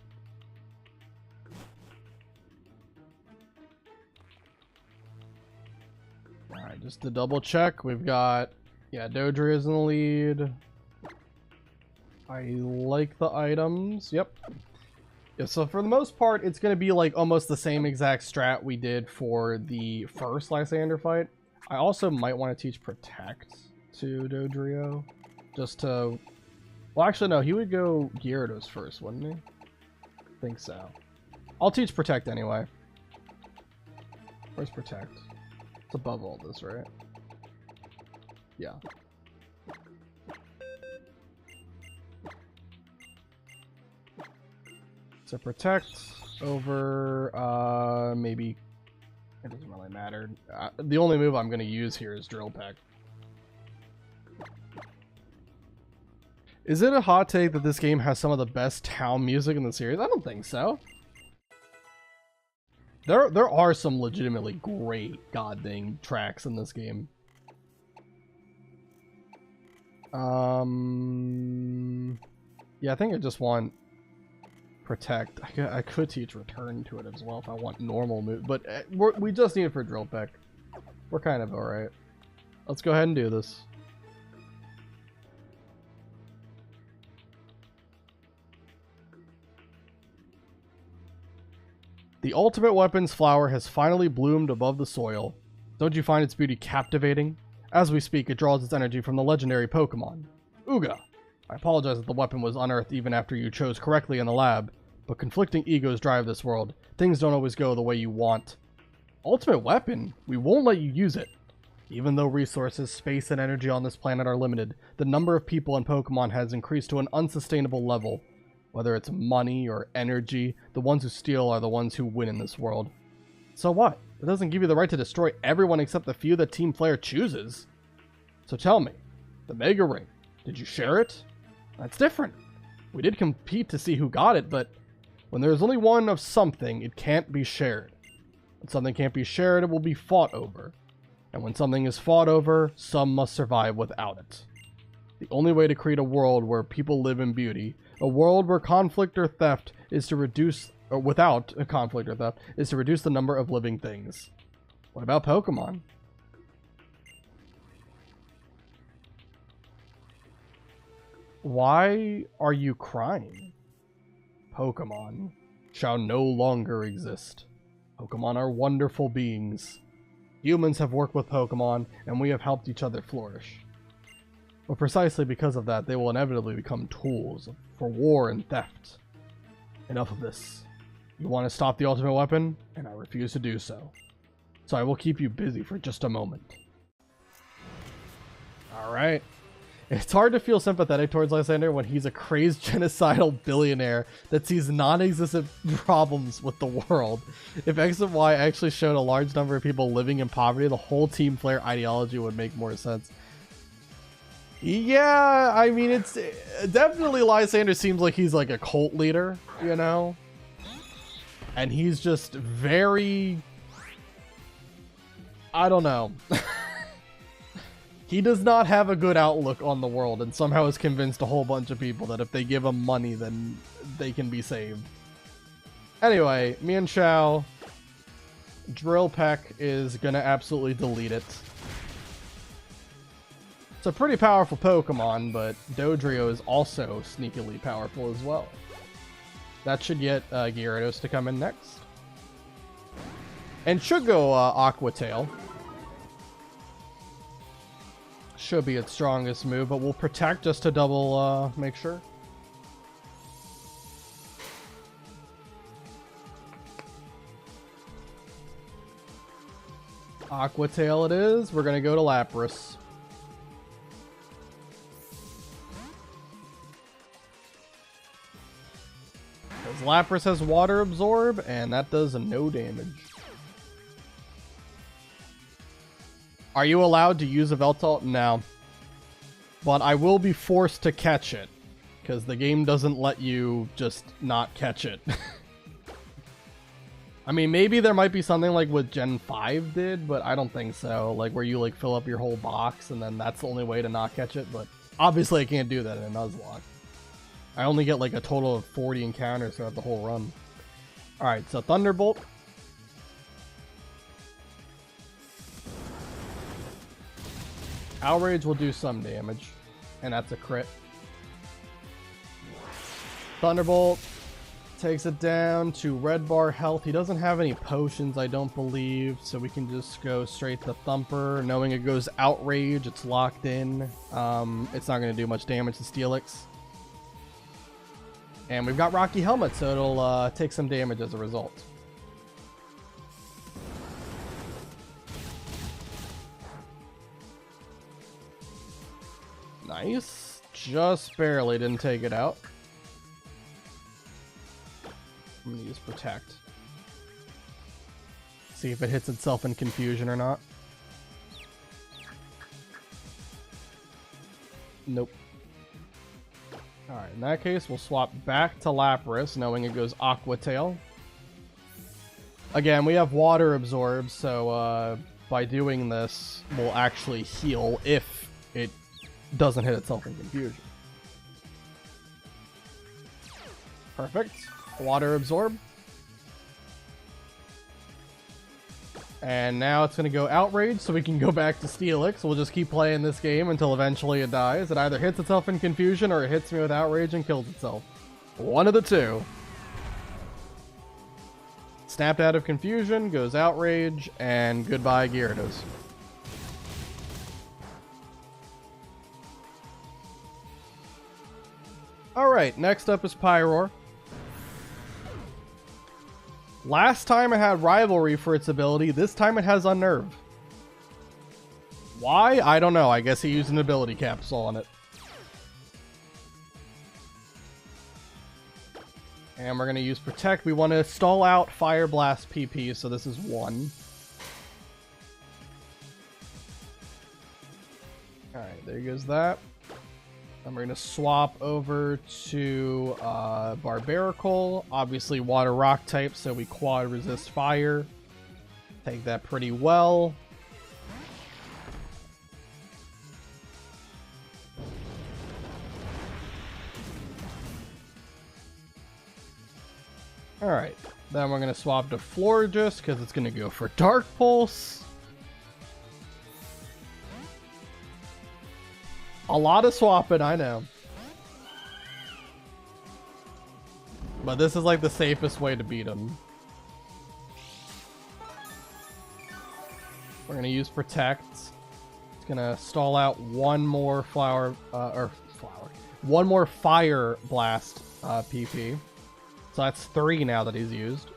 Alright, just to double check, we've got, yeah, Dodrio is in the lead. I like the items, yep. Yeah, so for the most part, it's going to be like almost the same exact strat we did for the first Lysander fight. I also might want to teach Protect to Dodrio, just to... Well, actually, no, he would go Gyarados first, wouldn't he? I think so. I'll teach Protect anyway. Where's Protect? It's above all this, right? Yeah. So Protect over, maybe... It doesn't really matter. The only move I'm going to use here is Drill Peck. Is it a hot take that this game has some of the best town music in the series? I don't think so. There are some legitimately great goddamn tracks in this game. Yeah, I think I just want Protect. I could teach Return to it as well if I want normal move, but we just need it for Drill Peck. We're kind of alright. Let's go ahead and do this. The ultimate weapons flower has finally bloomed above the soil. Don't you find its beauty captivating? As we speak, it draws its energy from the legendary Pokemon. Uga! I apologize that the weapon was unearthed even after you chose correctly in the lab, but conflicting egos drive this world. Things don't always go the way you want. Ultimate weapon? We won't let you use it. Even though resources, space, and energy on this planet are limited, the number of people and Pokemon has increased to an unsustainable level. Whether it's money or energy, the ones who steal are the ones who win in this world. So what? It doesn't give you the right to destroy everyone except the few that Team Flare chooses. So tell me, the Mega Ring, did you share it? That's different. We did compete to see who got it, but when there's only one of something, it can't be shared. When something can't be shared, it will be fought over. And when something is fought over, some must survive without it. The only way to create a world where people live in beauty, a world where conflict or theft is to reduce, or without a conflict or theft, is to reduce the number of living things. What about Pokemon? Why are you crying? Pokemon shall no longer exist. Pokemon are wonderful beings. Humans have worked with Pokemon, and we have helped each other flourish. But precisely because of that, they will inevitably become tools for war and theft. Enough of this. You want to stop the ultimate weapon, and I refuse to do so. So I will keep you busy for just a moment. Alright. It's hard to feel sympathetic towards Lysander when he's a crazed genocidal billionaire that sees non-existent problems with the world. If X and Y actually showed a large number of people living in poverty, the whole Team Flare ideology would make more sense. Yeah, I mean, it's definitely Lysander seems like he's like a cult leader, you know? And he's just very... I don't know. He does not have a good outlook on the world and somehow has convinced a whole bunch of people that if they give him money, then they can be saved. Anyway, Mian Shao, Drill Peck is gonna absolutely delete it. It's a pretty powerful Pokemon, but Dodrio is also sneakily powerful as well. That should get Gyarados to come in next. And should go Aqua Tail. should be its strongest move, but we'll protect just to double make sure. Aqua Tail it is. We're gonna go to Lapras. Because Lapras has Water Absorb, and that does no damage. Are you allowed to use a Veltalt? No. But I will be forced to catch it. Because the game doesn't let you just not catch it. I mean, maybe there might be something like what Gen 5 did, but I don't think so. Like, where you, like, fill up your whole box, and then that's the only way to not catch it. But obviously I can't do that in a Nuzlocke. I only get, like, a total of 40 encounters throughout the whole run. Alright, so Thunderbolt. Outrage will do some damage, and that's a crit. Thunderbolt takes it down to red bar health. He doesn't have any potions, I don't believe, so we can just go straight to Thumper. Knowing it goes Outrage, it's locked in. It's not going to do much damage to Steelix. And we've got Rocky Helmet, so it'll take some damage as a result. Nice. Just barely didn't take it out. I'm gonna use Protect. See if it hits itself in confusion or not. Nope. Alright, in that case, we'll swap back to Lapras, knowing it goes Aqua Tail. Again, we have Water Absorb, so by doing this, we'll actually heal if it doesn't hit itself in confusion. Perfect. Water Absorb. And now it's going to go Outrage, so we can go back to Steelix. We'll just keep playing this game until eventually it dies. It either hits itself in confusion or it hits me with Outrage and kills itself. One of the two. Snapped out of confusion, goes Outrage, and goodbye Gyarados. Alright, next up is Pyroar. Last time it had Rivalry for its ability, this time it has Unnerve. Why? I don't know. I guess he used an ability capsule on it. And we're going to use Protect. We want to stall out Fire Blast PP, so this is 1. Alright, there goes that. And we're going to swap over to Barbaracle. Obviously water rock type, so we quad resist fire. Take that pretty well. Alright, then we're going to swap to Florges because it's going to go for Dark Pulse. A lot of swapping, I know. But this is like the safest way to beat him. We're going to use Protect. It's going to stall out one more one more Fire Blast PP. So that's 3 now that he's used.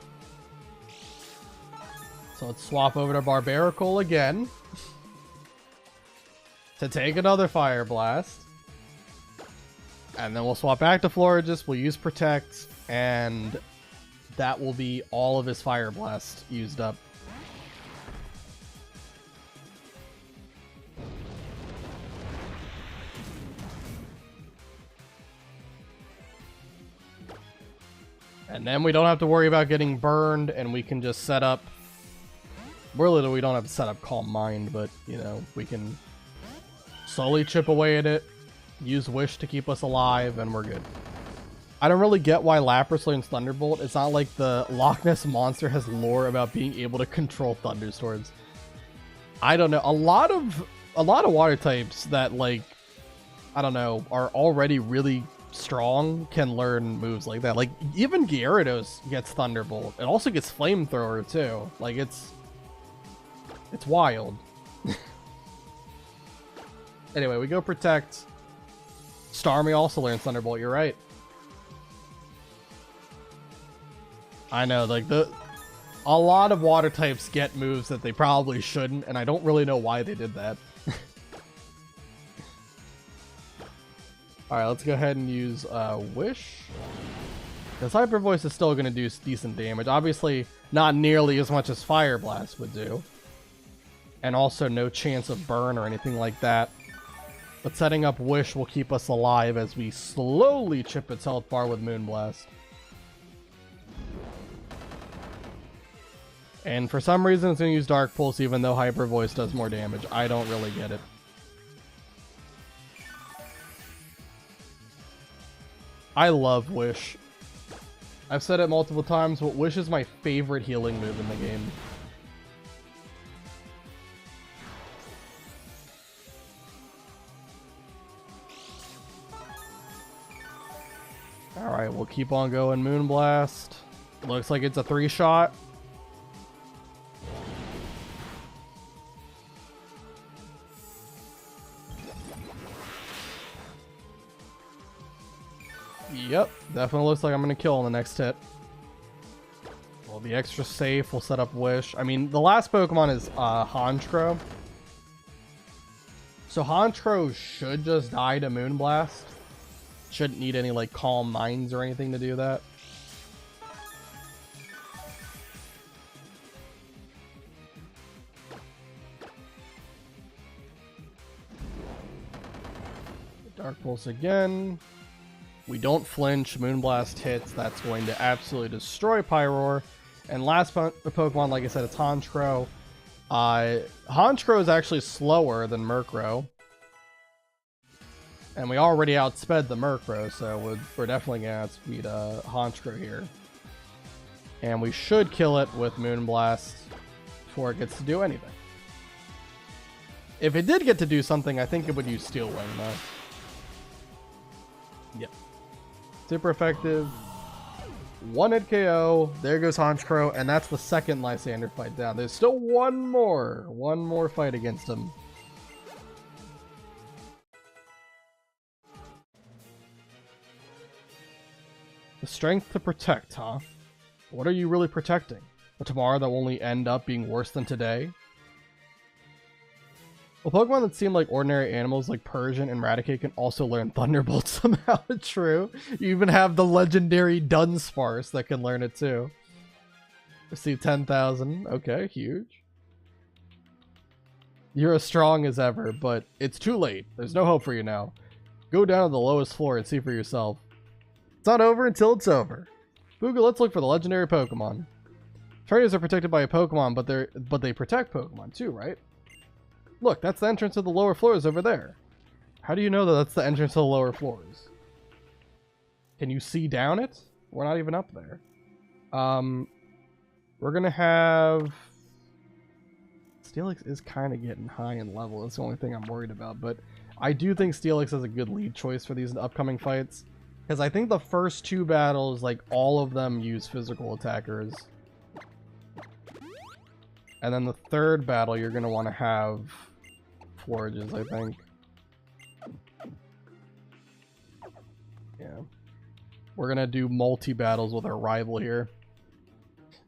So let's swap over to Barbaracle again. To take another Fire Blast. And then we'll swap back to Florges, we'll use Protect, and that will be all of his Fire Blast used up. And then we don't have to worry about getting burned, and we can just set up... Really, we don't have to set up Calm Mind, but, you know, we can slowly chip away at it, use Wish to keep us alive, and we're good. I don't really get why Lapras learns Thunderbolt. It's not like the Loch Ness Monster has lore about being able to control thunderstorms. I don't know. A lot of water types that, like, I don't know, are already really strong can learn moves like that. Like, even Gyarados gets Thunderbolt. It also gets Flamethrower, too. Like, it's wild. Anyway, we go protect. Starmie also learns Thunderbolt, you're right. I know, like, a lot of water types get moves that they probably shouldn't, and I don't really know why they did that. Alright, let's go ahead and use Wish. Because Hyper Voice is still going to do decent damage. Obviously, not nearly as much as Fire Blast would do. And also no chance of burn or anything like that. But setting up Wish will keep us alive as we slowly chip its health bar with Moonblast. And for some reason it's going to use Dark Pulse even though Hyper Voice does more damage. I don't really get it. I love Wish. I've said it multiple times, but Wish is my favorite healing move in the game. Alright, we'll keep on going. Moonblast. Looks like it's a 3-shot. Yep, definitely looks like I'm going to kill on the next hit. We'll be extra safe. We'll set up Wish. I mean, the last Pokemon is Honchkrow. So Honchkrow should just die to Moonblast. Shouldn't need any, like, Calm Minds or anything to do that. Dark Pulse again. We don't flinch. Moonblast hits. That's going to absolutely destroy Pyroar. And last Pokemon, like I said, it's Honchkrow. Honchkrow is actually slower than Murkrow. And we already outsped the Murkrow, so we're definitely going to outspeed Honchkrow here. And we should kill it with Moonblast before it gets to do anything. If it did get to do something, I think it would use Steel Wing, though. Yep. Super effective. 1-hit KO. There goes Honchkrow, and that's the second Lysander fight down. There's still one more fight against him. The strength to protect, huh? What are you really protecting? A tomorrow that will only end up being worse than today? Well, Pokemon that seem like ordinary animals like Persian and Raticate can also learn Thunderbolt somehow. True. You even have the legendary Dunsparce that can learn it too. Receive 10,000. Okay, huge. You're as strong as ever, but it's too late. There's no hope for you now. Go down to the lowest floor and see for yourself. It's not over until it's over. Booga, let's look for the legendary Pokemon. Trainers are protected by a Pokemon, but they protect Pokemon too, right? Look, that's the entrance to the lower floors over there. How do you know that that's the entrance to the lower floors? Can you see down it? We're not even up there. We're gonna have... Steelix is kind of getting high in level. That's the only thing I'm worried about. But I do think Steelix is a good lead choice for these upcoming fights. Because I think the first two battles, like, all of them use physical attackers. And then the third battle, you're going to want to have Forages, I think. Yeah. We're going to do multi-battles with our rival here.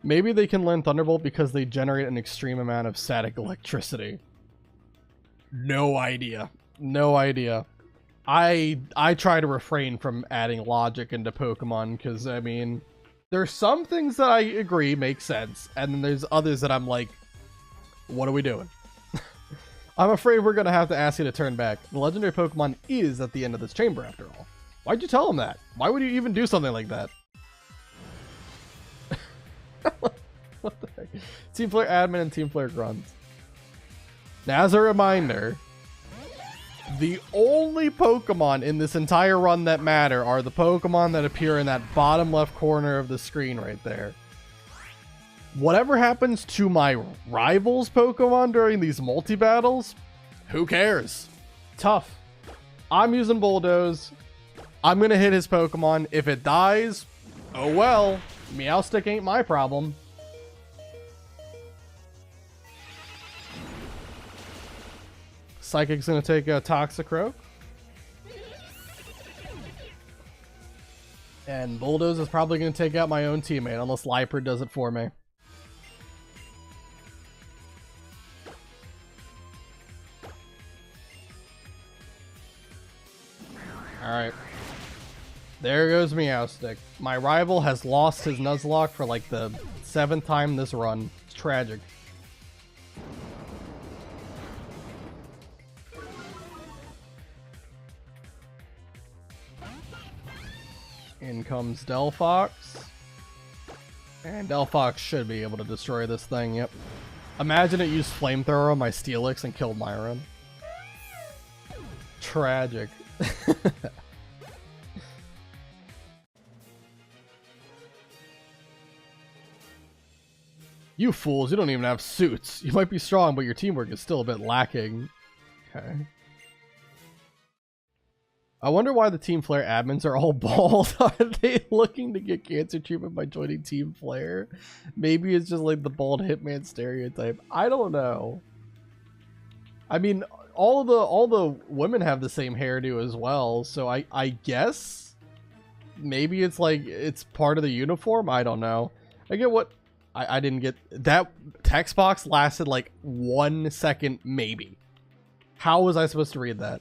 Maybe they can learn Thunderbolt because they generate an extreme amount of static electricity. No idea. No idea. I try to refrain from adding logic into Pokemon because, I mean, there's some things that I agree make sense, and then there's others that I'm like, what are we doing? I'm afraid we're going to have to ask you to turn back. The legendary Pokemon is at the end of this chamber, after all. Why'd you tell him that? Why would you even do something like that? What the heck? Team Flare Admin and Team Flare Grunts. Now, as a reminder, the only Pokemon in this entire run that matter are the Pokemon that appear in that bottom left corner of the screen right there. Whatever happens to my rival's Pokemon during these multi-battles, who cares? Tough. I'm using Bulldoze. I'm going to hit his Pokemon. If it dies, oh well. Meowstic ain't my problem. Psychic's gonna take a Toxicroak. And Bulldoze is probably gonna take out my own teammate, unless Liper does it for me. Alright. There goes Meowstic. My rival has lost his Nuzlocke for like the 7th time this run. It's tragic. In comes Delphox. And Delphox should be able to destroy this thing, yep. Imagine it used Flamethrower on my Steelix and killed Myron. Tragic. You fools, you don't even have suits. You might be strong, but your teamwork is still a bit lacking. Okay. I wonder why the Team Flare admins are all bald. Are they looking to get cancer treatment by joining Team Flare? Maybe it's just like the bald hitman stereotype. I don't know. I mean, all the women have the same hairdo as well, so I guess maybe it's like it's part of the uniform. I don't know. I get what I didn't get. That text box lasted like 1 second, maybe. How was I supposed to read that?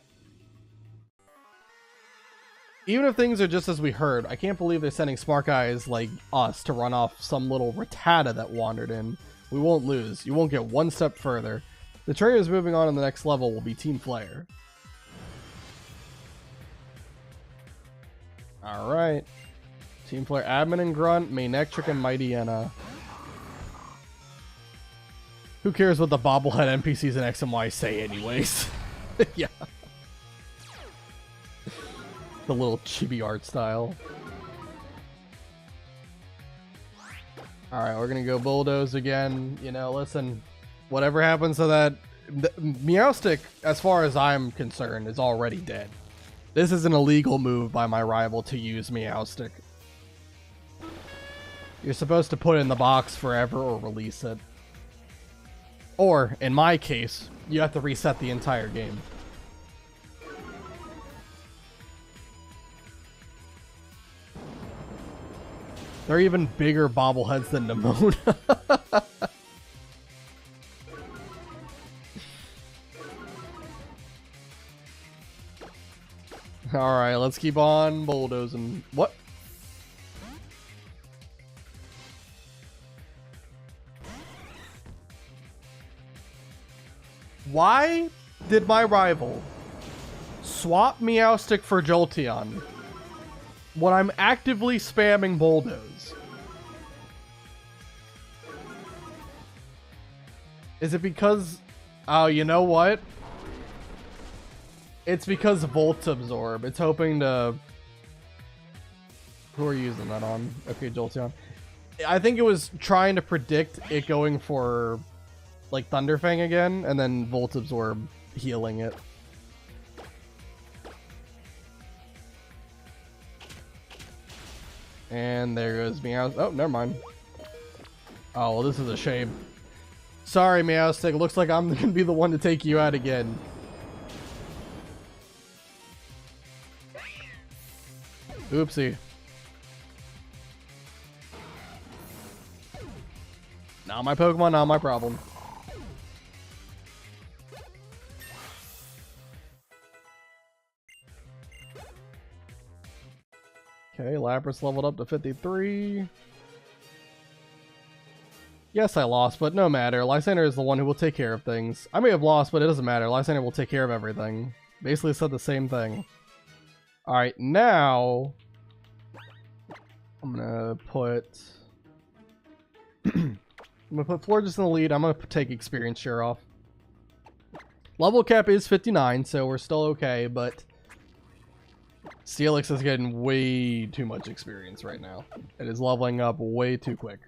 Even if things are just as we heard, I can't believe they're sending smart guys like us to run off some little Rattata that wandered in. We won't lose. You won't get one step further. The trainers moving on in the next level will be Team Flare. Alright. Team Flare Admin and Grunt, Manectric and Mightyena. Who cares what the bobblehead NPCs in X and Y say anyways? Yeah. The little chibi art style. Alright, we're gonna go Bulldoze again. You know, listen, whatever happens to that... Meowstic, as far as I'm concerned, is already dead. This is an illegal move by my rival to use Meowstic. You're supposed to put it in the box forever or release it. Or, in my case, you have to reset the entire game. They're even bigger bobbleheads than Nemona. Alright, let's keep on bulldozing. What? Why did my rival swap Meowstic for Jolteon when I'm actively spamming Bulldoze? Is it because... Oh, you know what? It's because Volt Absorb. It's hoping to... Who are you using that on? Okay, Jolteon. I think it was trying to predict it going for... like Thunderfang again, and then Volt Absorb healing it. And there goes Meow. Oh, never mind. Oh, well, this is a shame. Sorry, Meowstic. Looks like I'm gonna be the one to take you out again. Oopsie. Not my Pokemon, not my problem. Okay, Lapras leveled up to 53. Yes, I lost, but no matter. Lysander is the one who will take care of things. I may have lost, but it doesn't matter. Lysander will take care of everything. Basically said the same thing. Alright, now... I'm gonna put... I'm gonna put Florges in the lead. I'm gonna take experience share off. Level cap is 59, so we're still okay, but... Steelix is getting way too much experience right now. It is leveling up way too quick.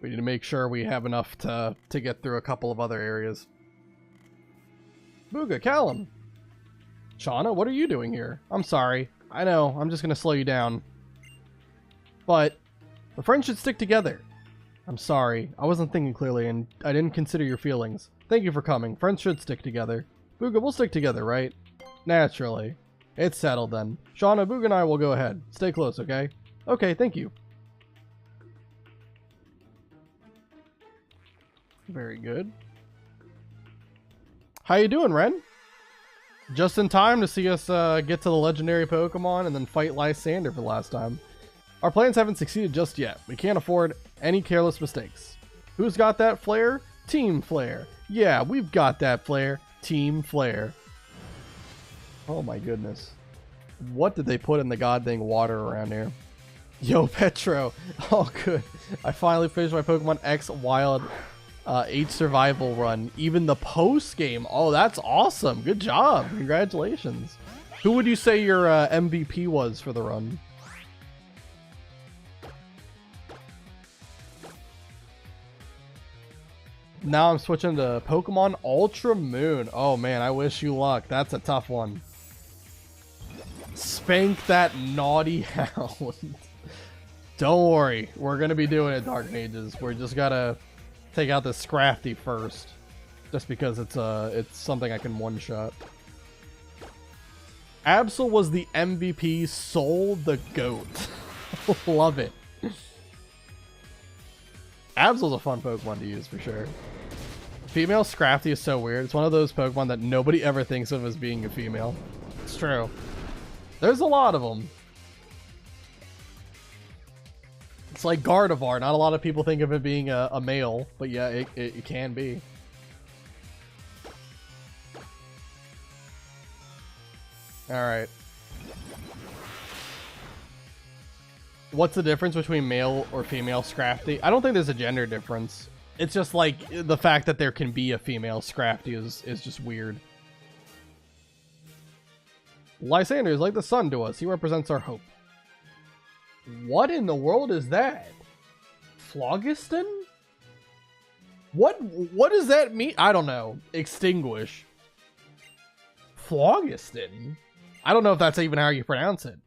We need to make sure we have enough to get through a couple of other areas. Booga, Callum! Shauna, what are you doing here? I'm sorry. I know, I'm just gonna slow you down. But, the friends should stick together. I'm sorry, I wasn't thinking clearly and I didn't consider your feelings. Thank you for coming. Friends should stick together. Booga, we'll stick together, right? Naturally. It's settled then. Shauna, Booga and I will go ahead. Stay close, okay? Okay, thank you. Very good. How you doing, Ren? Just in time to see us get to the legendary Pokemon and then fight Lysander for the last time. Our plans haven't succeeded just yet. We can't afford any careless mistakes. Who's got that flair? Team Flare. Yeah, we've got that flair. Team Flare. Oh my goodness. What did they put in the goddamn water around here? Yo, Petro. Oh, good. I finally finished my Pokemon X Wild H survival run. Even the post game. Oh, that's awesome. Good job. Congratulations. Who would you say your MVP was for the run? Now I'm switching to Pokemon Ultra Moon. Oh man, I wish you luck. That's a tough one. Spank that naughty hound. Don't worry, we're gonna be doing it, Dark Mages. We're just gotta take out this Scrafty first, just because it's something I can one-shot. Absol was the MVP. Soul the goat. Love it. Absol's a fun Pokemon to use for sure. Female Scrafty is so weird. It's one of those Pokemon that nobody ever thinks of as being a female. It's true. There's a lot of them. It's like Gardevoir. Not a lot of people think of it being a male, but yeah, it can be. Alright. What's the difference between male or female Scrafty? I don't think there's a gender difference. It's just like the fact that there can be a female Scrafty is just weird. Lysander is like the sun to us. He represents our hope. What in the world is that? Phlogiston? What does that mean? I don't know. Extinguish. Phlogiston? I don't know if that's even how you pronounce it.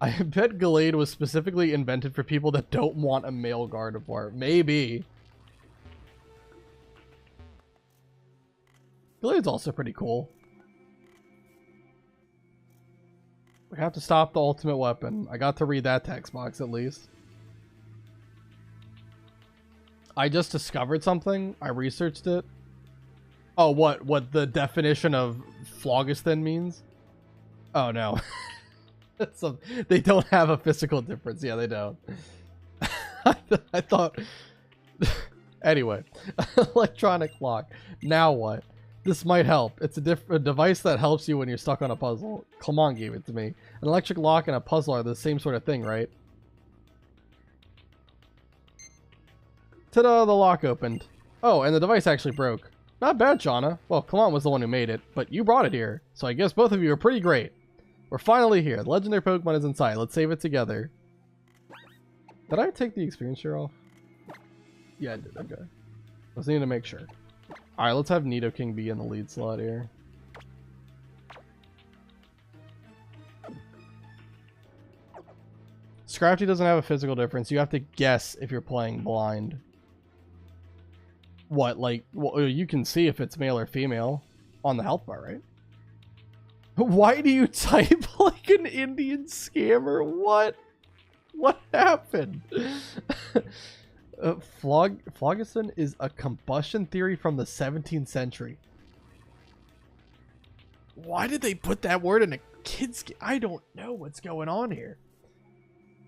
I bet Gallade was specifically invented for people that don't want a male Gardevoir. Maybe. Gallade's also pretty cool. We have to stop the ultimate weapon. I got to read that text box at least. I just discovered something. I researched it. Oh, what the definition of Phlogiston means? Oh no. So, they don't have a physical difference. Yeah, they don't. I thought... Anyway. Electronic lock. Now what? This might help. It's a device that helps you when you're stuck on a puzzle. Clement gave it to me. An electric lock and a puzzle are the same sort of thing, right? Ta-da! The lock opened. Oh, and the device actually broke. Not bad, Shauna. Well, Clement was the one who made it, but you brought it here. So I guess both of you are pretty great. We're finally here. The legendary Pokemon is inside. Let's save it together. Did I take the experience share off? Yeah, I did. Okay. Let's need to make sure. Alright, let's have Nidoking be in the lead slot here. Scrafty doesn't have a physical difference. You have to guess if you're playing blind. What, like, well, you can see if it's male or female on the health bar, right? Why do you type like an Indian scammer? What? What happened? Phlogiston is a combustion theory from the 17th century. Why did they put that word in a kid's game? I don't know what's going on here.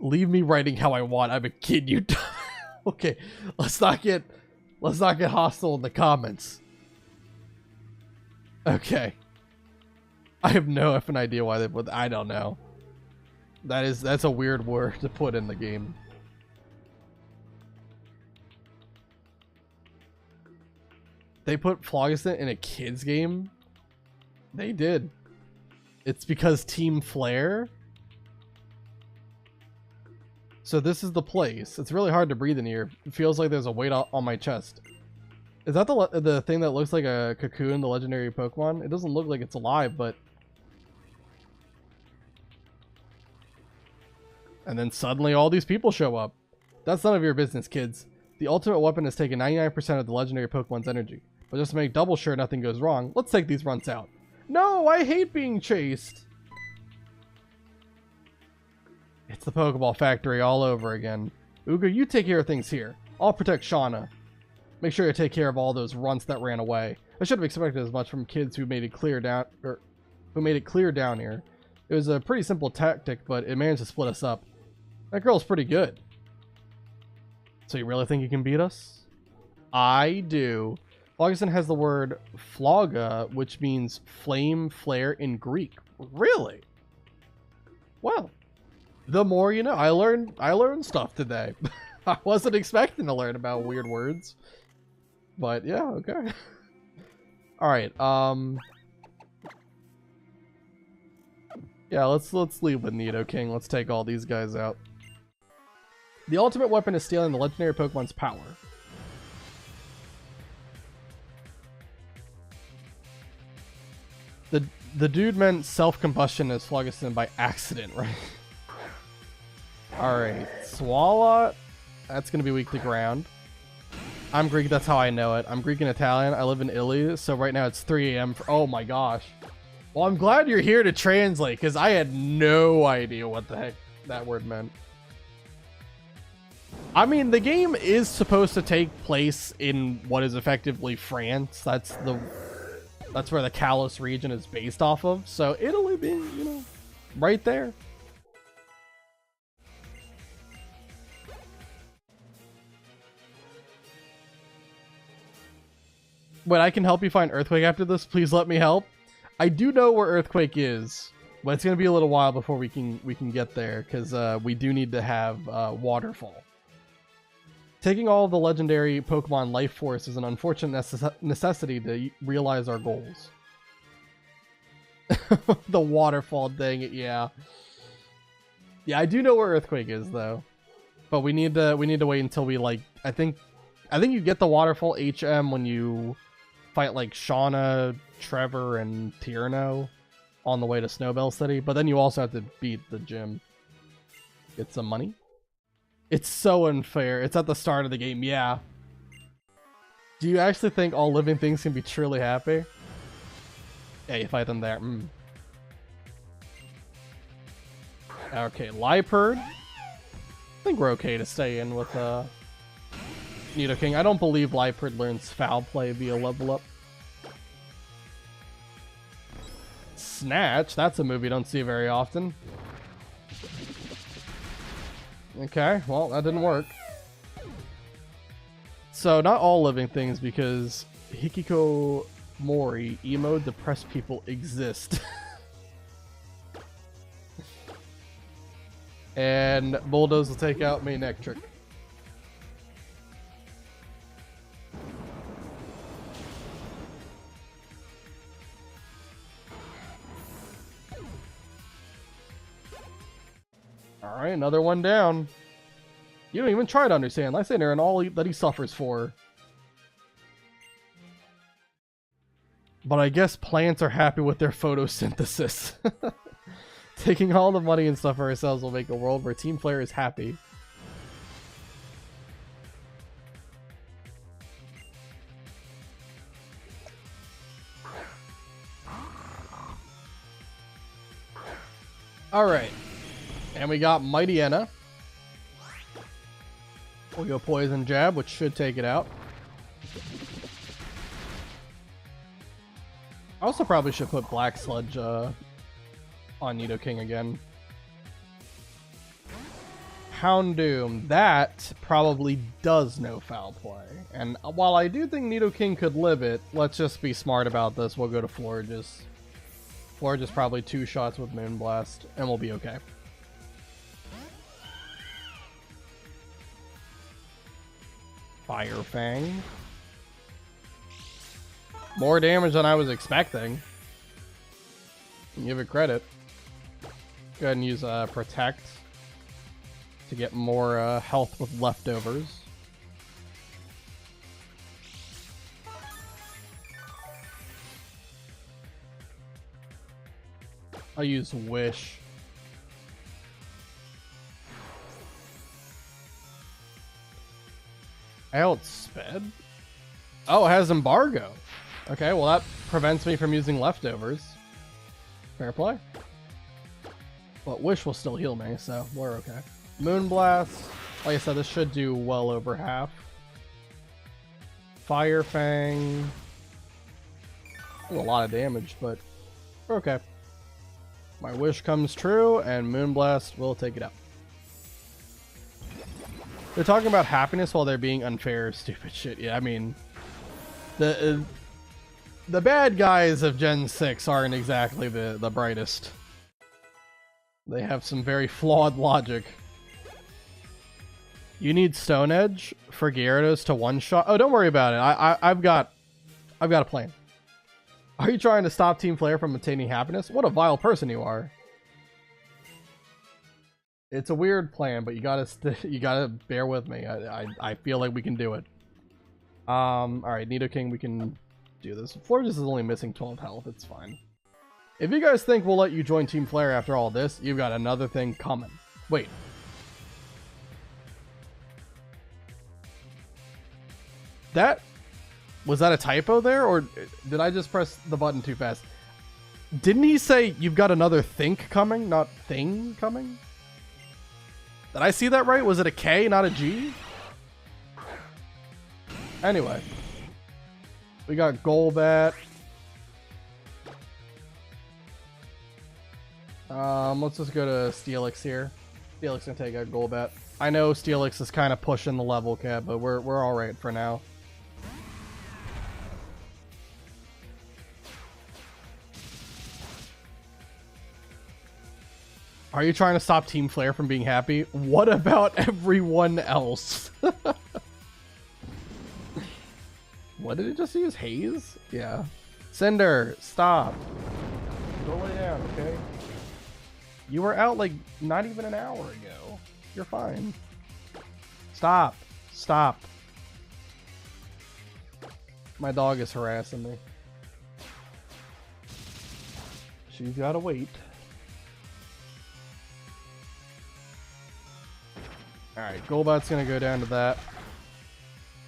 Leave me writing how I want. I'm a kid, you Okay, let's not get hostile in the comments. Okay. I have no effing idea why they put. I don't know. That's a weird word to put in the game. They put Phlogiston in a kid's game? They did. It's because Team Flare? So this is the place. It's really hard to breathe in here. It feels like there's a weight on my chest. Is that the thing that looks like a cocoon, the legendary Pokemon? It doesn't look like it's alive, but... And then suddenly all these people show up. That's none of your business, kids. The ultimate weapon has taken 99% of the legendary Pokemon's energy. But just to make double sure nothing goes wrong, let's take these runts out. No, I hate being chased! It's the Pokeball factory all over again. Uga, you take care of things here. I'll protect Shauna. Make sure you take care of all those runts that ran away. I should have expected as much from kids who made it clear down here. It was a pretty simple tactic, but it managed to split us up. That girl's pretty good. So you really think you can beat us? I do. Augustin has the word flogga, which means flame flare in Greek. Really? Well, the more you know. I learned stuff today. I wasn't expecting to learn about weird words. But yeah, okay. Alright, yeah, let's leave with Nidoking. Let's take all these guys out. The ultimate weapon is stealing the legendary Pokemon's power. The dude meant self-combustion as Phlogiston by accident, right? Alright, Swalot. That's going to be weak to ground. I'm Greek, that's how I know it. I'm Greek and Italian. I live in Italy, so right now it's 3 a.m. Oh my gosh. Well, I'm glad you're here to translate, because I had no idea what the heck that word meant. I mean, the game is supposed to take place in what is effectively France. That's where the Kalos region is based off of. So Italy being, you know, right there. But I can help you find Earthquake after this. Please let me help. I do know where Earthquake is, but it's gonna be a little while before we can get there, because we do need to have Waterfall. Taking all of the legendary Pokemon Life Force is an unfortunate necessity to realize our goals. The Waterfall, dang it, yeah. Yeah, I do know where Earthquake is though, but we need to wait until we like. I think you get the Waterfall HM when you fight like Shauna, Trevor, and Tierno on the way to Snowbell City, but then you also have to beat the gym. Get some money. It's so unfair. It's at the start of the game, yeah. Do you actually think all living things can be truly happy? Yeah, you fight them there. Okay, Liepard. I think we're okay to stay in with Nidoking. I don't believe Liepard learns Foul Play via level up. Snatch, that's a move you don't see very often. Okay, well, that didn't work. So, not all living things, because Hikiko Mori, emo, depressed people exist. And Bulldoze will take out Manectric. Alright, another one down. You don't even try to understand Lysander and all that he suffers for. But I guess plants are happy with their photosynthesis. Taking all the money and stuff for ourselves will make a world where Team Flare is happy. Alright. And we got Mightyena. We'll go Poison Jab, which should take it out. I also probably should put Black Sludge on Nidoking again. Houndoom, that probably does know Foul Play. And while I do think Nidoking could live it, let's just be smart about this. We'll go to Florges. Florges probably 2 shots with Moonblast, and we'll be okay. Fire Fang. More damage than I was expecting. Give it credit. Go ahead and use Protect to get more health with leftovers. I'll use Wish. Outsped? Oh, it has embargo. Okay, well that prevents me from using leftovers. Fair play. But Wish will still heal me, so we're okay. Moonblast. Like I said, this should do well over half. Fire Fang. A lot of damage, but we're okay. My wish comes true, and Moonblast will take it out. They're talking about happiness while they're being unfair, stupid shit. Yeah, I mean, the bad guys of Gen 6 aren't exactly the brightest. They have some very flawed logic. You need Stone Edge for Gyarados to one-shot. Oh, don't worry about it. I've got a plan. Are you trying to stop Team Flare from obtaining happiness? What a vile person you are. It's a weird plan, but you gotta bear with me. I feel like we can do it. Alright, Nidoking, we can do this. Florges is only missing 12 health, it's fine. If you guys think we'll let you join Team Flare after all this, you've got another thing coming. Wait. Was that a typo there, or did I just press the button too fast? Didn't he say you've got another think coming, not thing coming? Did I see that right? Was it a K, not a G? Anyway. We got Golbat. Let's just go to Steelix here. Steelix can take out Golbat. I know Steelix is kind of pushing the level cap, but we're alright for now. Are you trying to stop Team Flare from being happy? What about everyone else? What did it just use? Haze? Yeah. Cinder, stop. Go lay down, okay? You were out like not even an hour ago. You're fine. Stop. Stop. My dog is harassing me. She's gotta wait. Alright, Golbat's gonna go down to that.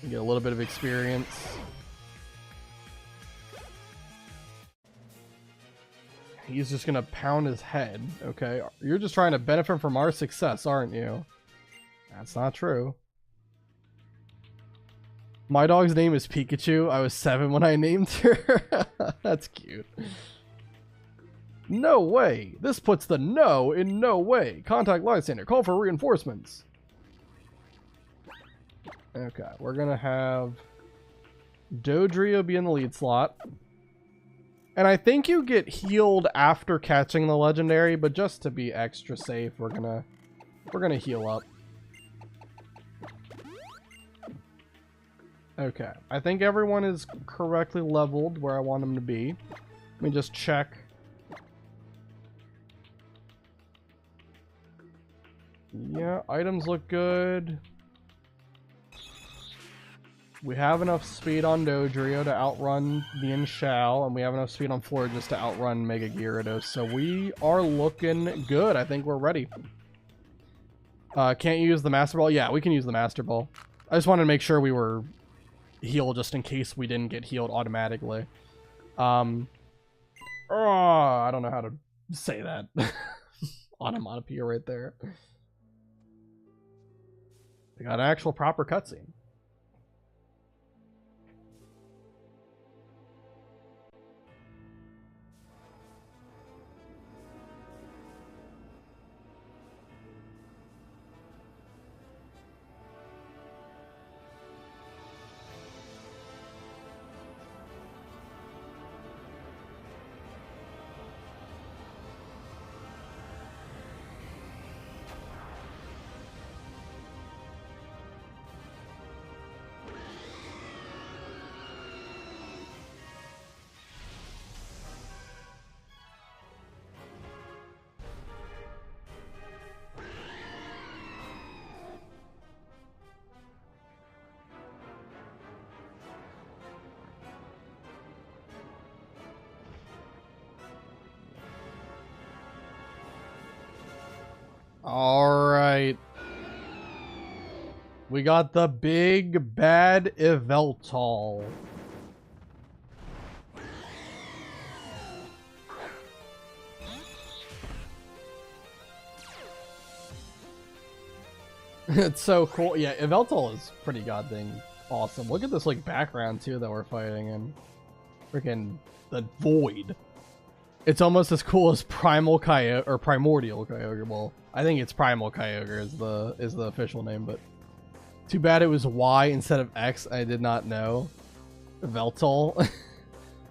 And get a little bit of experience. He's just gonna pound his head, okay? You're just trying to benefit from our success, aren't you? That's not true. My dog's name is Pikachu. I was 7 when I named her. That's cute. No way! This puts the no in no way. Contact Lysander. Call for reinforcements. Okay, we're gonna have Dodrio be in the lead slot. And I think you get healed after catching the legendary, but just to be extra safe, we're gonna heal up. Okay, I think everyone is correctly leveled where I want them to be. Let me just check. Yeah, items look good. We have enough speed on Dodrio to outrun the Inshao, and we have enough speed on Florges to outrun Mega Gyarados, so we are looking good. I think we're ready. Can't you use the Master Ball? Yeah, we can use the Master Ball. I just wanted to make sure we were healed just in case we didn't get healed automatically. I don't know how to say that. Onomatopoeia right there. We got an actual proper cutscene. All right. We got the big bad Yveltal. It's so cool. Yeah, Yveltal is pretty goddamn awesome. Look at this like background too that we're fighting in. Freaking the void. It's almost as cool as Primal Kyogre or Primordial Kyogre. Well, I think it's Primal Kyogre is the official name, but too bad it was Y instead of X. I did not know. Yveltal.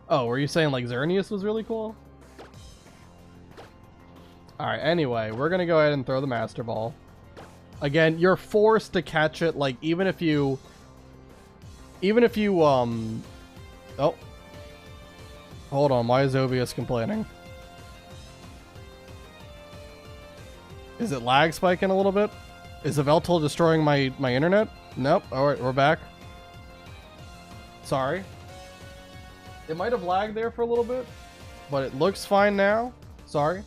Oh, were you saying like Xerneas was really cool? Alright, anyway, we're gonna go ahead and throw the Master Ball. Again, you're forced to catch it, like, even if you, oh. Hold on, why is Ovius complaining? Is it lag spiking a little bit? Is Yveltal destroying my internet? Nope. Alright, we're back. Sorry. It might have lagged there for a little bit, but it looks fine now. Sorry.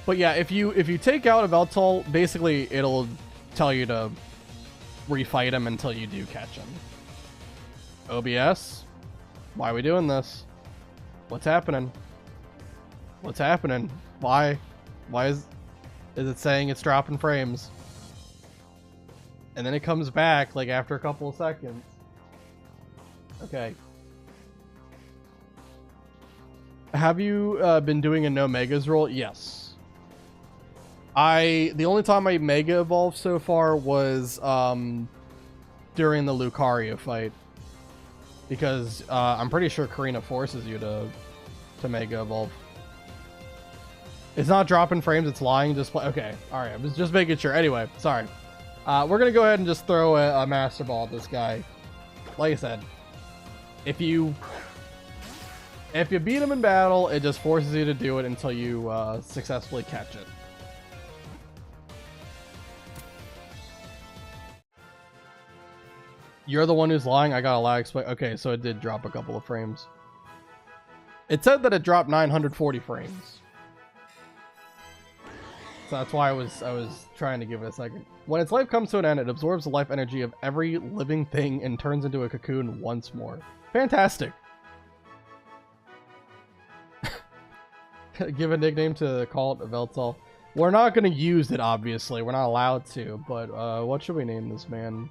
But yeah, if you take out Yveltal, basically it'll tell you to refight him until you do catch him. OBS? Why are we doing this? What's happening? What's happening? Why is it saying it's dropping frames? And then it comes back like after a couple of seconds. Okay. Have you been doing a no megas roll? Yes. The only time I mega evolved so far was during the Lucario fight, because I'm pretty sure Karina forces you to mega evolve. It's not dropping frames, it's lying. Just play. Okay, all right. I was just making sure. Anyway, sorry. We're gonna go ahead and just throw a Master Ball at this guy. Like I said, if you beat him in battle, it just forces you to do it until you successfully catch it. You're the one who's lying. I got a lag spike. Okay, so it did drop a couple of frames. It said that it dropped 940 frames. So that's why I was trying to give it a second. When its life comes to an end, it absorbs the life energy of every living thing and turns into a cocoon once more. Fantastic. Give a nickname to call it Yveltal. We're not going to use it, obviously. We're not allowed to. But what should we name this man?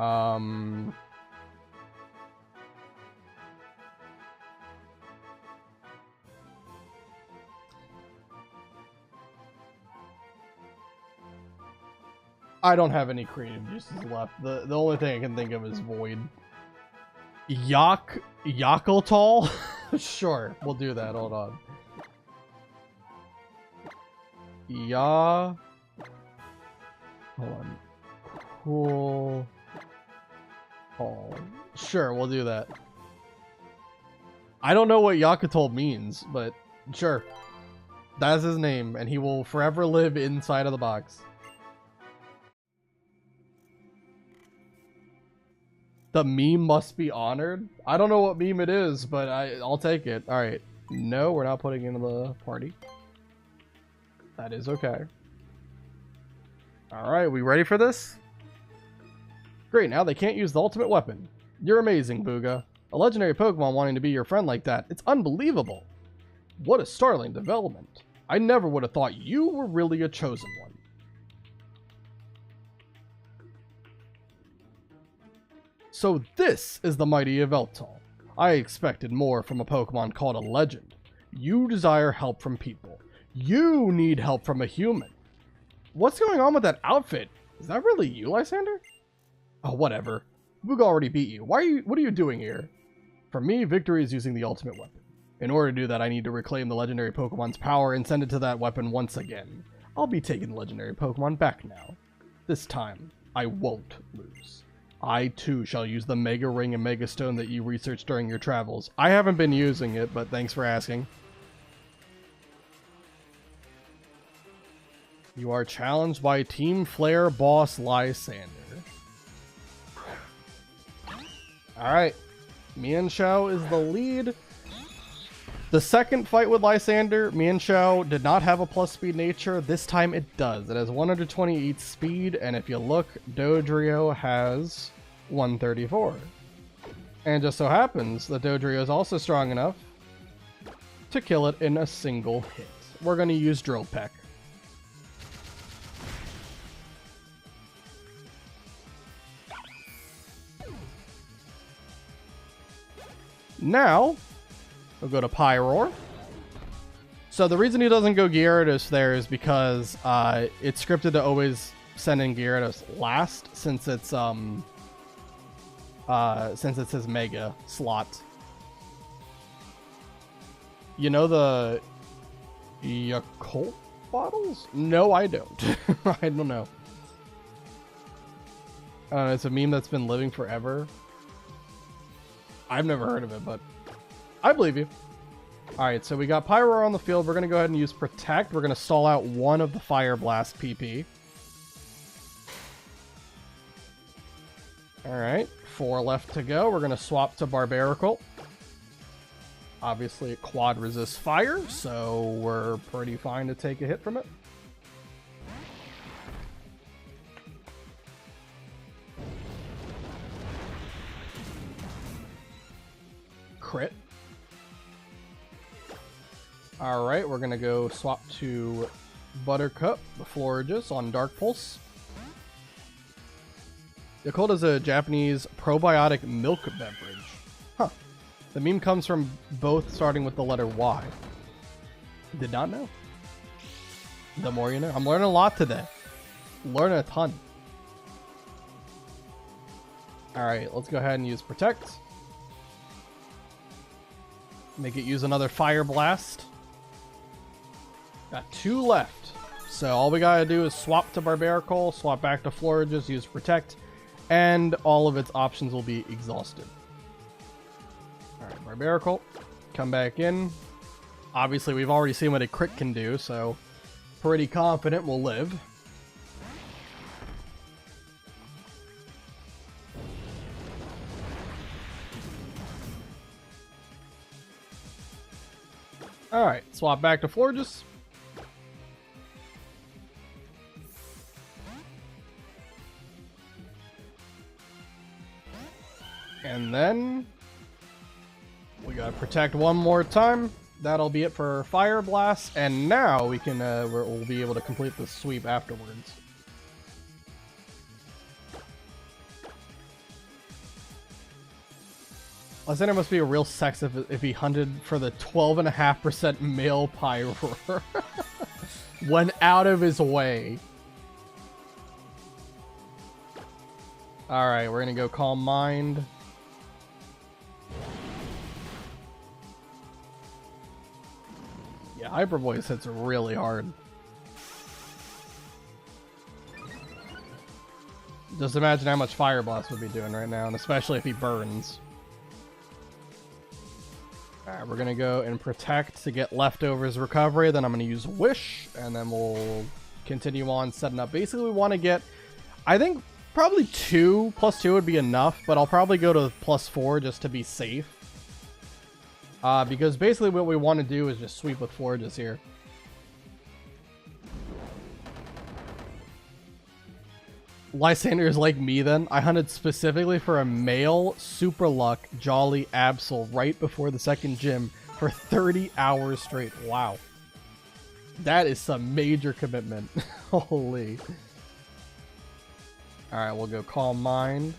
I don't have any creative juices left. The only thing I can think of is Void. Yakultal? Sure, we'll do that. Hold on. Hold on. Cool. Oh, sure, we'll do that. I don't know what Yakutul means, but sure. That's his name, and he will forever live inside of the box. The meme must be honored? I don't know what meme it is, but I'll take it. Alright. No, we're not putting it into the party. That is okay. Alright, we ready for this? Great, now they can't use the ultimate weapon. You're amazing, Booga. A legendary Pokemon wanting to be your friend like that. It's unbelievable. What a startling development. I never would have thought you were really a chosen one. So this is the mighty Yveltal. I expected more from a Pokemon called a legend. You desire help from people. You need help from a human. What's going on with that outfit? Is that really you, Lysander? Oh, whatever. Booga already beat you. What are you doing here? For me, victory is using the ultimate weapon. In order to do that, I need to reclaim the legendary Pokemon's power and send it to that weapon once again. I'll be taking the legendary Pokemon back now. This time, I won't lose. I, too, shall use the Mega Ring and Mega Stone that you researched during your travels. I haven't been using it, but thanks for asking. You are challenged by Team Flare boss Lysander. Alright. Mienshao is the lead. The second fight with Lysander, Mienshao did not have a plus speed nature. This time it does. It has 128 speed, and if you look, Dodrio has 134. And just so happens that Dodrio is also strong enough to kill it in a single hit. We're going to use Drill Peck. Now, we'll go to Pyroar. So the reason he doesn't go Gyarados there is because it's scripted to always send in Gyarados last, since it's his Mega slot. You know the Yakult bottles? No, I don't. I don't know. It's a meme that's been living forever. I've never heard of it, but I believe you. Alright, so we got Pyroar on the field. We're going to go ahead and use Protect. We're going to stall out one of the Fire Blast PP. Alright, 4 left to go. We're going to swap to Barbaracle. Obviously, it quad resists fire, so we're pretty fine to take a hit from it. Crit. Alright, we're going to go swap to Buttercup, the Florges, on Dark Pulse. Yakult is a Japanese probiotic milk beverage. Huh. The meme comes from both starting with the letter Y. Did not know. The more you know. I'm learning a lot today. Learning a ton. Alright, let's go ahead and use Protect. Make it use another Fire Blast. Got 2 left. So all we gotta do is swap to Barbaracle, swap back to Florges, use Protect, and all of its options will be exhausted. Alright, Barbaracle, come back in. Obviously, we've already seen what a crit can do, so pretty confident we'll live. Alright, swap back to Florges. And then we gotta Protect one more time. That'll be it for Fire Blast, and now we can we'll be able to complete the sweep afterwards. Lysander must be a real sex if he hunted for the 12.5% male Pyroar. Went out of his way. Alright, we're gonna go Calm Mind. Yeah, Hyper Voice hits really hard. Just imagine how much Fire Blast would be doing right now, and especially if he burns. Alright, we're gonna go and Protect to get Leftovers recovery, then I'm gonna use Wish, and then we'll continue on setting up. Basically, we want to get, I think, probably 2, +2 would be enough, but I'll probably go to +4 just to be safe. Because basically what we want to do is just sweep with Florges here. Lysander is like me then. I hunted specifically for a male Super Luck Jolly Absol right before the second gym for 30 hours straight. Wow. That is some major commitment. Holy. Alright, we'll go Calm Mind.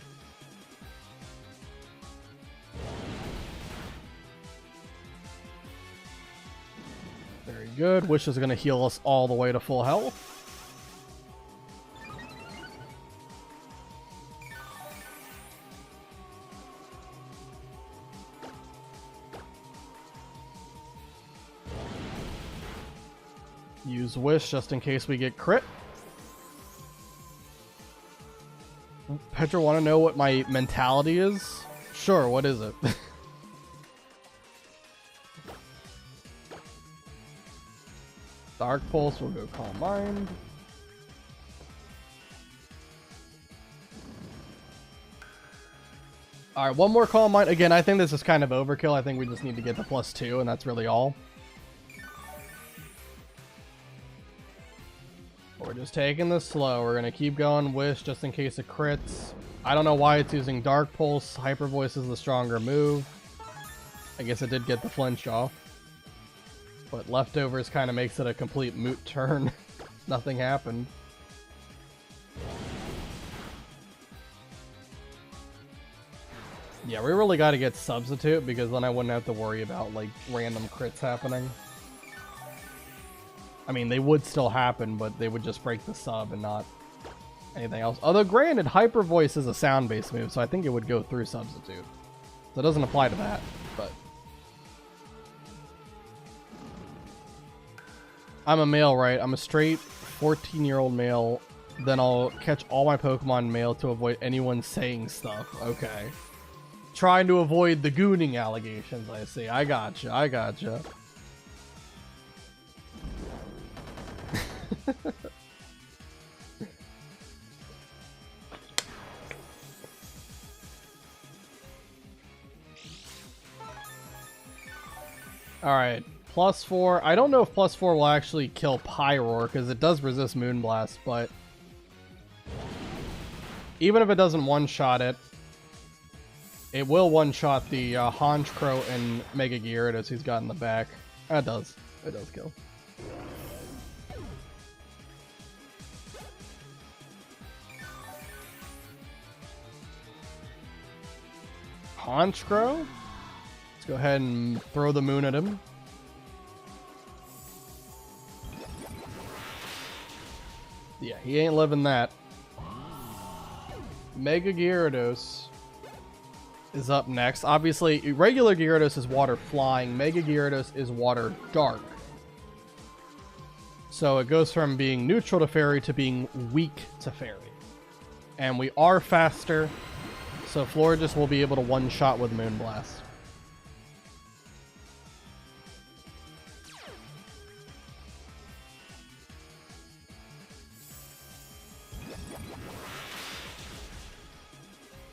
Very good. Wish is going to heal us all the way to full health. Use Wish just in case we get crit. Petra, want to know what my mentality is? Sure, what is it? Dark Pulse, we'll go Calm Mind. Alright, one more Calm Mind. Again, I think this is kind of overkill. I think we just need to get the +2, and that's really all. We're just taking this slow. We're going to keep going Wish just in case it crits. I don't know why it's using Dark Pulse. Hyper Voice is the stronger move. I guess it did get the flinch off. But Leftovers kind of makes it a complete moot turn. Nothing happened. Yeah, we really got to get Substitute because then I wouldn't have to worry about like random crits happening. I mean, they would still happen, but they would just break the sub and not anything else. Although, granted, Hyper Voice is a sound-based move, so I think it would go through Substitute. So it doesn't apply to that, but... I'm a male, right? I'm a straight 14-year-old male. Then I'll catch all my Pokemon male to avoid anyone saying stuff. Okay. Trying to avoid the gooning allegations, I see. I gotcha, I gotcha. Alright, +4. I don't know if +4 will actually kill Pyroar, because it does resist Moonblast, but... even if it doesn't one-shot it, it will one-shot the Honchkrow and Mega Gyarados he's got in the back. It does. It does kill. Honchkrow? Let's go ahead and throw the moon at him. Yeah, he ain't living that. Mega Gyarados is up next. Obviously, regular Gyarados is water flying. Mega Gyarados is water dark. So it goes from being neutral to fairy to being weak to fairy. And we are faster. So Florges will be able to one-shot with Moonblast.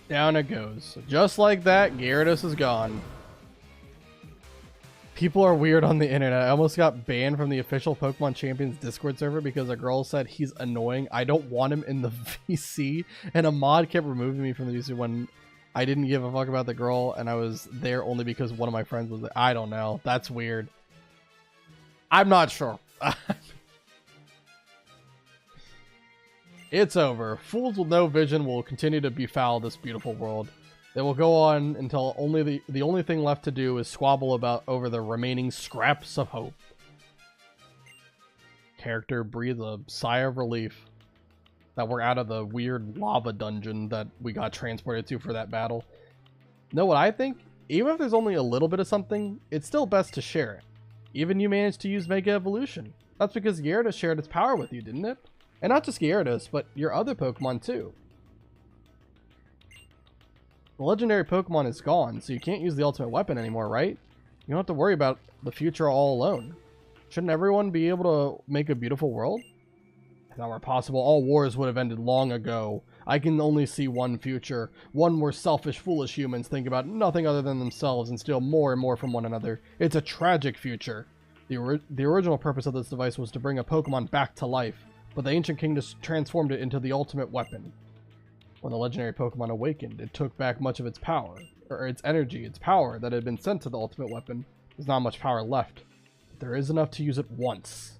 Down it goes. Just like that, Gyarados is gone. People are weird on the internet. I almost got banned from the official Pokemon Champions Discord server because a girl said he's annoying. I don't want him in the VC. And a mod kept removing me from the VC when I didn't give a fuck about the girl and I was there only because one of my friends was there. I don't know. That's weird. I'm not sure. It's over. Fools with no vision will continue to befoul this beautiful world. They will go on until only the only thing left to do is squabble about over the remaining scraps of hope. Character breathes a sigh of relief that we're out of the weird lava dungeon that we got transported to for that battle. Know what I think? Even if there's only a little bit of something, it's still best to share it. Even you managed to use Mega Evolution. That's because Gyarados shared its power with you, didn't it? And not just Gyarados, but your other Pokemon too. The legendary Pokemon is gone, so you can't use the ultimate weapon anymore, right? You don't have to worry about the future all alone. Shouldn't everyone be able to make a beautiful world? If that were possible, all wars would have ended long ago. I can only see one future. One where selfish, foolish humans think about nothing other than themselves and steal more and more from one another. It's a tragic future. The original purpose of this device was to bring a Pokemon back to life, but the Ancient King just transformed it into the ultimate weapon. When the legendary Pokemon awakened, it took back much of its power, or its energy, its power that had been sent to the ultimate weapon. There's not much power left, but there is enough to use it once.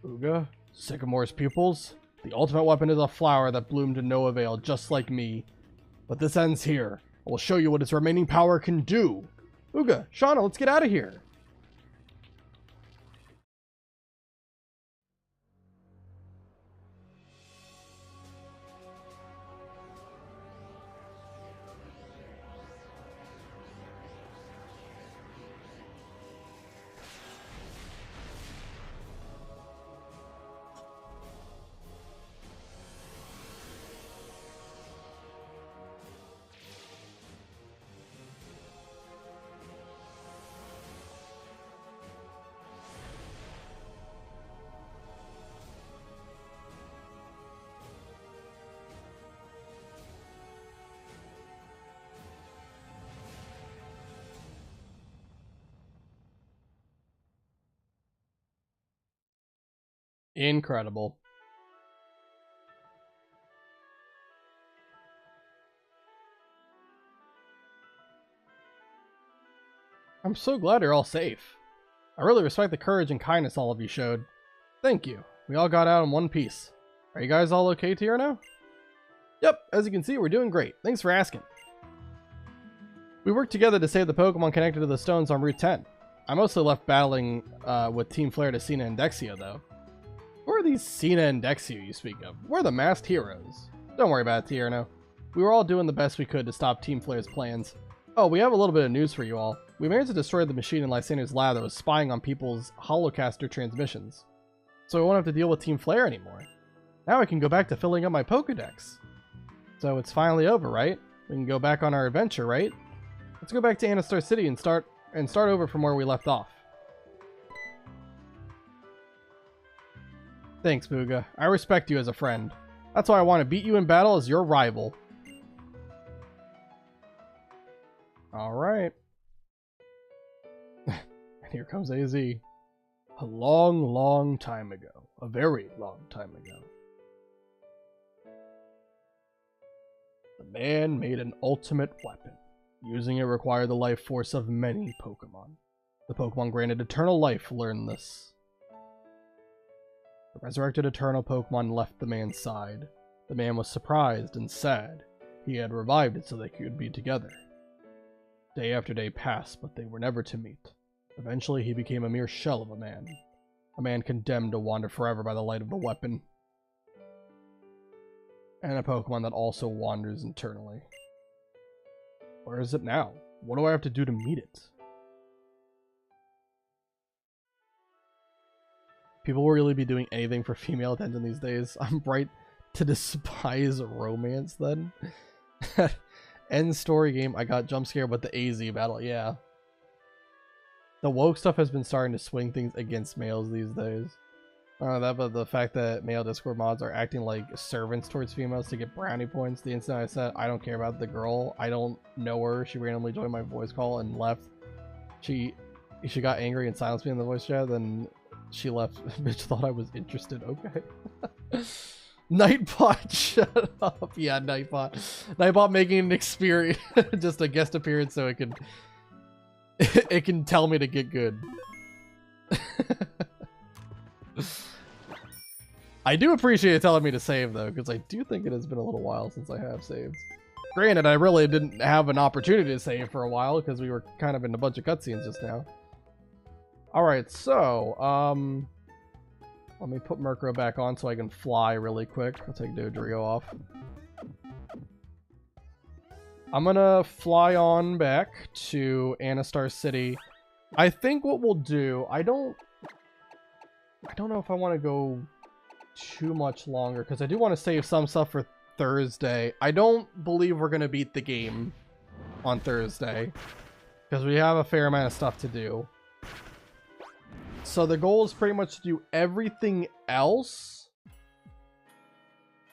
Ooga, Sycamore's pupils. The ultimate weapon is a flower that bloomed to no avail, just like me. But this ends here. I will show you what its remaining power can do. Ooga, Shauna, let's get out of here. Incredible. I'm so glad you're all safe. I really respect the courage and kindness all of you showed. Thank you. We all got out in one piece. Are you guys all okay here now? Yep, as you can see, we're doing great. Thanks for asking. We worked together to save the Pokemon connected to the stones on Route 10. I mostly left battling with Team Flare to Cena and Dexio, though. Who are these Cena and Dexio you speak of? We're the masked heroes. Don't worry about it, Tierno. We were all doing the best we could to stop Team Flare's plans. Oh, we have a little bit of news for you all. We managed to destroy the machine in Lysander's lab that was spying on people's holocaster transmissions. So we won't have to deal with Team Flare anymore. Now I can go back to filling up my Pokedex. So it's finally over, right? We can go back on our adventure, right? Let's go back to Anastar City and start over from where we left off. Thanks, Booga. I respect you as a friend. That's why I want to beat you in battle as your rival. Alright. And here comes AZ. A long, long time ago. A very long time ago. The man made an ultimate weapon. Using it required the life force of many Pokemon. The Pokemon granted eternal life learned this. The resurrected eternal Pokemon left the man's side. The man was surprised and sad. He had revived it so they could be together. Day after day passed, but they were never to meet. Eventually, he became a mere shell of a man condemned to wander forever by the light of the weapon, and a Pokemon that also wanders eternally. Where is it now? What do I have to do to meet it? People will really be doing anything for female attention these days. I'm right to despise romance then. End story game, I got jump scared with the AZ battle, yeah. The woke stuff has been starting to swing things against males these days. That, but the fact that male Discord mods are acting like servants towards females to get brownie points. The instant I said, I don't care about the girl, I don't know her, she randomly joined my voice call and left. She got angry and silenced me in the voice chat, then she left. Bitch thought I was interested, okay. Nightbot, shut up. Yeah, Nightbot. Nightbot making an experience, just a guest appearance so it can tell me to get good. I do appreciate it telling me to save though, because I do think it has been a little while since I have saved. Granted, I really didn't have an opportunity to save for a while because we were kind of in a bunch of cutscenes just now. Alright, so, let me put Murkrow back on so I can fly really quick. I'll take Dodrio off. I'm gonna fly on back to Anastar City. I think what we'll do, I don't know if I want to go too much longer, because I do want to save some stuff for Thursday. I don't believe we're going to beat the game on Thursday, because we have a fair amount of stuff to do. So the goal is pretty much to do everything else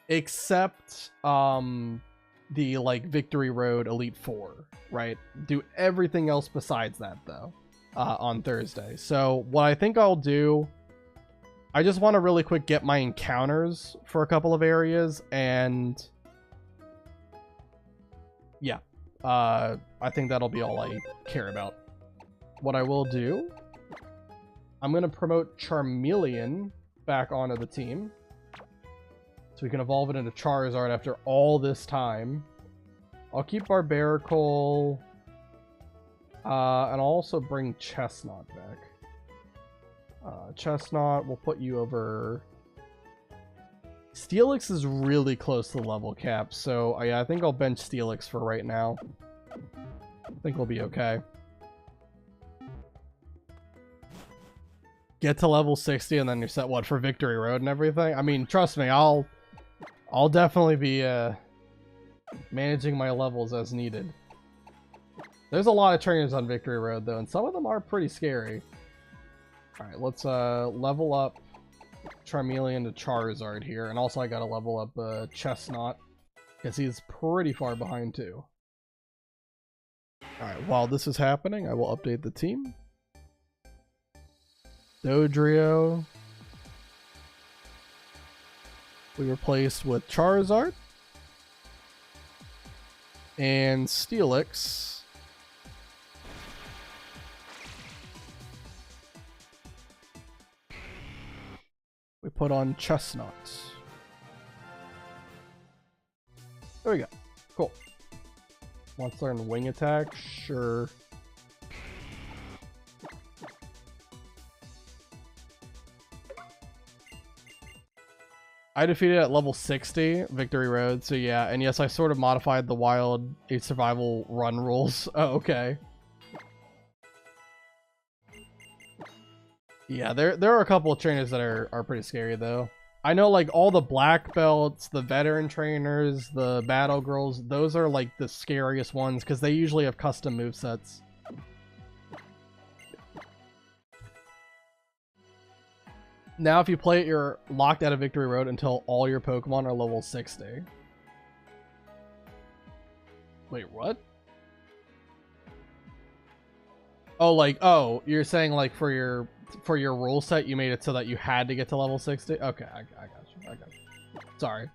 except the like Victory Road Elite Four, right? Do everything else besides that though on Thursday. So what I think I'll do, I just want to really quick get my encounters for a couple of areas, and yeah, I think that'll be all I care about. What I will do, I'm going to promote Charmeleon back onto the team, so we can evolve it into Charizard after all this time. I'll keep Barbaracle, and I'll also bring Chestnut back. Chestnut, we'll put you over. Steelix is really close to the level cap, so yeah, I think I'll bench Steelix for right now. I think we'll be okay. Get to level 60 and then you're set, what, for Victory Road and everything? I mean, trust me, I'll definitely be managing my levels as needed. There's a lot of trainers on Victory Road though, and some of them are pretty scary. Alright, let's level up Charmeleon to Charizard here, and also I gotta level up Chestnut, because he's pretty far behind too. Alright, while this is happening, I will update the team. Dodrio. we replaced with Charizard and Steelix. We put on Chestnut. There we go. Cool. Want to learn Wing Attack? Sure. I defeated at level 60, Victory Road, so yeah, and yes, I sort of modified the Wild 8 Survival run rules. Oh, okay. Yeah, there are a couple of trainers that are pretty scary, though. I know, like, all the black belts, the veteran trainers, the battle girls, those are, like, the scariest ones, because they usually have custom movesets. Now, if you play it, you're locked out of Victory Road until all your Pokemon are level 60. Wait, what? Oh, like, oh, you're saying, like, for your rule set, you made it so that you had to get to level 60? Okay, I got you. Sorry.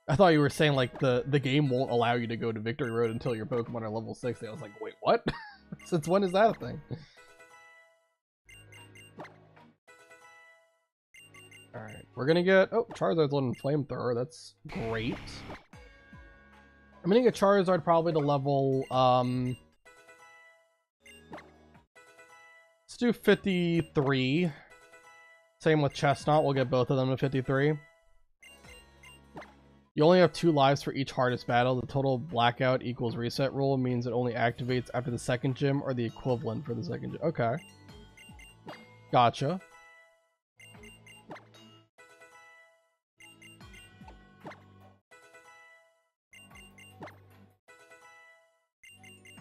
I thought you were saying, like, the game won't allow you to go to Victory Road until your Pokemon are level 60. I was like, wait, what? Since when is that a thing? Alright, we're gonna get... Oh, Charizard's on Flamethrower. That's great. I'm gonna get Charizard probably to level... Let's do 53. Same with Chestnut. We'll get both of them to 53. You only have 2 lives for each hardest battle. The total blackout equals reset rule means it only activates after the second gym or the equivalent for the second gym. Okay. Gotcha.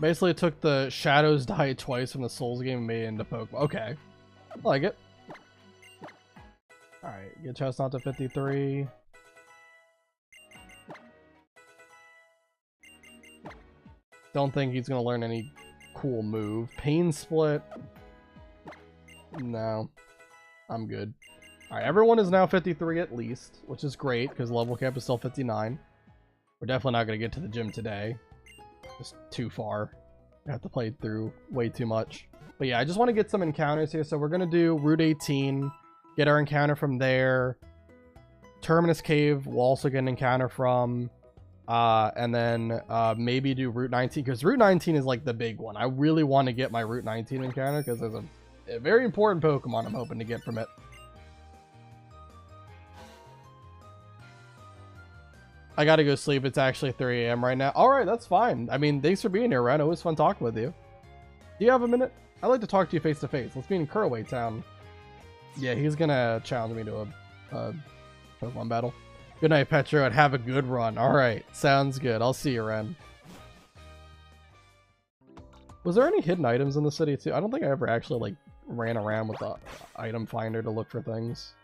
Basically, it took the Shadows Die twice from the Souls game and made it into Pokemon. Okay. I like it. Alright, get Chestnut to 53. Don't think he's going to learn any cool move. Pain Split. No. I'm good. Alright, everyone is now 53 at least, which is great, because level cap is still 59. We're definitely not going to get to the gym today. Just too far. I have to play through way too much. But yeah, I just want to get some encounters here. So we're going to do Route 18, get our encounter from there. Terminus Cave, we'll also get an encounter from. And then maybe do Route 19, because Route 19 is like the big one. I really want to get my Route 19 encounter, because there's a very important Pokemon I'm hoping to get from it. I gotta go sleep. It's actually 3 AM right now. Alright, that's fine. I mean, thanks for being here, Ren. It was fun talking with you. Do you have a minute? I'd like to talk to you face to face. Let's be in Curraway Town. Yeah, he's gonna challenge me to a Pokemon battle. Good night, Petro, and have a good run. Alright, sounds good. I'll see you, Ren. Was there any hidden items in the city, too? I don't think I ever actually, like, ran around with the item finder to look for things.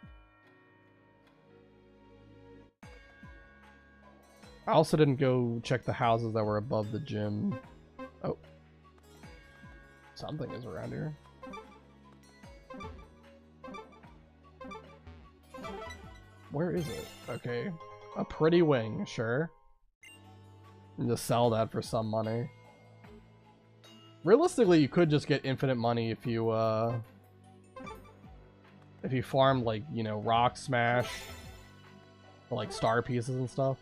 I also didn't go check the houses that were above the gym. Oh. Something is around here. Where is it? Okay. A pretty wing, sure. And just sell that for some money. Realistically, you could just get infinite money if you farmed, like, you know, Rock Smash, or, like, star pieces and stuff.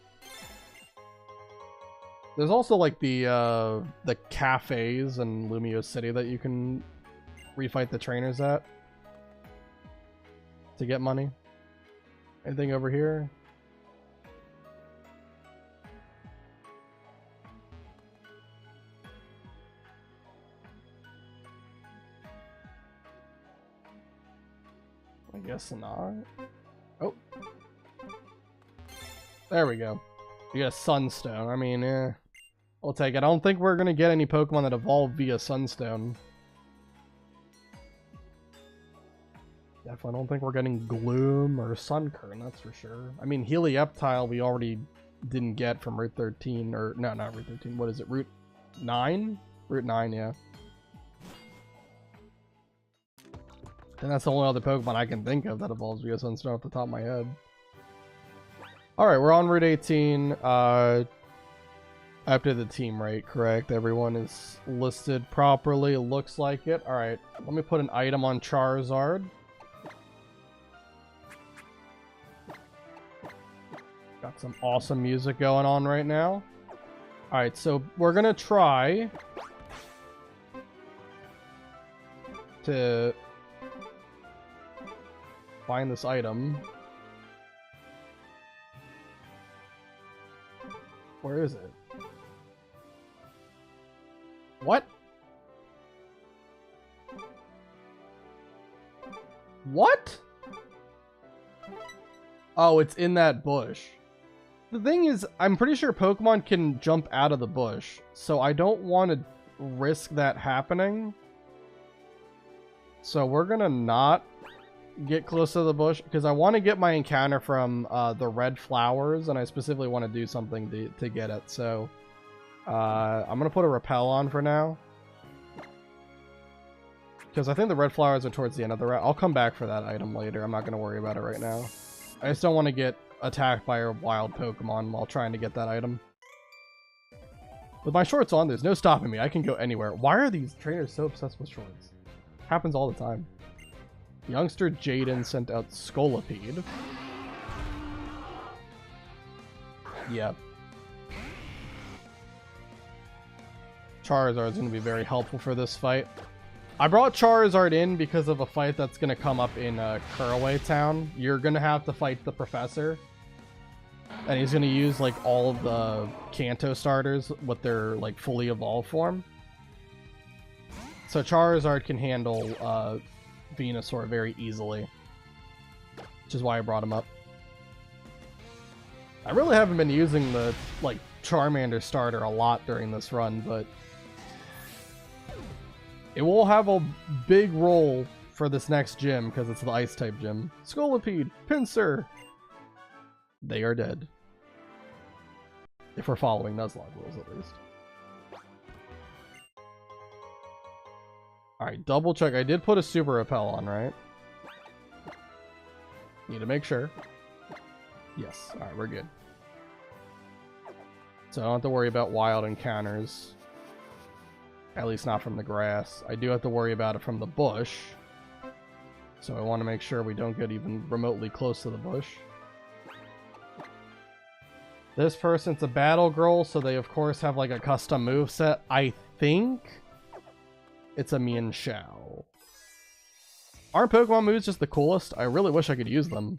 There's also, like, the cafes in Lumio City that you can refight the trainers at to get money. Anything over here? I guess not. Oh. There we go. You got a Sunstone. I mean, I'll take it. I don't think we're going to get any Pokemon that evolve via Sunstone. Definitely don't think we're getting Gloom or Sunkern, that's for sure. I mean, Helioptile we already didn't get from Route 13, or no, not Route 13. What is it? Route 9? Route 9, yeah. And that's the only other Pokemon I can think of that evolves via Sunstone off the top of my head. Alright, we're on Route 18. After the team rate, correct? Everyone is listed properly. It looks like it. Alright, let me put an item on Charizard. Got some awesome music going on right now. Alright, so we're gonna try to find this item. Where is it? What? What? Oh, it's in that bush. The thing is, I'm pretty sure Pokemon can jump out of the bush, so I don't want to risk that happening. So we're gonna not get close to the bush, because I want to get my encounter from the red flowers, and I specifically want to do something to get it. So I'm gonna put a repel on for now, because I think the red flowers are towards the end of the route. I'll come back for that item later. I'm not gonna worry about it right now. I just don't want to get attacked by a wild Pokemon while trying to get that item. With my shorts on, there's no stopping me. I can go anywhere. Why are these trainers so obsessed with shorts? Happens all the time. Youngster Jaden sent out Scolipede. Yep. Charizard is going to be very helpful for this fight. I brought Charizard in because of a fight that's going to come up in Caraway Town. You're going to have to fight the professor. And he's going to use like all of the Kanto starters with their like fully evolved form. So Charizard can handle Venusaur very easily, which is why I brought him up. I really haven't been using the like Charmander starter a lot during this run, but it will have a big role for this next gym because it's the ice type gym. Scolipede, Pinsir, they are dead. If we're following Nuzlocke rules, at least. Alright, double check. I did put a super repel on, right? Need to make sure. Yes. Alright, we're good. So I don't have to worry about wild encounters. At least not from the grass. I do have to worry about it from the bush. So I want to make sure we don't get even remotely close to the bush. This person's a battle girl, so they of course have like a custom moveset. I think it's a Mienshao. Aren't Pokemon moves just the coolest? I really wish I could use them.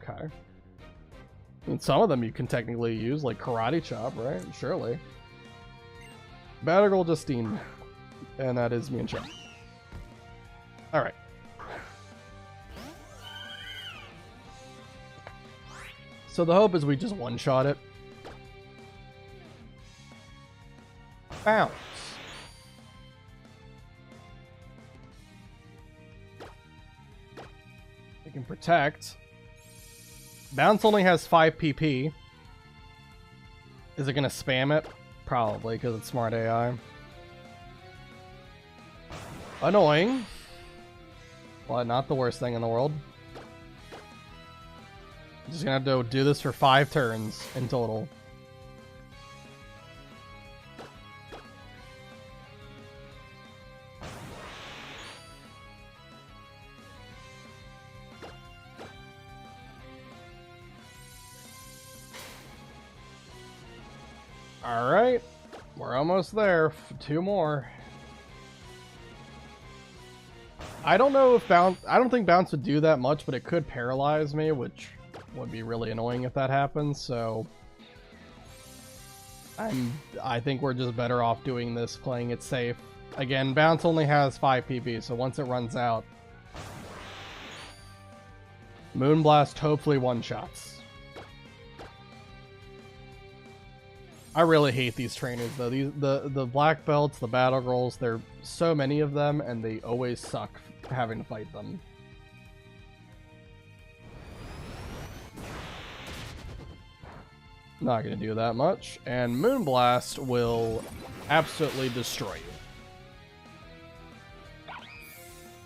Okay. I mean, some of them you can technically use, like Karate Chop, right? Surely. Battle Girl Justine. And that is Mienshao. Alright. So the hope is we just one-shot it. Bounce. We can protect. Bounce only has 5 PP. Is it going to spam it? Probably, because it's smart AI. Annoying. But not the worst thing in the world. Just gonna have to do this for 5 turns in total. Alright, we're almost there. 2 more. I don't know if Bounce... I don't think Bounce would do that much, but it could paralyze me, which would be really annoying if that happens, so... I think we're just better off doing this, playing it safe. Again, Bounce only has 5 PP, so once it runs out... Moonblast hopefully one-shots. I really hate these trainers though. The black belts, the battle girls, there are so many of them and they always suck having to fight them. Not gonna do that much. And Moonblast will absolutely destroy you.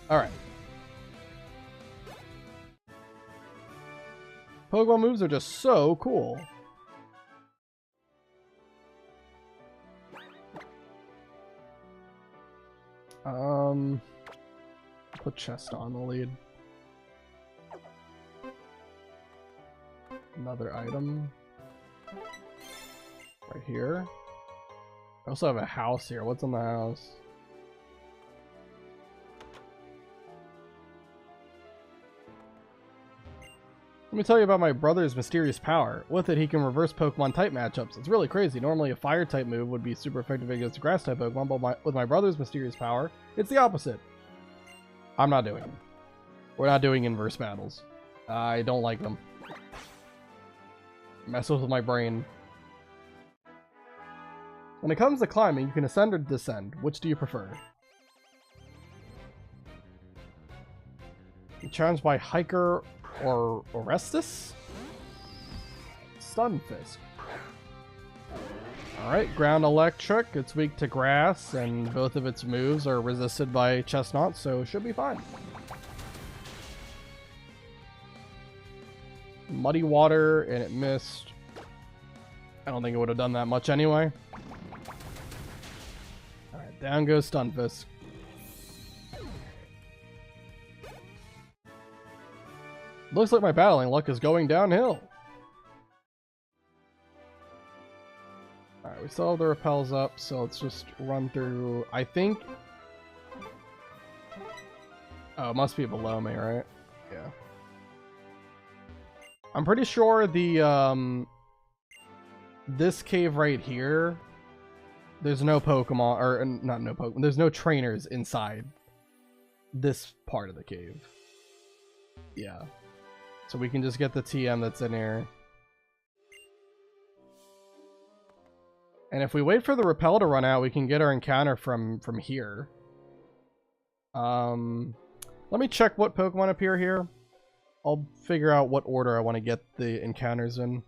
Alright. Pokemon moves are just so cool. Put Chest on the lead. Another item. Right here. I also have a house here. What's in the house? Let me tell you about my brother's mysterious power. With it, he can reverse Pokemon type matchups. It's really crazy. Normally, a fire type move would be super effective against a grass type Pokemon, but with my brother's mysterious power, it's the opposite. I'm not doing them. We're not doing inverse battles. I don't like them. Messes with my brain. When it comes to climbing, you can ascend or descend. Which do you prefer? You're challenged by Hiker or Orestes? Stunfisk. Alright, Ground Electric. It's weak to grass, and both of its moves are resisted by Chestnut, so it should be fine. Muddy Water, and it missed. I don't think it would have done that much anyway. Alright, down goes Stunfisk. Looks like my battling luck is going downhill. Alright, we still have the repels up, so let's just run through. I think... Oh, it must be below me, right? Yeah. I'm pretty sure the, this cave right here, there's no Pokemon, or not no Pokemon, there's no trainers inside this part of the cave. Yeah. So we can just get the TM that's in here. And if we wait for the repel to run out, we can get our encounter from here. Let me check what Pokemon appear here. I'll figure out what order I want to get the encounters in.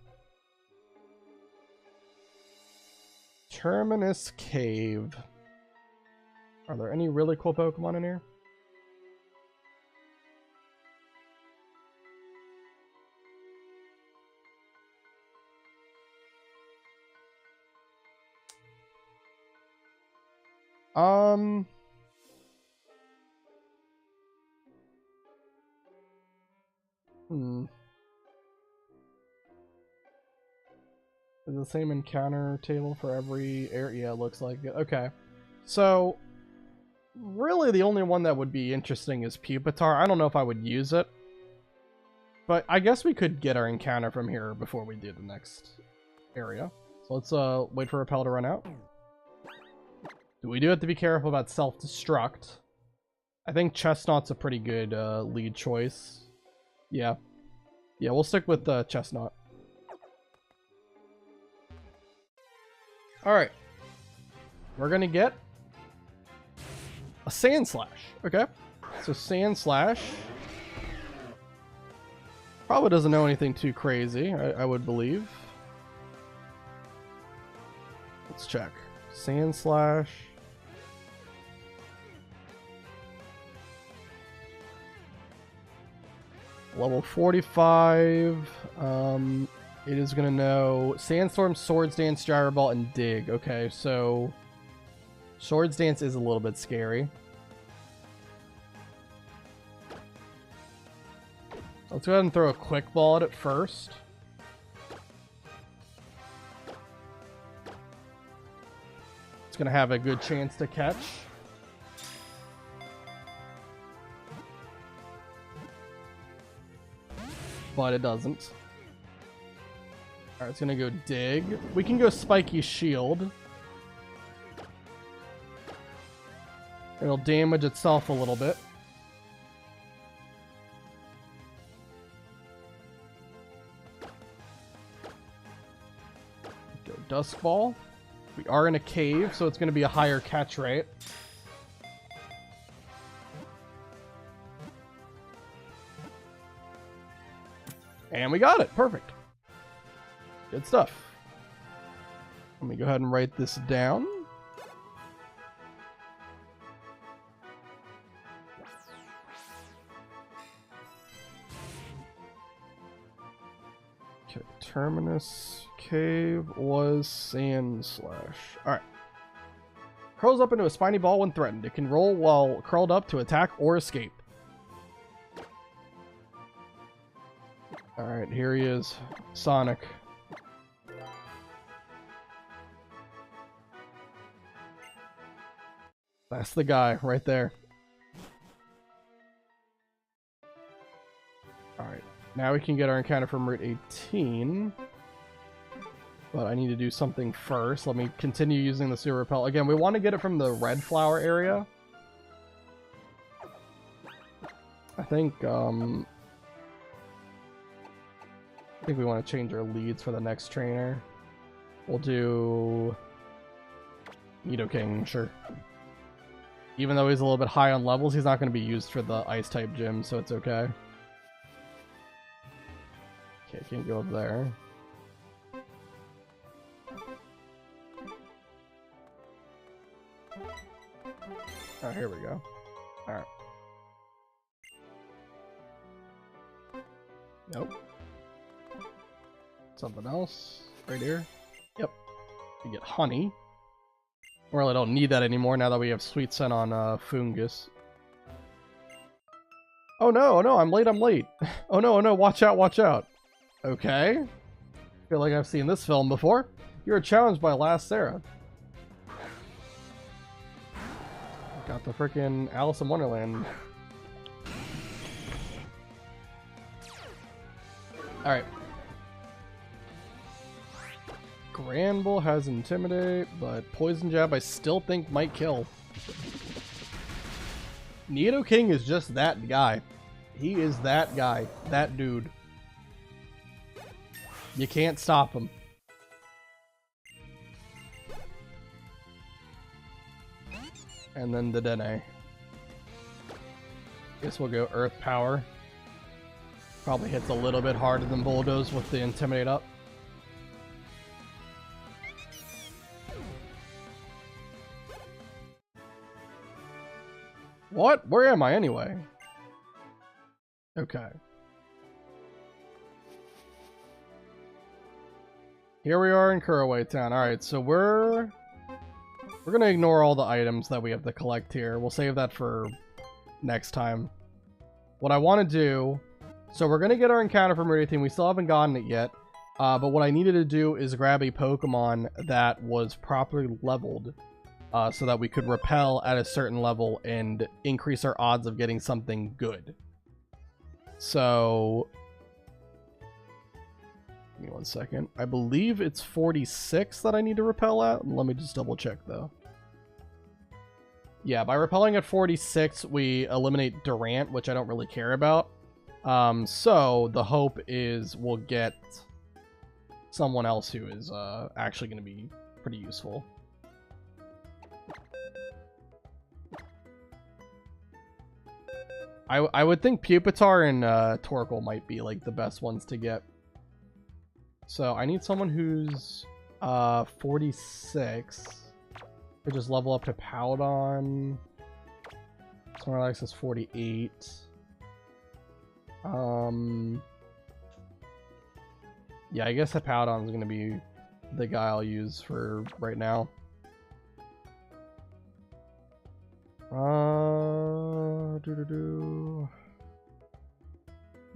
Terminus Cave. Are there any really cool Pokemon in here? Is the same encounter table for every area? Yeah, it looks like it. Okay. So, really the only one that would be interesting is Pupitar. I don't know if I would use it. But I guess we could get our encounter from here before we do the next area. So let's wait for Repel to run out. We do have to be careful about self-destruct. I think Chestnut's a pretty good lead choice. Yeah. Yeah, we'll stick with Chestnut. Alright. We're gonna get a Sand Slash. Okay. So Sand Slash probably doesn't know anything too crazy, I would believe. Let's check. Sand Slash. Level 45. It is going to know Sandstorm, Swords Dance, Gyro Ball, and Dig. Okay, so Swords Dance is a little bit scary. Let's go ahead and throw a Quick Ball at it first. It's going to have a good chance to catch. But it doesn't. Alright, it's gonna go Dig. We can go Spiky Shield. It'll damage itself a little bit. Go Dusk Ball. We are in a cave, so it's gonna be a higher catch rate. And we got it. Perfect. Good stuff. Let me go ahead and write this down. Okay, Terminus Cave was Sand Slash. Alright. Curls up into a spiny ball when threatened. It can roll while curled up to attack or escape. Alright, here he is. Sonic. That's the guy right there. Alright, now we can get our encounter from Route 18. But I need to do something first. Let me continue using the Sewer Repel. Again, we want to get it from the red flower area. I think we want to change our leads for the next trainer. We'll do Nidoking, sure. Even though he's a little bit high on levels, he's not going to be used for the Ice-type gym, so it's okay. Okay, can't go up there. Oh, here we go. Alright. Nope. Something else. Right here. Yep. We get honey. We really don't need that anymore now that we have Sweet Scent on Fungus. Oh no, I'm late, oh no, watch out. Okay. Feel like I've seen this film before. You're challenged by Last Sarah. Got the frickin' Alice in Wonderland. Alright. Granbull has Intimidate, but Poison Jab I still think might kill. Nidoking is just that guy. He is that guy. That dude. You can't stop him. And then the Dene. Guess we'll go Earth Power. Probably hits a little bit harder than Bulldoze with the Intimidate up. What? Where am I anyway? Okay. Here we are in Kuraway Town. Alright, so we're gonna ignore all the items that we have to collect here. We'll save that for next time. What I want to do... So we're gonna get our encounter from Route 18. We still haven't gotten it yet. But what I needed to do is grab a Pokemon that was properly leveled. So that we could repel at a certain level and increase our odds of getting something good. So... Give me 1 second. I believe it's 46 that I need to repel at. Let me just double check though. Yeah, by repelling at 46, we eliminate Durant, which I don't really care about. So the hope is we'll get someone else who is actually going to be pretty useful. I would think Pupitar and Torkoal might be like the best ones to get. So I need someone who's 46. Could just level up to Powdon. Snorlax is 48. Yeah, I guess the Powdon is going to be the guy I'll use for right now.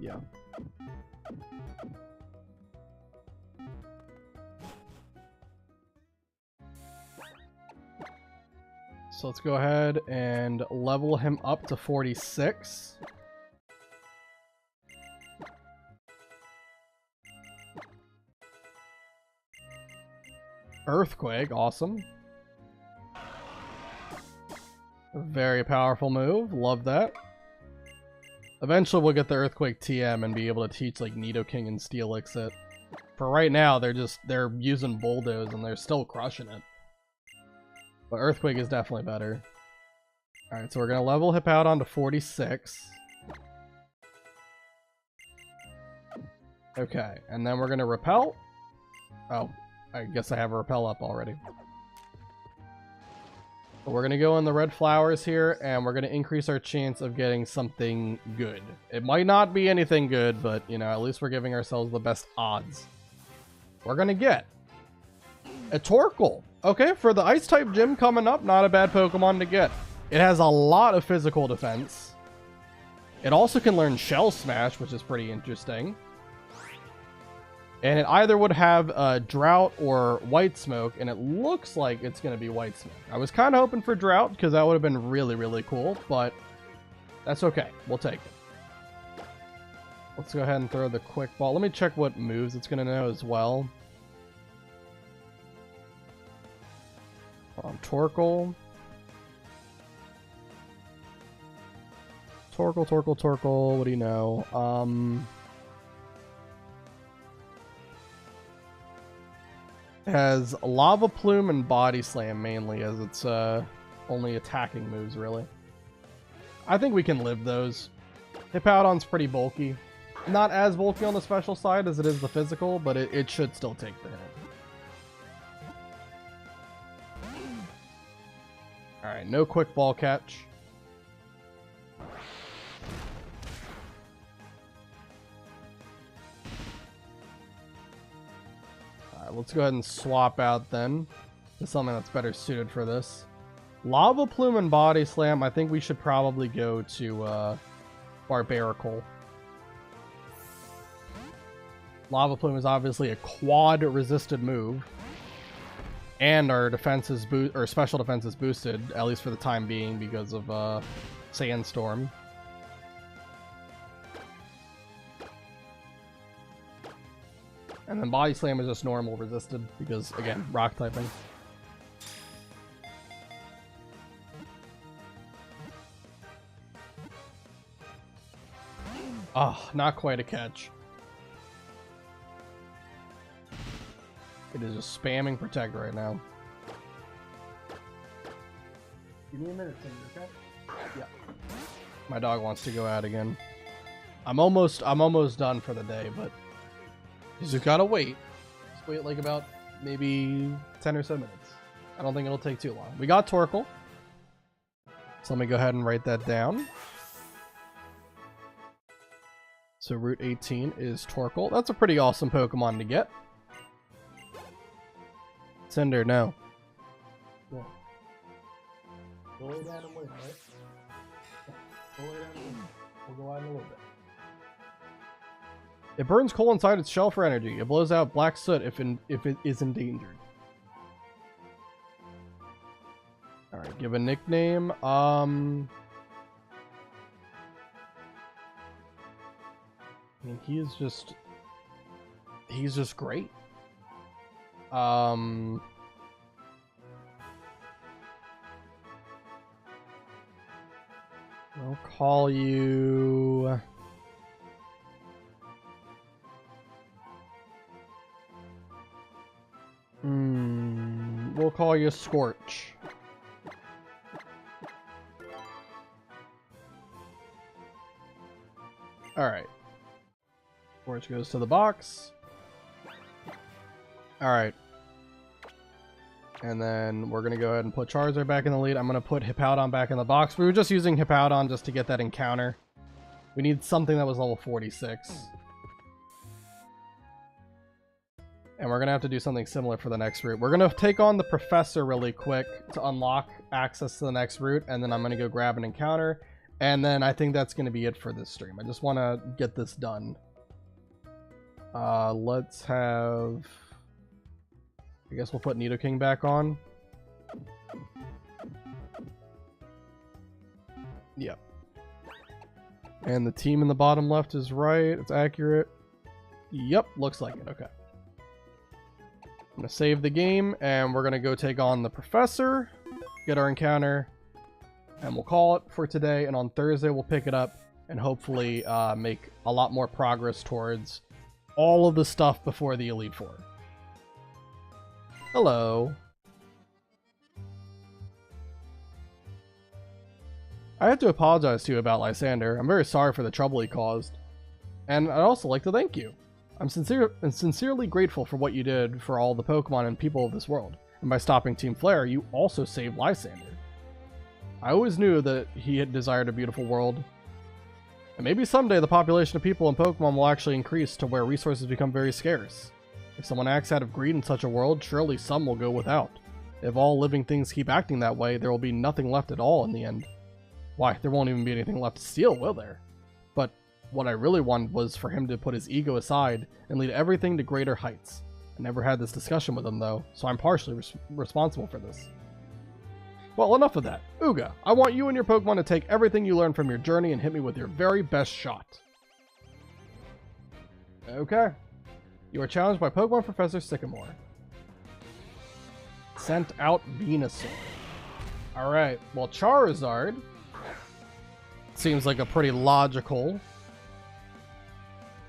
Yeah. So let's go ahead and level him up to 46. Earthquake, awesome. Very powerful move, love that. Eventually we'll get the Earthquake TM and be able to teach like Nidoking and Steelix it. For right now, they're using Bulldoze and they're still crushing it. But Earthquake is definitely better. Alright, so we're going to level Hippowdon to 46. Okay, and then we're going to repel. Oh, I guess I have a repel up already. But we're going to go in the red flowers here, and we're going to increase our chance of getting something good. It might not be anything good, but, you know, at least we're giving ourselves the best odds. We're going to get a Torkoal. Okay, for the Ice-type gym coming up, not a bad Pokemon to get. It has a lot of physical defense. It also can learn Shell Smash, which is pretty interesting. And it either would have Drought or White Smoke, and it looks like it's going to be White Smoke. I was kind of hoping for Drought, because that would have been really, really cool, but that's okay. We'll take it. Let's go ahead and throw the Quick Ball. Let me check what moves it's going to know as well. Torkoal. Torkoal. What do you know? Has Lava Plume and Body Slam mainly as its only attacking moves, really. I think we can live those. Hippowdon's pretty bulky. Not as bulky on the special side as it is the physical, but it should still take the hit. Alright, no Quick Ball catch. Alright, let's go ahead and swap out then to something that's better suited for this. Lava Plume and Body Slam, I think we should probably go to Barbarical. Lava Plume is obviously a quad resisted move. And our defense is special defense is boosted, at least for the time being, because of Sandstorm. And then Body Slam is just normal resisted, because, again, rock typing. Oh, not quite a catch. It is just spamming Protect right now. Give me a minute, Cinder, okay? Yeah. My dog wants to go out again. I'm almost done for the day, but you just gotta wait. Just wait like about maybe 10 or so minutes. I don't think it'll take too long. We got Torkoal. So let me go ahead and write that down. So Route 18 is Torkoal. That's a pretty awesome Pokemon to get. Cinder, no. Yeah. Go lay down and wait, right? Go lay down and wait. We'll go out in a little bit. It burns coal inside its shell for energy. It blows out black soot if it is endangered. Alright, give a nickname. I mean, he's just great. We'll call you... We'll call you Scorch. Alright. Scorch goes to the box. Alright. And then we're going to go ahead and put Charizard back in the lead. I'm going to put Hippowdon back in the box. We were just using Hippowdon just to get that encounter. We need something that was level 46. And we're going to have to do something similar for the next route. We're going to take on the Professor really quick to unlock access to the next route. And then I'm going to go grab an encounter. And then I think that's going to be it for this stream. I just want to get this done. Let's have... I guess we'll put Nidoking back on. Yep. And the team in the bottom left is right. It's accurate. Yep, looks like it. Okay. I'm going to save the game, and we're going to go take on the Professor, get our encounter, and we'll call it for today. And on Thursday, we'll pick it up and hopefully make a lot more progress towards all of the stuff before the Elite Four. Hello. I have to apologize to you about Lysander. I'm very sorry for the trouble he caused. And I'd also like to thank you. I'm sincerely grateful for what you did for all the Pokemon and people of this world. And by stopping Team Flare, you also saved Lysander. I always knew that he had desired a beautiful world. And maybe someday the population of people in Pokemon will actually increase to where resources become very scarce. If someone acts out of greed in such a world, surely some will go without. If all living things keep acting that way, there will be nothing left at all in the end. Why, there won't even be anything left to steal, will there? But what I really wanted was for him to put his ego aside and lead everything to greater heights. I never had this discussion with him, though, so I'm partially responsible for this. Well, enough of that. Uga, I want you and your Pokemon to take everything you learned from your journey and hit me with your very best shot. Okay. You are challenged by Pokemon Professor Sycamore. Sent out Venusaur. Alright, well, Charizard seems like a pretty logical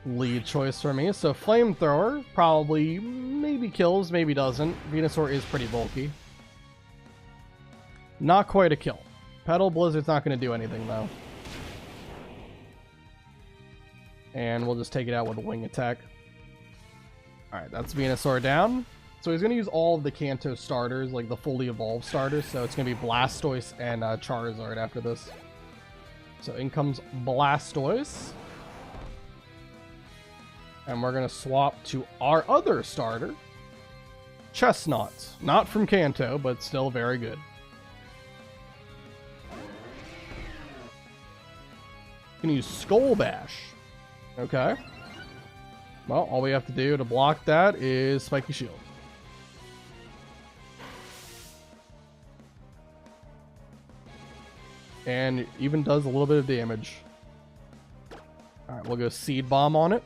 lead choice for me. So Flamethrower probably maybe kills, maybe doesn't. Venusaur is pretty bulky. Not quite a kill. Petal Blizzard's not going to do anything, though. And we'll just take it out with a wing attack. Alright, that's Venusaur down. So he's going to use all of the Kanto starters, like the fully evolved starters. So it's going to be Blastoise and Charizard after this. So in comes Blastoise. And we're going to swap to our other starter, Chestnut. Not from Kanto, but still very good. Gonna use Skull Bash. Okay. Well, all we have to do to block that is Spiky Shield. And even does a little bit of damage. Alright, we'll go Seed Bomb on it.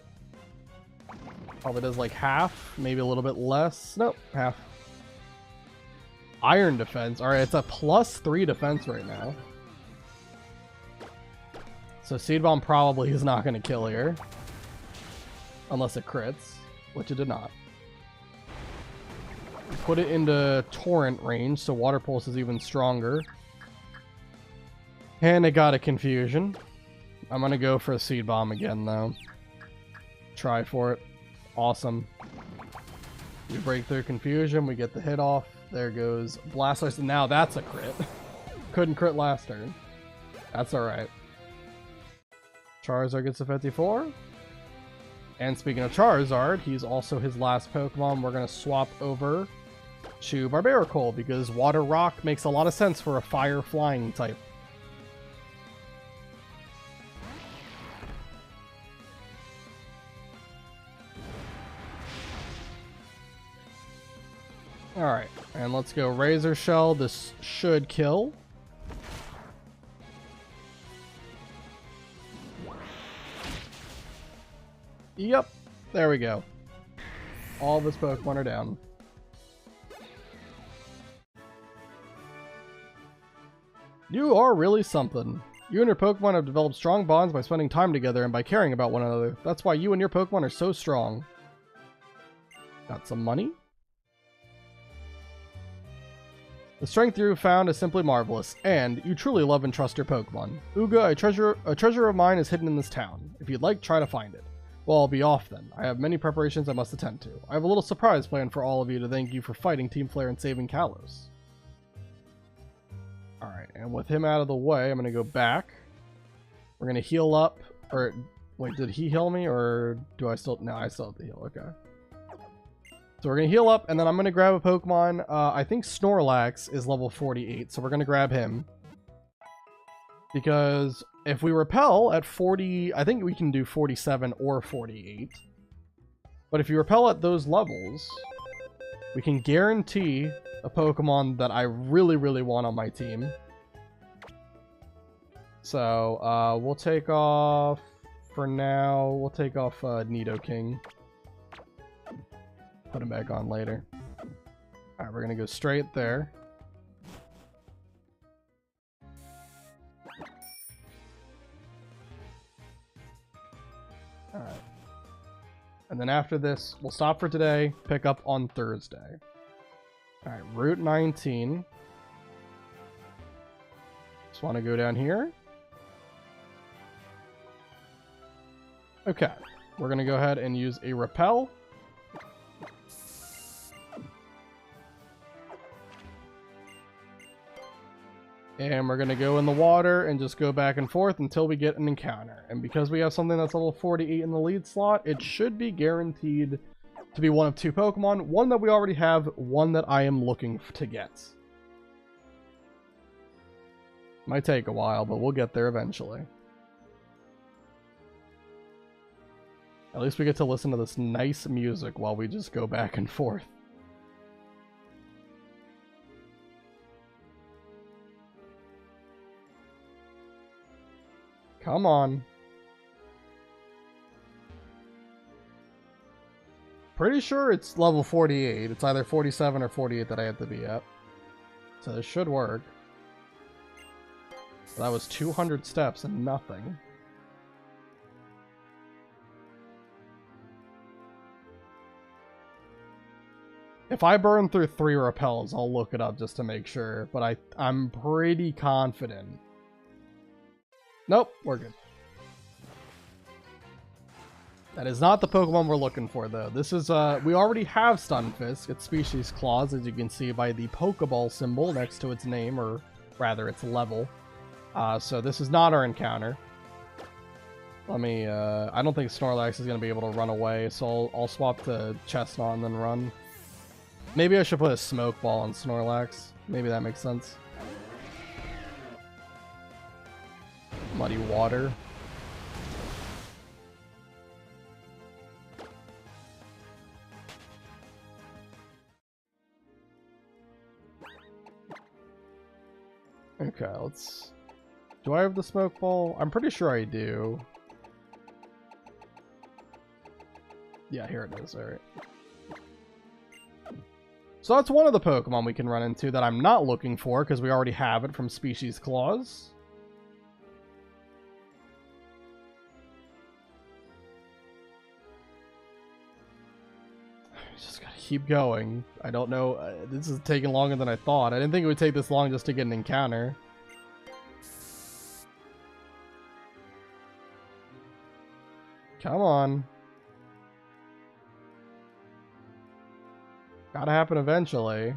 Probably does like half, maybe a little bit less. Nope, half. Iron Defense. Alright, it's a +3 defense right now. So Seed Bomb probably is not going to kill here. Unless it crits, which it did not. Put it into Torrent range, so Water Pulse is even stronger. And it got a Confusion. I'm going to go for a Seed Bomb again, though. Try for it. Awesome. We break through Confusion, we get the hit off. There goes Blastoise, and now that's a crit. Couldn't crit last turn. That's alright. Charizard gets a 54. And speaking of Charizard, he's also his last Pokemon. We're going to swap over to Barbaracle because Water Rock makes a lot of sense for a fire flying type. Alright, and let's go Razor Shell. This should kill. Yep, there we go. All of his Pokemon are down. You are really something. You and your Pokemon have developed strong bonds by spending time together and by caring about one another. That's why you and your Pokemon are so strong. Got some money? The strength you found is simply marvelous, and you truly love and trust your Pokemon. Uga, a treasure of mine is hidden in this town. If you'd like, try to find it. Well, I'll be off then. I have many preparations I must attend to. I have a little surprise planned for all of you to thank you for fighting Team Flare and saving Kalos. Alright, and with him out of the way, I'm going to go back. We're going to heal up. Or, wait, did he heal me? Or do I still... No, I still have to heal. Okay. So we're going to heal up, and then I'm going to grab a Pokemon. I think Snorlax is level 48, so we're going to grab him. Because if we repel at 40, I think we can do 47 or 48. But if you repel at those levels, we can guarantee a Pokemon that I really, really want on my team. So we'll take off, for now, we'll take off Nidoking. Put him back on later. Alright, we're going to go straight there. Alright. And then after this, we'll stop for today, pick up on Thursday. Alright, Route 19. Just want to go down here. Okay. We're going to go ahead and use a Repel. And we're going to go in the water and just go back and forth until we get an encounter. And because we have something that's level 48 in the lead slot, it should be guaranteed to be one of two Pokemon. One that we already have, one that I am looking to get. Might take a while, but we'll get there eventually. At least we get to listen to this nice music while we just go back and forth. Come on. Pretty sure it's level 48. It's either 47 or 48 that I have to be at. So this should work. That was 200 steps and nothing. If I burn through 3 repels, I'll look it up just to make sure. But I'm pretty confident. Nope, we're good. That is not the Pokemon we're looking for, though. This is, we already have Stunfisk. It's Species Claws, as you can see by the Pokeball symbol next to its name, or rather, its level. So this is not our encounter. Let me, I don't think Snorlax is going to be able to run away, so I'll swap to Chestnut and then run. Maybe I should put a Smoke Ball on Snorlax. Maybe that makes sense. Muddy Water. Okay, let's... Do I have the Smoke Ball? I'm pretty sure I do. Yeah, here it is. Alright. So that's one of the Pokemon we can run into that I'm not looking for because we already have it from Species Claws. Just gotta keep going. I don't know. This is taking longer than I thought. I didn't think it would take this long just to get an encounter. Come on. Gotta happen eventually.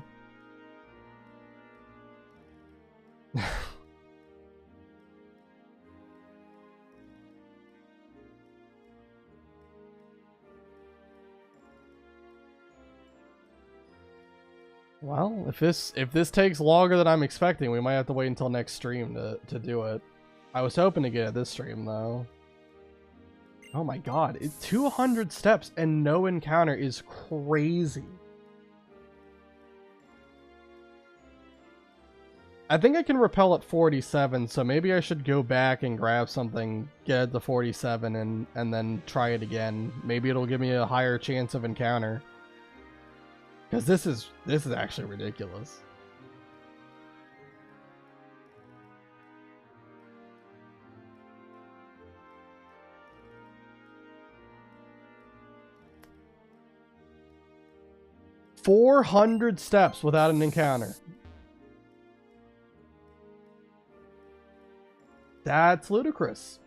Well, if this takes longer than I'm expecting, we might have to wait until next stream to do it. I was hoping to get it this stream though. Oh my god, 200 steps and no encounter is crazy. I think I can repel at 47, so maybe I should go back and grab something, get it to 47, and then try it again. Maybe it'll give me a higher chance of encounter. Because this is actually ridiculous. $400 steps without an encounter. That's ludicrous.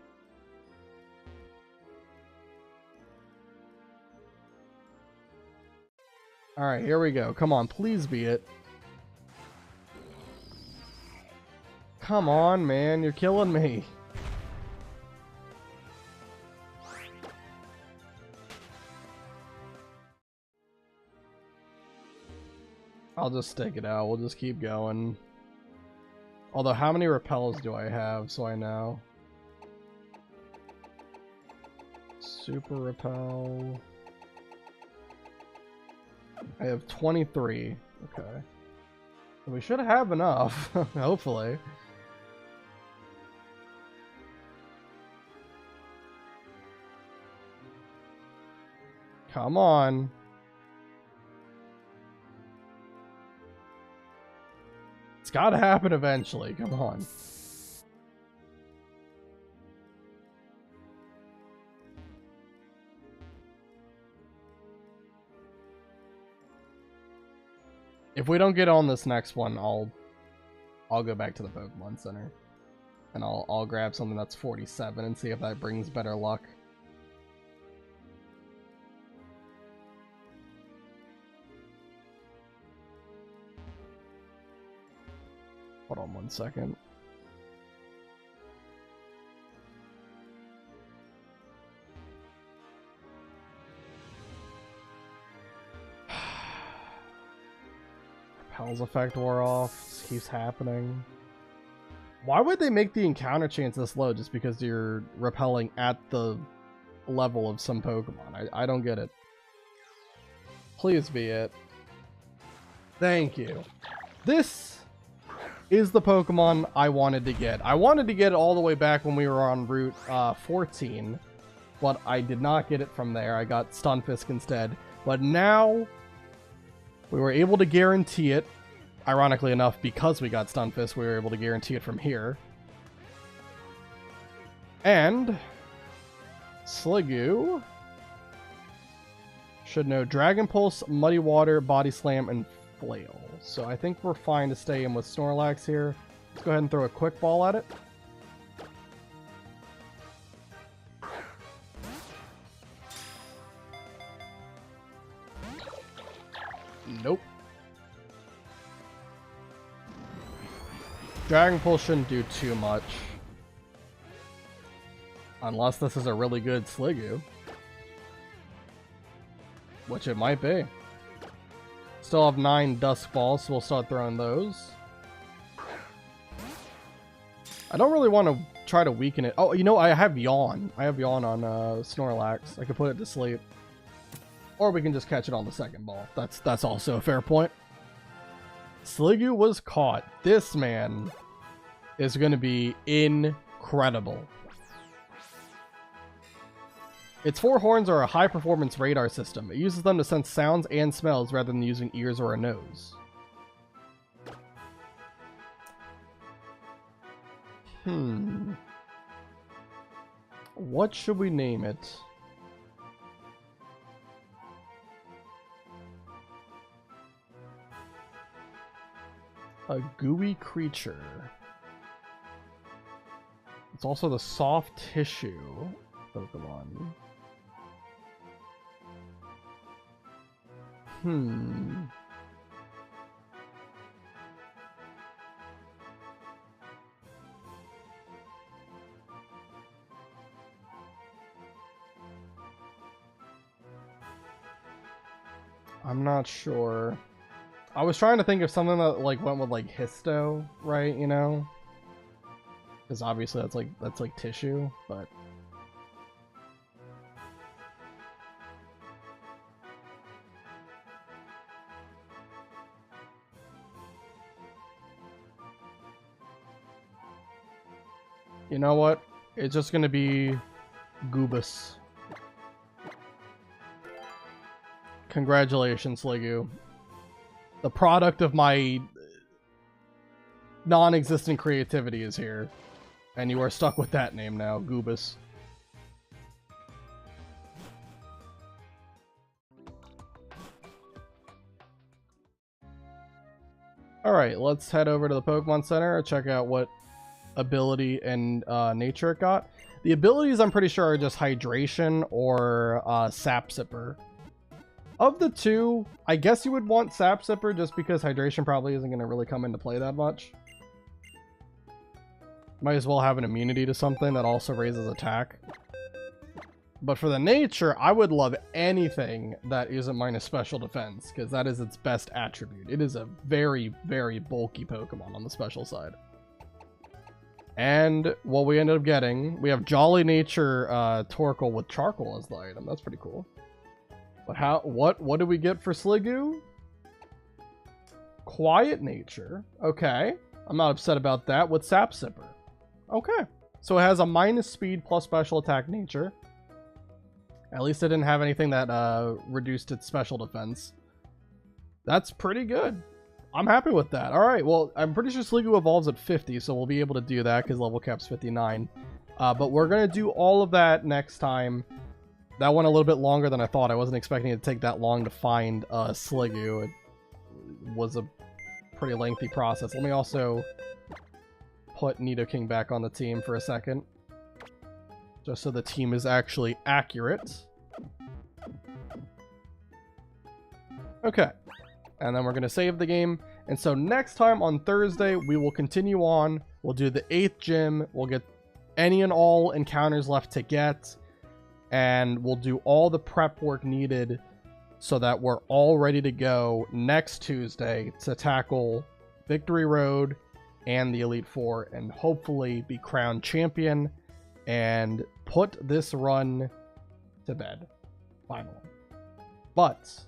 Alright, here we go. Come on, please be it. Come on, man. You're killing me. I'll just stick it out. We'll just keep going. Although, how many repels do I have, so I know? Super repel. I have 23. Okay. We should have enough, hopefully. Come on. It's gotta happen eventually, come on. If we don't get on this next one, I'll go back to the Pokemon Center. And I'll grab something that's 47 and see if that brings better luck. Hold Hold on 1 second. Repel's effect wore off. This keeps happening. Why would they make the encounter chance this low just because you're repelling at the level of some Pokemon? I don't get it. Please be it. Thank you. This is the Pokemon I wanted to get. I wanted to get it all the way back when we were on Route 14, but I did not get it from there. I got Stunfisk instead. But now we were able to guarantee it. Ironically enough, because we got Stunfisk, we were able to guarantee it from here. And Sliggoo should know Dragon Pulse, Muddy Water, Body Slam, and Flail. So I think we're fine to stay in with Snorlax here. Let's go ahead and throw a quick ball at it. Nope. Dragon Pulse shouldn't do too much. Unless this is a really good Sliggoo. Which it might be. Still have 9 Dusk Balls, so we'll start throwing those. I don't really want to try to weaken it. Oh, you know, I have Yawn. I have Yawn on Snorlax. I could put it to sleep. Or we can just catch it on the second ball. That's also a fair point. Sliggoo was caught. This man is going to be incredible. Its 4 horns are a high-performance radar system. It uses them to sense sounds and smells rather than using ears or a nose. What should we name it? A gooey creature. It's also the soft tissue Pokemon. I'm not sure. I was trying to think of something that like went with like histo, right? You know, because obviously that's like tissue, but you know what? It's just gonna be Goobus. Congratulations, Sliggoo. The product of my non-existent creativity is here. And you are stuck with that name now, Goobus. Alright, let's head over to the Pokemon Center and check out what ability and nature it got. The abilities I'm pretty sure are just Hydration or Sap Sipper. Of the two, I guess you would want Sap Sipper just because Hydration probably isn't going to really come into play that much. Might as well have an immunity to something that also raises attack. But for the nature, I would love anything that isn't minus special defense, because that is its best attribute. It is a very, very bulky Pokemon on the special side. And what we ended up getting, we have Jolly Nature Torkoal with Charcoal as the item. That's pretty cool. But what did we get for Sliggoo? Quiet Nature. Okay. I'm not upset about that with Sap Sipper. Okay. So it has a minus speed plus special attack nature. At least it didn't have anything that reduced its special defense. That's pretty good. I'm happy with that. Alright, well, I'm pretty sure Sliggoo evolves at 50, so we'll be able to do that because level cap's 59. But we're going to do all of that next time. That went a little bit longer than I thought. I wasn't expecting it to take that long to find Sliggoo. It was a pretty lengthy process. Let me also put Nidoking back on the team for a second. Just so the team is actually accurate. Okay. And then we're going to save the game. And so next time on Thursday, we will continue on. We'll do the 8th gym. We'll get any and all encounters left to get. And we'll do all the prep work needed so that we're all ready to go next Tuesday to tackle Victory Road and the Elite Four and hopefully be crowned champion and put this run to bed finally. But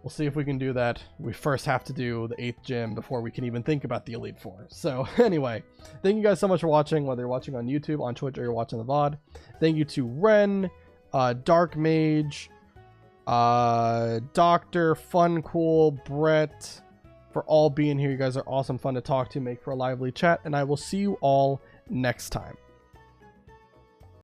we'll see if we can do that. We first have to do the 8th gym before we can even think about the Elite Four. So anyway, thank you guys so much for watching, whether you're watching on YouTube, on Twitch, or you're watching the VOD. Thank you to Ren, Dark Mage, Doctor, Fun Cool, Brett, for all being here. You guys are awesome, fun to talk to, make for a lively chat, and I will see you all next time.